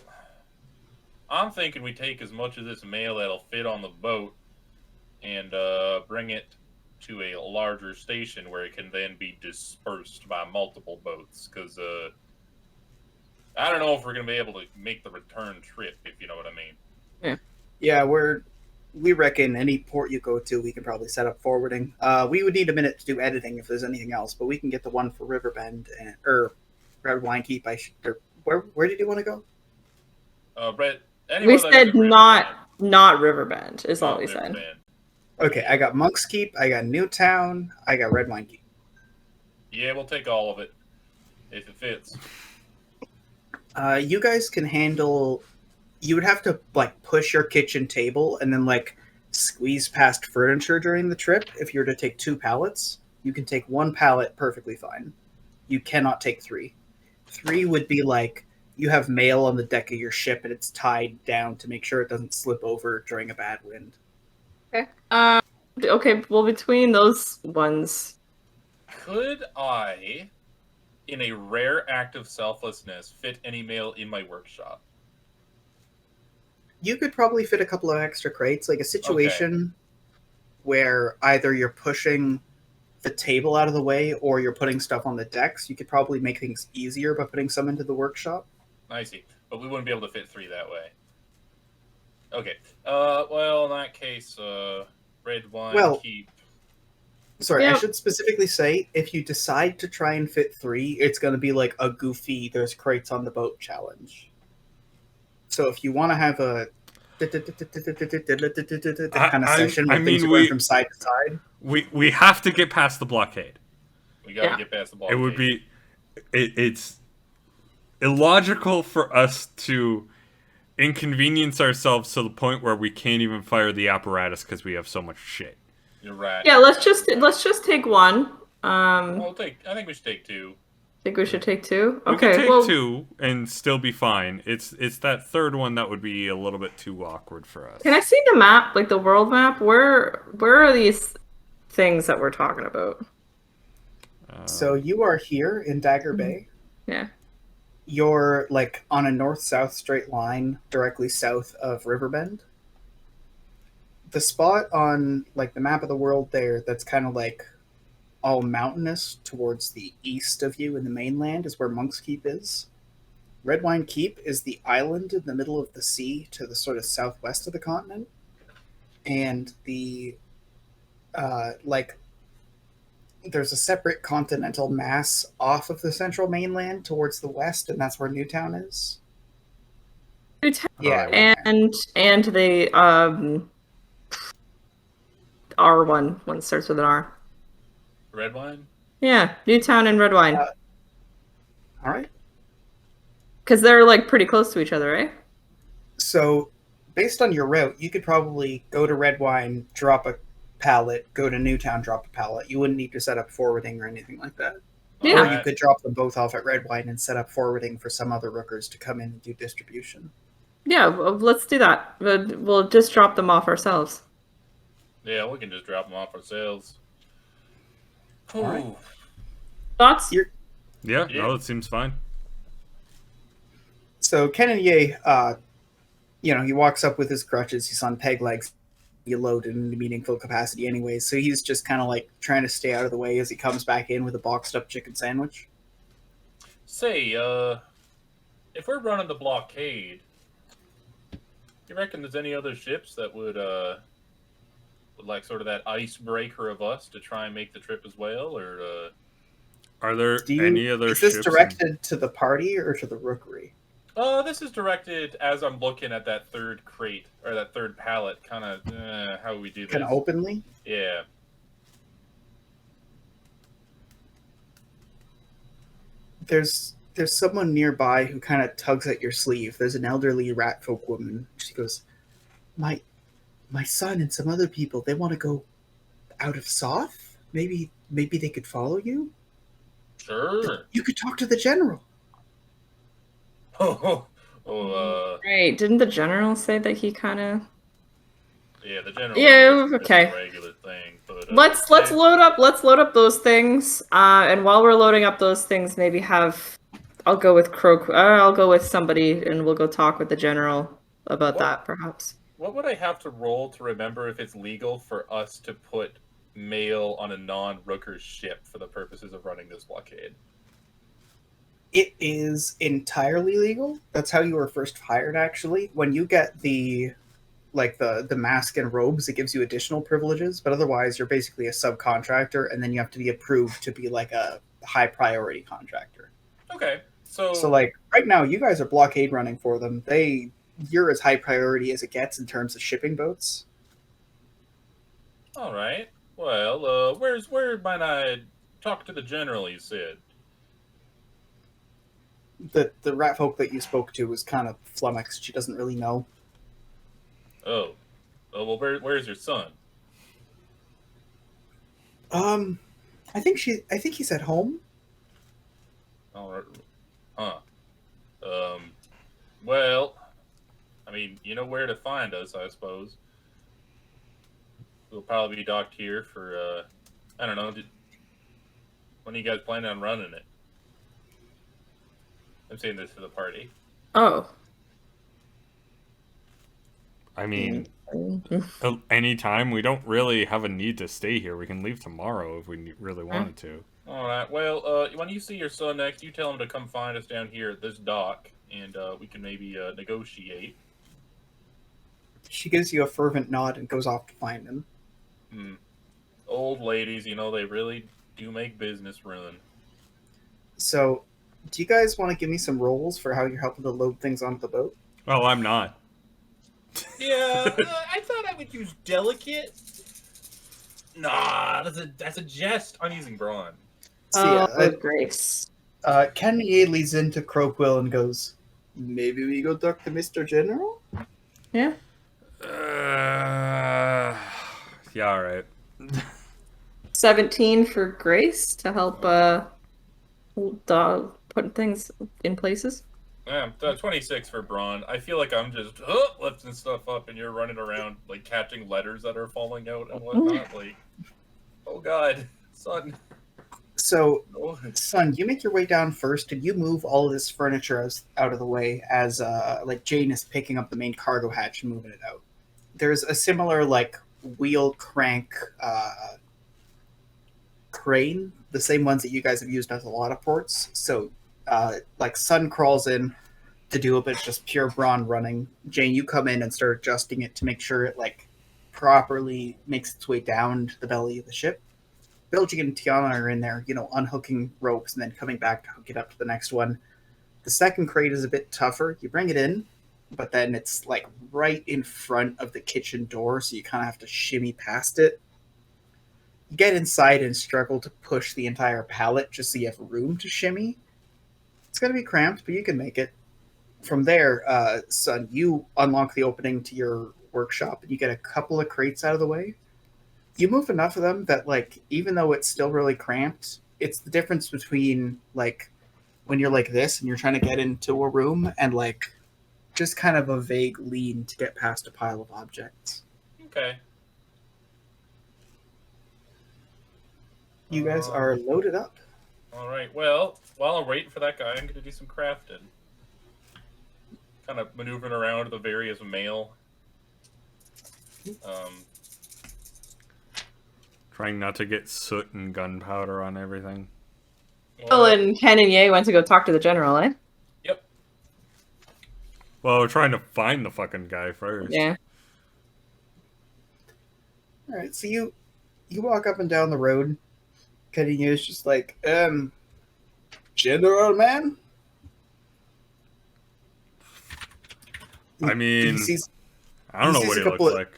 I'm thinking we take as much of this mail that'll fit on the boat and bring it to a larger station where it can then be dispersed by multiple boats, because I don't know if we're going to be able to make the return trip, if you know what I mean. Yeah, we reckon any port you go to, we can probably set up forwarding. We would need a minute to do editing if there's anything else, but we can get the one for Riverbend or Redwine Keep. Where did you want to go? We said not Riverbend is all we said. Riverbend. Okay, I got Monk's Keep, I got Newtown, I got Redwine Keep. Yeah, we'll take all of it if it fits. You guys can handle. You would have to push your kitchen table and then squeeze past furniture during the trip. If you were to take 2 pallets, you can take 1 pallet perfectly fine. You cannot take 3. 3 would be like you have mail on the deck of your ship and it's tied down to make sure it doesn't slip over during a bad wind. Okay. Okay, well, between those ones, Could I, in a rare act of selflessness, fit any mail in my workshop? You could probably fit a couple of extra crates, like a situation where either you're pushing the table out of the way or you're putting stuff on the decks. You could probably make things easier by putting some into the workshop. I see. But we wouldn't be able to fit 3 that way. Okay. Well, in that case, red wine, Well, keep. Sorry, I Yeah. should specifically say, if you decide to try and fit 3, it's going to be like a goofy, there's crates on the boat challenge. So if you want to have a kind of session where things are going from side to side. We have to get past the blockade. We gotta Yeah. get past the ball. It would be it's illogical for us to inconvenience ourselves to the point where we can't even fire the apparatus because we have so much shit. You're right. yeah, let's just take one. I think we should take 2. Think we should take 2? We Okay, could take well, 2 and still be fine. It's that third one that would be a little bit too awkward for us. can I see the map, like the world map? Where are these things that we're talking about? So you are here in Dagger Bay. Yeah. You're like on a north-south straight line directly south of Riverbend. The spot on like the map of the world there that's kind of like all mountainous towards the east of you in the mainland is where Monk's Keep is. Redwine Keep is the island in the middle of the sea to the sort of southwest of the continent. And the there's a separate continental mass off of the central mainland towards the west, and that's where Newtown is. Yeah, Alright. And the R1 one starts with an R. Red wine? Yeah, Newtown and Redwine. All right. Because they're like pretty close to each other, right? So, based on your route, you could probably go to Redwine, drop a pallet, go to Newtown, drop a pallet. You wouldn't need to set up forwarding or anything like that. Yeah. Or you could drop them both off at Redwine and set up forwarding for some other rookers to come in and do distribution. Yeah, well, let's do that. We'll just drop them off ourselves. Yeah, we can just drop them off ourselves. Alright. Ooh. Thoughts? Yeah, no, it seems fine. So Kenanye, he walks up with his crutches. He's on peg legs. You load in into meaningful capacity anyways. So he's just kind of like trying to stay out of the way as he comes back in with a boxed up chicken sandwich. Say, if we're running the blockade, you reckon there's any other ships that would like sort of that icebreaker of us to try and make the trip as well, or Are there any other Is this ships? directed to the party or to the Rookery? this is directed as I'm looking at that third crate or that third pallet. Kind of, how we do this? Kind of openly? Yeah. There's someone nearby who kind of tugs at your sleeve. There's an elderly rat folk woman. She goes, My son and some other people, they want to go out of Soth? Maybe they could follow you? Sure. You could talk to the general. Great. Didn't the general say that he kind of... Yeah, the general. Yeah, is okay. a regular thing, but Let's load up those things. And while we're loading up those things, maybe I'll go with I'll go with somebody, and we'll go talk with the general about that, perhaps. What would I have to roll to remember if it's legal for us to put mail on a non-Rooker ship for the purposes of running this blockade? It is entirely legal. That's how you were first hired, actually. When you get the mask and robes, it gives you additional privileges, but otherwise you're basically a subcontractor, and then you have to be approved to be like a high priority contractor. Okay, so like right now you guys are blockade running for them. You're as high priority as it gets in terms of shipping boats. all right. Well, where might I talk to the general? You said. The rat folk that you spoke to was kind of flummoxed. She doesn't really know. Oh, well, where's your son? I think he's at home. All right. Huh. Um. Well, I mean, you know where to find us, I suppose. We'll probably be docked here for, I don't know. When are you guys planning on running it? I'm saying this for the party. Oh. I mean, anytime. We don't really have a need to stay here. We can leave tomorrow if we really wanted to. All right. Well, when you see your son next, you tell him to come find us down here at this dock, and we can maybe negotiate. She gives you a fervent nod and goes off to find him. Old ladies, you know, they really do make business run. So, do you guys want to give me some rolls for how you're helping to load things onto the boat? Well, I'm not. Yeah, I thought I would use delicate. Nah, that's a jest. I'm using brawn. So, Grace. Kanye leads into Croakwill and goes, "Maybe we go talk to Mr. General?" Yeah. Yeah, all right. 17 for Grace to help put things in places. Yeah, 26 for brawn. I feel like I'm just lifting stuff up, and you're running around like catching letters that are falling out and whatnot. Like, oh god, son. So, son, you make your way down first, and you move all of this furniture out of the way as like Jane is picking up the main cargo hatch and moving it out. There's a similar like wheel crank crane, the same ones that you guys have used at a lot of ports. So, like Sun crawls in to do it, but it's just pure brawn running. Jane, you come in and start adjusting it to make sure it like properly makes its way down to the belly of the ship. Bilging and Tiana are in there, unhooking ropes and then coming back to hook it up to the next one. The second crate is a bit tougher. You bring it in, but then it's like right in front of the kitchen door, so you kind of have to shimmy past it. You get inside and struggle to push the entire pallet just so you have room to shimmy. It's going to be cramped, but you can make it. From there, son, you unlock the opening to your workshop and you get a couple of crates out of the way. You move enough of them that, like, even though it's still really cramped, it's the difference between, like, when you're like this and you're trying to get into a room and, like, just kind of a vague lean to get past a pile of objects. Okay. You guys are loaded up. All right. Well, while I'm waiting for that guy, I'm going to do some crafting. Kind of maneuvering around the various mail. Trying not to get soot and gunpowder on everything. Phil and Ken and Ye went to go talk to the general, eh? Yep. Well, we're trying to find the fucking guy first. Yeah. All right, so you walk up and down the road. Ken and Ye is just like, General man? I mean, I don't know what he looks like.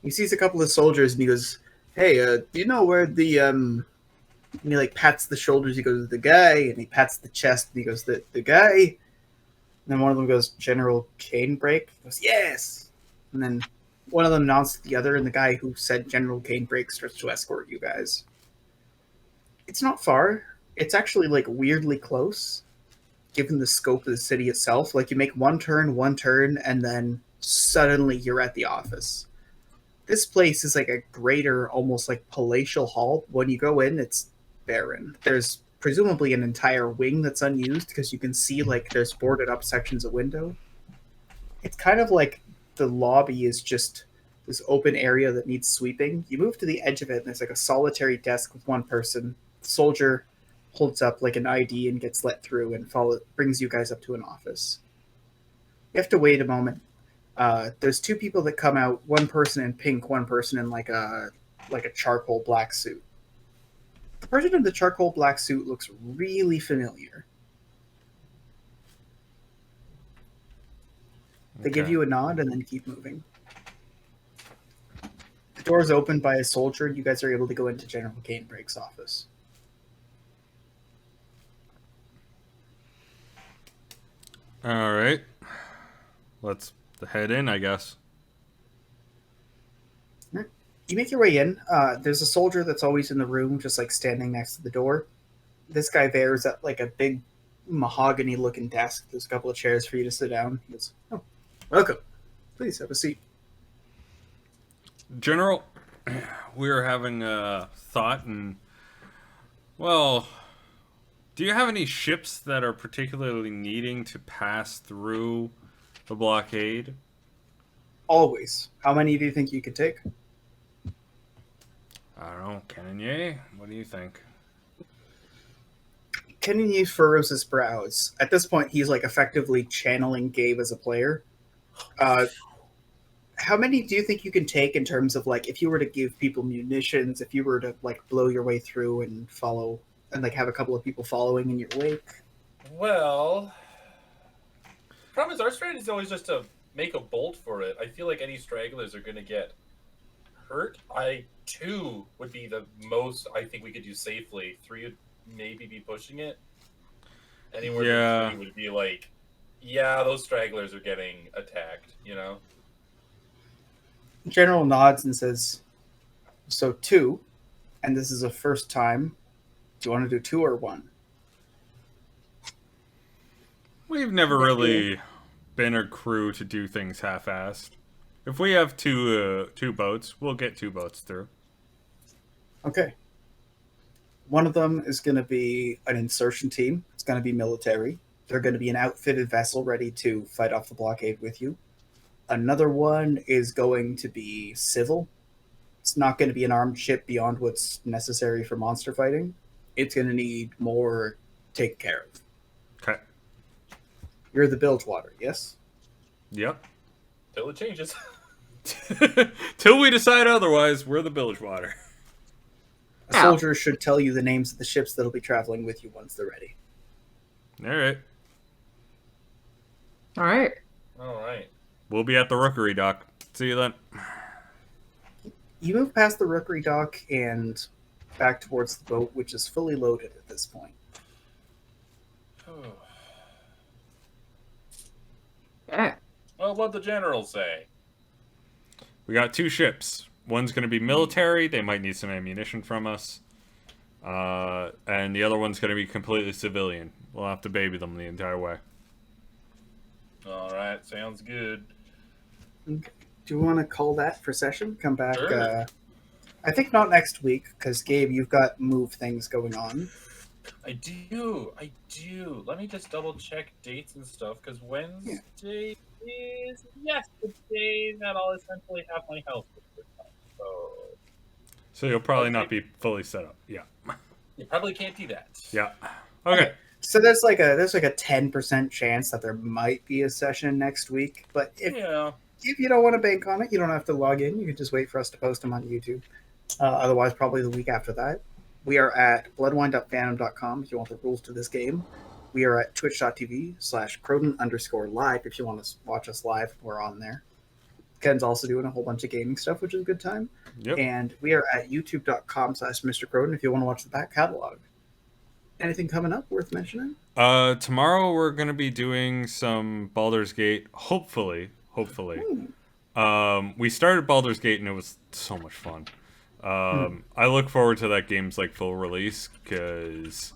He sees a couple of soldiers and he goes, "Hey, do you know where the And he like pats the shoulders. He goes, "The guy," and he pats the chest and he goes, "The guy." And then one of them goes, "General Canebrake." He goes, "Yes." And then one of them nods to the other, and the guy who said General Canebrake starts to escort you guys. It's not far. It's actually like weirdly close, given the scope of the city itself. Like you make one turn, and then suddenly you're at the office. This place is like a greater, almost like palatial hall. When you go in, it's barren. There's presumably an entire wing that's unused because you can see like there's boarded up sections of window. It's kind of like the lobby is just this open area that needs sweeping. You move to the edge of it, and there's like a solitary desk with one person. The soldier holds up like an ID and gets let through and brings you guys up to an office. You have to wait a moment. There's two people that come out, one person in pink, one person in like a charcoal black suit. The person in the charcoal black suit looks really familiar. They give you a nod and then keep moving. The door's opened by a soldier and you guys are able to go into General Canebrake's office. All right. Let's head in, I guess. You make your way in. There's a soldier that's always in the room, just like standing next to the door. This guy there is at like a big mahogany-looking desk. There's a couple of chairs for you to sit down. He goes, "Oh, welcome. Please have a seat." General, we were having a thought, and well, do you have any ships that are particularly needing to pass through the blockade? Always. How many do you think you could take? I don't know, Kenanye, what do you think? Kenny furrows his brows. At this point, he's like effectively channeling Gabe as a player. How many do you think you can take in terms of like if you were to give people munitions, if you were to like blow your way through and follow and like have a couple of people following in your wake? Well, problem is our strategy is always just to make a bolt for it. I feel like any stragglers are going to get hurt. 2 would be the most I think we could do safely. 3 would maybe be pushing it. Anywhere between 3 would be like, yeah, those stragglers are getting attacked, you know? General nods and says, "So 2, and this is a first time. Do you want to do 2 or 1? We've never really been a crew to do things half-assed. If we have two boats, we'll get 2 boats through. Okay. One of them is going to be an insertion team. It's going to be military. They're going to be an outfitted vessel ready to fight off the blockade with you. Another one is going to be civil. It's not going to be an armed ship beyond what's necessary for monster fighting. It's going to need more taken care of. Okay. You're the Bilgewater, yes? Yep. Till it changes. Till we decide otherwise, we're the Bilgewater. A soldier should tell you the names of the ships that'll be traveling with you once they're ready. Alright. Alright. Alright. We'll be at the Rookery dock. See you then. You move past the Rookery dock and back towards the boat, which is fully loaded at this point. Yeah. Well, what'd the general say? We got 2 ships. One's going to be military. They might need some ammunition from us. And the other one's going to be completely civilian. We'll have to baby them the entire way. Alright, sounds good. Okay. Do you want to call that for session? Come back. Sure. I think not next week, because Gabe, you've got move things going on. I do. Let me just double check dates and stuff, because Wednesday is, yes, the day that I'll essentially have my house with time. So you'll probably not be fully set up. Yeah. You probably can't do that. Yeah. Okay. So there's like a 10% chance that there might be a session next week, but if you don't want to bank on it, you don't have to log in. You can just wait for us to post them on YouTube. Otherwise, probably the week after that. We are at bloodwine.fandom.com if you want the rules to this game. We are at twitch.tv/Croden_live if you want to watch us live. We're on there. Ken's also doing a whole bunch of gaming stuff, which is a good time. Yep. And we are at youtube.com/Mr. Croden if you want to watch the back catalog. Anything coming up worth mentioning? Tomorrow we're going to be doing some Baldur's Gate, hopefully. We started Baldur's Gate and it was so much fun. I look forward to that game's like full release because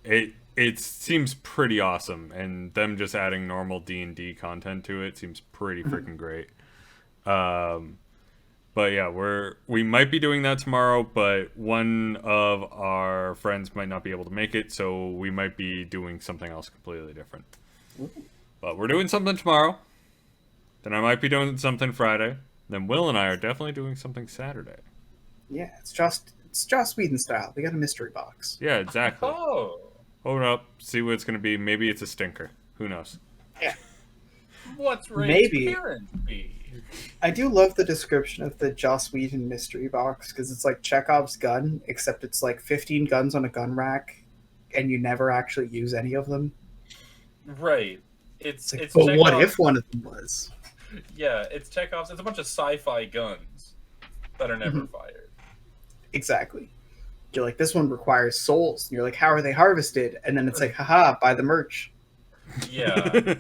it seems pretty awesome, and them just adding normal D&D content to it seems pretty freaking great. But yeah, we might be doing that tomorrow, but one of our friends might not be able to make it, so we might be doing something else completely different. But we're doing something tomorrow. Then I might be doing something Friday. Then Will and I are definitely doing something Saturday. Yeah, it's Joss Whedon style. We got a mystery box. Yeah, exactly. Oh. Hold up, see what it's going to be. Maybe it's a stinker. Who knows? Yeah. What's Ray's Maybe. parent be? I do love the description of the Joss Whedon mystery box because it's like Chekhov's gun, except it's like 15 guns on a gun rack, and you never actually use any of them. Right. It's But Chekhov's, what if one of them was? Yeah, it's Chekhov's. It's a bunch of sci-fi guns that are never fired. Exactly. You're like, this one requires souls. And you're like, how are they harvested? And then it's like, haha, buy the merch. Yeah.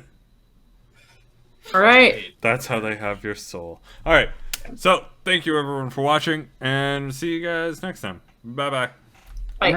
All right. That's how they have your soul. All right. So thank you everyone for watching, and see you guys next time. Bye bye. Bye.